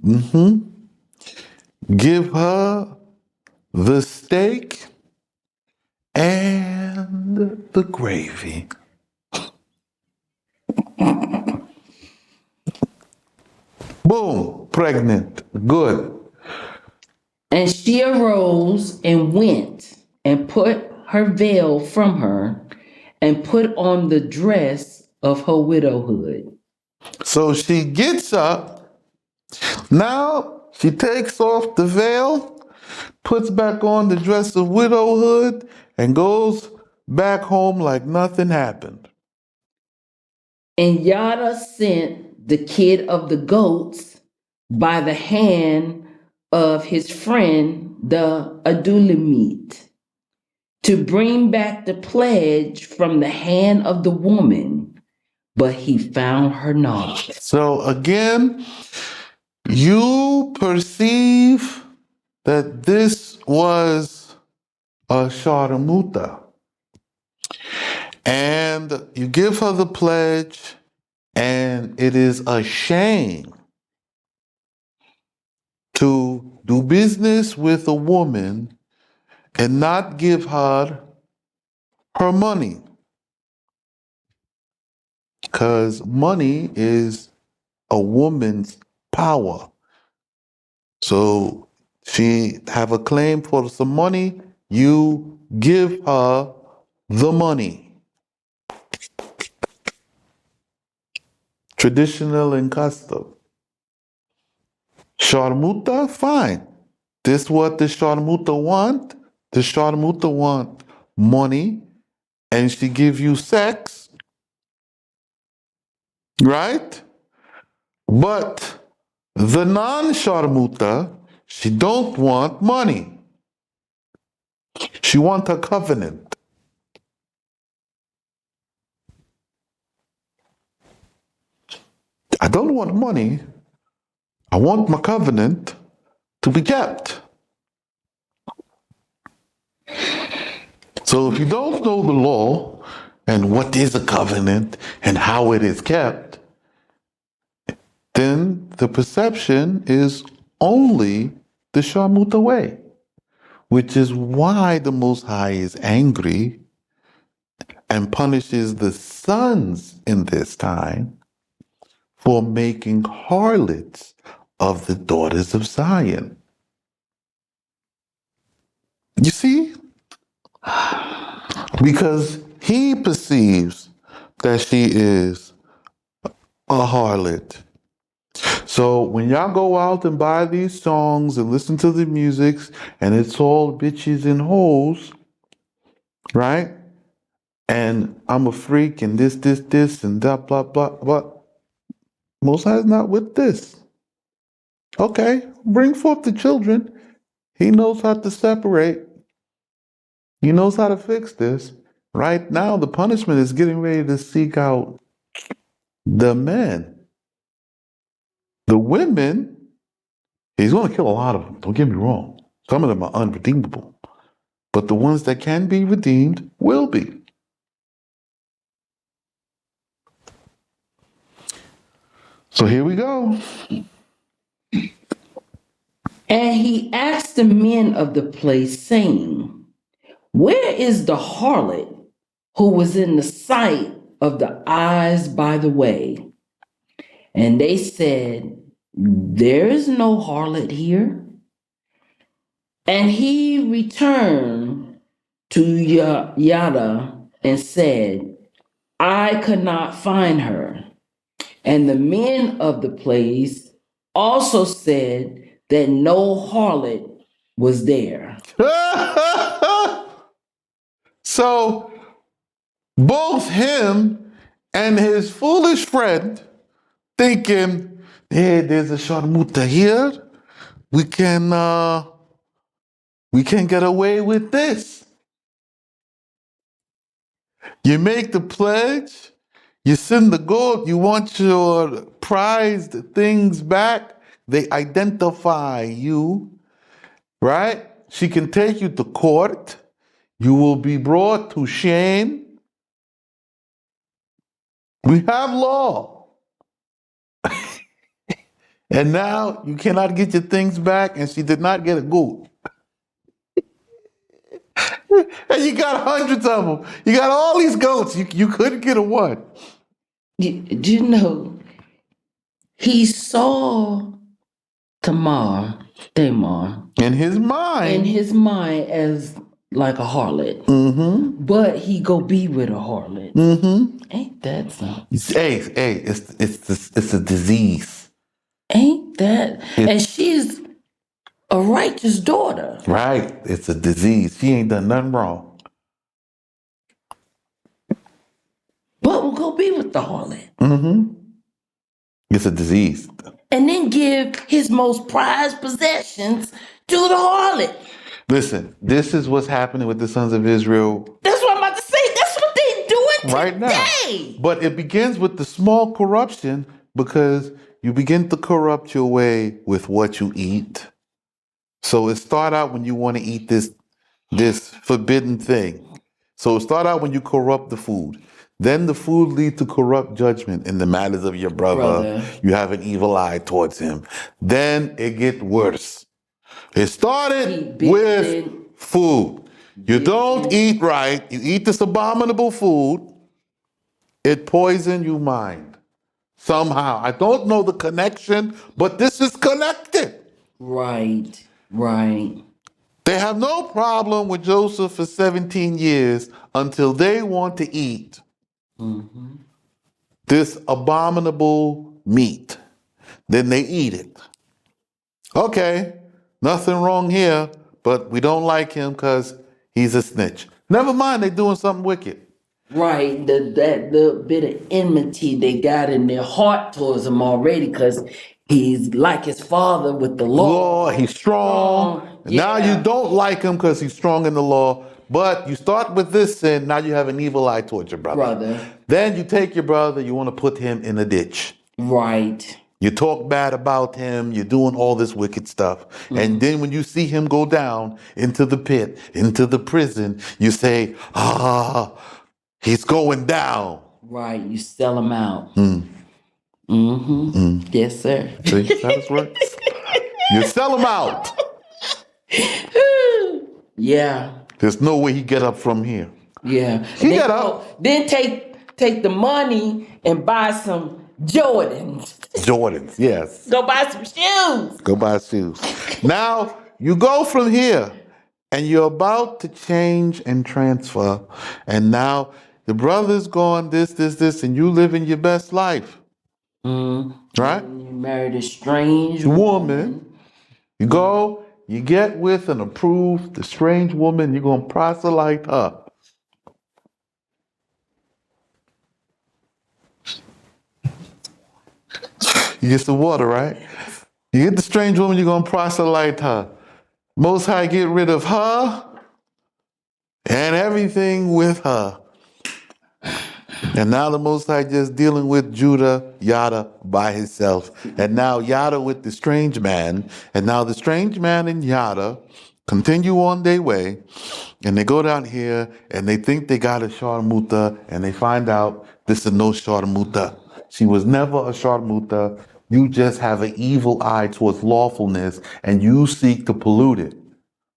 A: Mm-hmm. Give her the steak and the gravy. Boom. Pregnant. Good.
B: And she arose and went and put her veil from her and put on the dress of her widowhood.
A: So she gets up. Now she takes off the veil, puts back on the dress of widowhood, and goes back home like nothing happened.
B: And Yada sent the kid of the goats by the hand of his friend the Adulamite to bring back the pledge from the hand of the woman, but he found her not.
A: So again, you perceive that this was a sharamuta. And you give her the pledge, and it is a shame to do business with a woman and not give her her money. Because money is a woman's power. So she have a claim for some money, you give her the money. Traditional and custom. Sharmuta, fine. This what the Sharmuta want. The Sharmuta want money and she give you sex, right? But the non-sharmuta, she don't want money. She want a covenant. I don't want money. I want my covenant to be kept. So if you don't know the law and what is a covenant and how it is kept, then the perception is only the Sharmuta way, which is why the Most High is angry and punishes the sons in this time for making harlots of the daughters of Zion. You see? Because he perceives that she is a harlot. So when y'all go out and buy these songs and listen to the music and it's all bitches and hoes, right? And I'm a freak and this, and that, blah, blah, blah. Most High is not with this. Okay, bring forth the children. He knows how to separate. He knows how to fix this. Right now, the punishment is getting ready to seek out the men. The women, he's going to kill a lot of them. Don't get me wrong. Some of them are unredeemable. But the ones that can be redeemed will be. So here we go.
B: And he asked the men of the place, saying, where is the harlot who was in the sight of the eyes by the way? And they said, there is no harlot here. And he returned to Yada and said, I could not find her. And the men of the place also said that no harlot was there.
A: So both him and his foolish friend thinking, hey, there's a sharmuta here. We can get away with this. You make the pledge, you send the gold, you want your prized things back. They identify you, right? She can take you to court. You will be brought to shame. We have law. And now you cannot get your things back, and she did not get a goat. And you got hundreds of them. You got all these goats. You couldn't get a one.
B: You know, he saw Tamar,
A: In his mind.
B: as like a harlot. But he go be with a harlot. Ain't that something?
A: It's a disease.
B: Ain't that? And she's a righteous daughter.
A: Right. It's a disease. She ain't done nothing wrong.
B: But will go be with the harlot.
A: It's a disease.
B: And then give his most prized possessions to the harlot.
A: Listen, this is what's happening with the sons of Israel.
B: That's what I'm about to say. That's what they doing
A: right
B: today.
A: now. But it begins with the small corruption because you begin to corrupt your way with what you eat. So it start out when you want to eat this forbidden thing. So it start out when you corrupt the food. Then the food leads to corrupt judgment in the matters of your brother. You have an evil eye towards him. Then it get worse. It started with food. You don't eat right. You eat this abominable food. It poisons your mind. Somehow. I don't know the connection, but this is connected.
B: Right.
A: They have no problem with Joseph for 17 years until they want to eat this abominable meat. Then they eat it. Okay, nothing wrong here, but we don't like him because he's a snitch. Never mind, they're doing something wicked.
B: Right, that little bit of enmity they got in their heart towards him already, because he's like his father with the law.
A: Law, he's strong. Now you
B: Yeah,
A: don't like him because he's strong in the law. But you start with this sin, now you have an evil eye towards your brother.
B: brother.
A: Then you take your brother, you want to put him in a ditch.
B: Right.
A: You talk bad about him, you're doing all this wicked stuff. And then when you see him go down into the pit, into the prison, you say, he's going down.
B: Right. You sell him out. Yes, sir.
A: See, that's how this works. You sell him out.
B: Yeah.
A: There's no way he get up from here.
B: Yeah.
A: He
B: Then
A: get up.
B: then take the money and buy some Jordans.
A: Jordans, yes.
B: Go buy some shoes.
A: Go buy shoes. Now you go from here and you're about to change and transfer. And now the brother's gone this, and you living your best life. Right?
B: You married a strange
A: Woman. You go, you get with and approve the strange woman, you're going to proselyte her. You get some water, right? You get the strange woman, you're going to proselyte her. Most High get rid of her and everything with her. And now the Most High just dealing with Judah, Yada by himself. And now Yada with the strange man. And now the strange man and Yada continue on their way. And they go down here and they think they got a Sharmuta. And they find out this is no Sharmuta. She was never a Sharmuta. You just have an evil eye towards lawfulness and you seek to pollute it.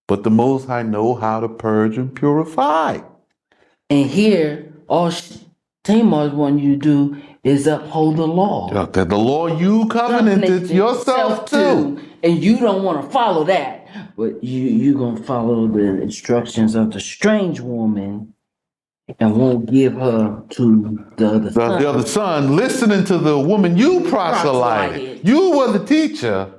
A: But the Most High know how to purge and purify.
B: And here, all Tamar's want you to do is uphold the law.
A: Yeah, the law you covenanted yourself to.
B: And you don't want to follow that. But you going to follow the instructions of the strange woman and won't give her to the other son.
A: The other son, listening to the woman you proselyted. You were the teacher.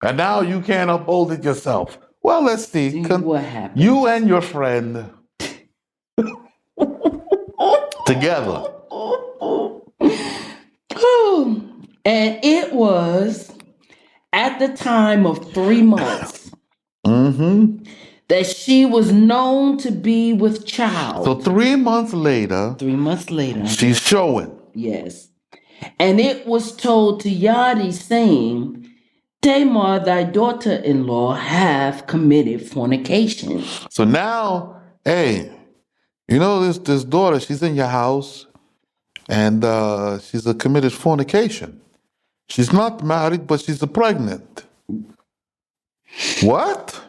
A: And now you can't uphold it yourself. Well, let's see.
B: What happened?
A: You and your friend together.
B: And it was at the time of 3 months that she was known to be with child.
A: So 3 months later.
B: 3 months later.
A: She's showing.
B: Yes. And it was told to Yadi, saying, Tamar, thy daughter-in-law, have committed fornication.
A: So now, hey, you know this daughter, she's in your house, and she's a committed fornication. She's not married, but she's pregnant. What?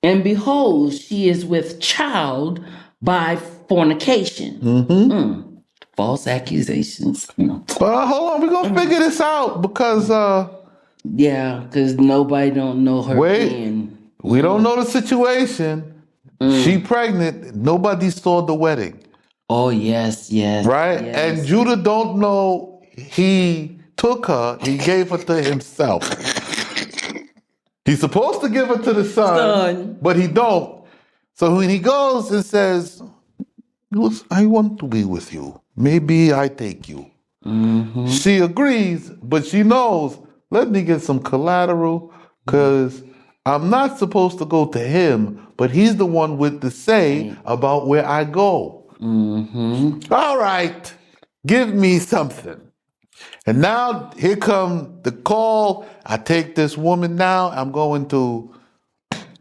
B: And behold, she is with child by fornication. False accusations.
A: Hold on, we're gonna figure this out because
B: yeah, because nobody don't know her.
A: We don't know the situation. She pregnant. Nobody saw the wedding.
B: Oh yes,
A: right?
B: Yes.
A: And Judah don't know he took her. He gave her to himself. He's supposed to give her to the son, but he don't. So when he goes and says, I want to be with you. Maybe I take you. She agrees, but she knows, let me get some collateral because I'm not supposed to go to him, but he's the one with the say about where I go. All right, give me something. And now here come the call. I take this woman now. I'm going to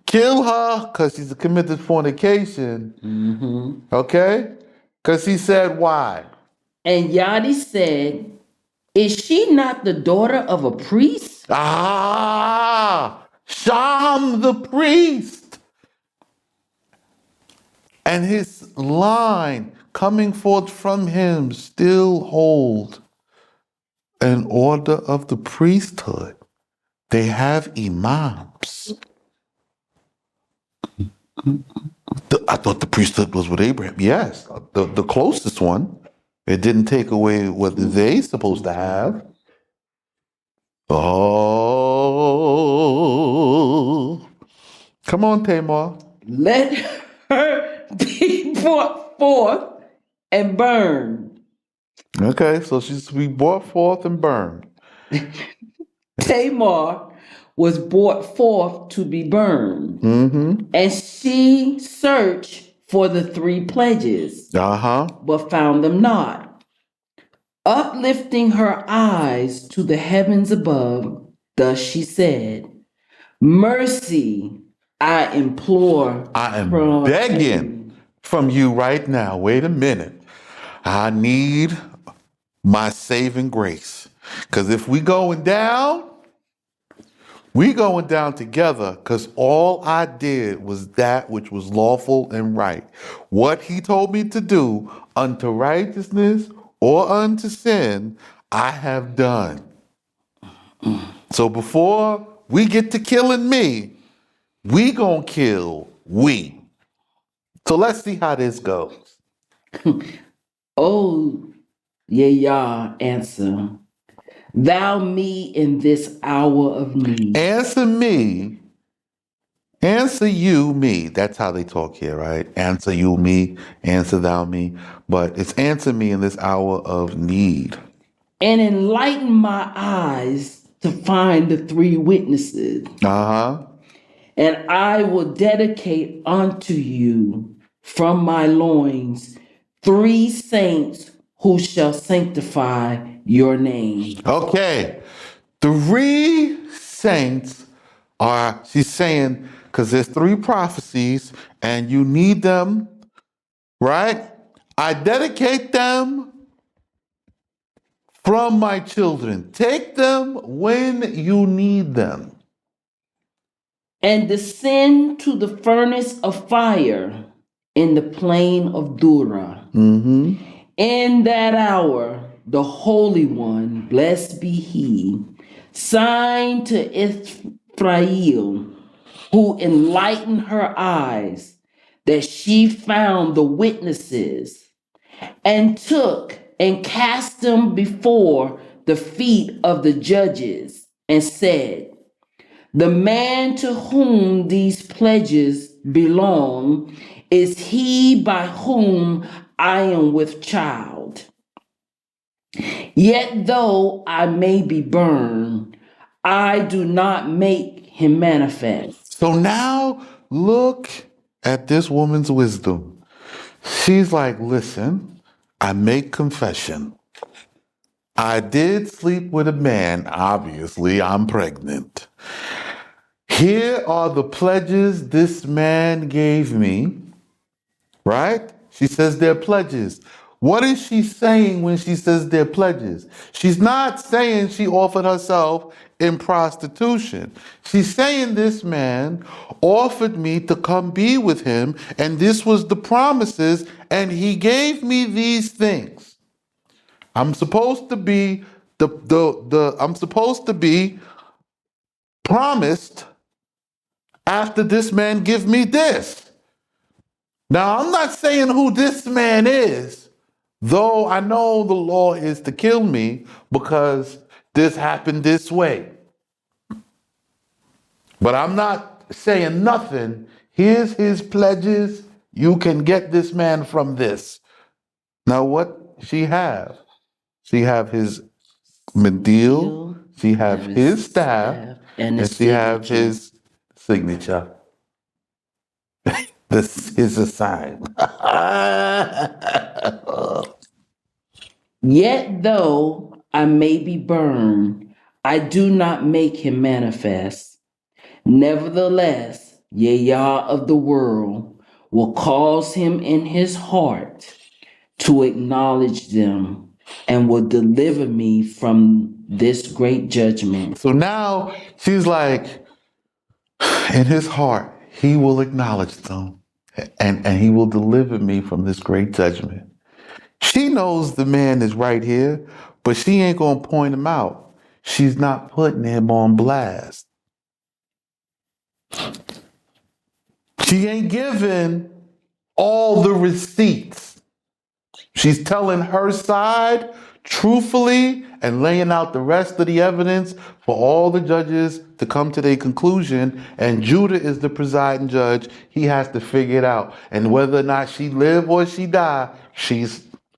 A: kill her because she's a committed fornication. Okay? Because he said, why?
B: And Yadi said, is she not the daughter of a priest?
A: Sham the priest. And his line coming forth from him still hold an order of the priesthood. They have imams. I thought the priesthood was with Abraham. Yes, the closest one. It didn't take away what they supposed to have. Oh, come on, Tamar.
B: Let her be brought forth and burned.
A: Okay, so she's to be brought forth and burned.
B: Tamar was brought forth to be burned,
A: Mm-hmm.
B: and she searched for the three pledges,
A: Uh-huh.
B: but found them not. Uplifting her eyes to the heavens above, thus she said, Mercy, I implore
A: I am
B: from
A: begging
B: you.
A: from you right now. Wait a minute. I need my saving grace. Because if we going down together, because all I did was that which was lawful and right. What he told me to do unto righteousness or unto sin, I have done. So before we get to killing me, we gonna kill we. So let's see how this goes.
B: Oh, Yah, answer, thou me in this hour of need.
A: Answer me, answer you me. That's how they talk here, right? Answer you me, answer thou me. But it's answer me in this hour of need.
B: And enlighten my eyes to find the three witnesses,
A: Uh-huh.
B: and I will dedicate unto you from my loins three saints who shall sanctify your name.
A: Okay. Three saints are, she's saying, because there's three prophecies and you need them, right? I dedicate them from my children. Take them when you need them.
B: And descend to the furnace of fire in the plain of Dura.
A: Mm-hmm.
B: In that hour, the Holy One, blessed be He, signed to Ephraim, who enlightened her eyes, that she found the witnesses, and took and cast them before the feet of the judges, and said, the man to whom these pledges belong is he by whom I am with child. Yet though I may be burned, I do not make him manifest.
A: So now look at this woman's wisdom. She's like, listen, I make confession. I did sleep with a man. Obviously, I'm pregnant. Here are the pledges this man gave me, right? She says they're pledges. What is she saying when she says they're pledges? She's not saying she offered herself in prostitution. She's saying this man offered me to come be with him, and this was the promises, and he gave me these things. I'm supposed to be I'm supposed to be promised after this man give me this. Now, I'm not saying who this man is, though I know the law is to kill me because this happened this way. But I'm not saying nothing. Here's his pledges. You can get this man from this. Now, what she have? She have his medil,
B: Deal,
A: she have
B: have
A: his
B: his
A: staff,
B: staff and
A: and
B: his
A: she have
B: signature.
A: his signature. This is a sign.
B: Yet though I may be burned, I do not make him manifest. Nevertheless, Yah of the world will cause him in his heart to acknowledge them and will deliver me from this great judgment.
A: So now she's like, in his heart, he will acknowledge them and he will deliver me from this great judgment. She knows the man is right here, but she ain't gonna point him out. She's not putting him on blast. She ain't giving all the receipts. She's telling her side truthfully and laying out the rest of the evidence for all the judges to come to their conclusion. And Judah is the presiding judge. He has to figure it out. And whether or not she live or she die,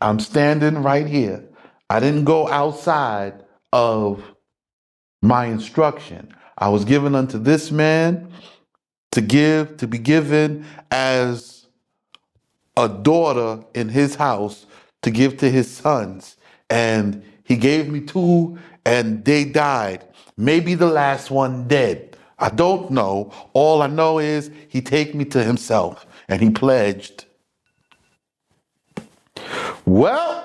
A: I'm standing right here. I didn't go outside of my instruction. I was given unto this man to be given as a daughter in his house to give to his sons. And he gave me two and they died. Maybe the last one dead. I don't know. All I know is he take me to himself and he pledged. Well,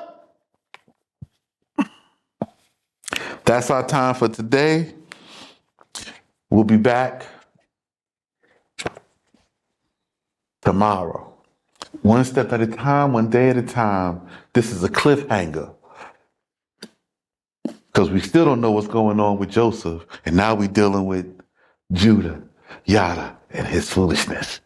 A: that's our time for today. We'll be back tomorrow. One step at a time, one day at a time. This is a cliffhanger because we still don't know what's going on with Joseph. And now we're dealing with Judah, Yada, and his foolishness.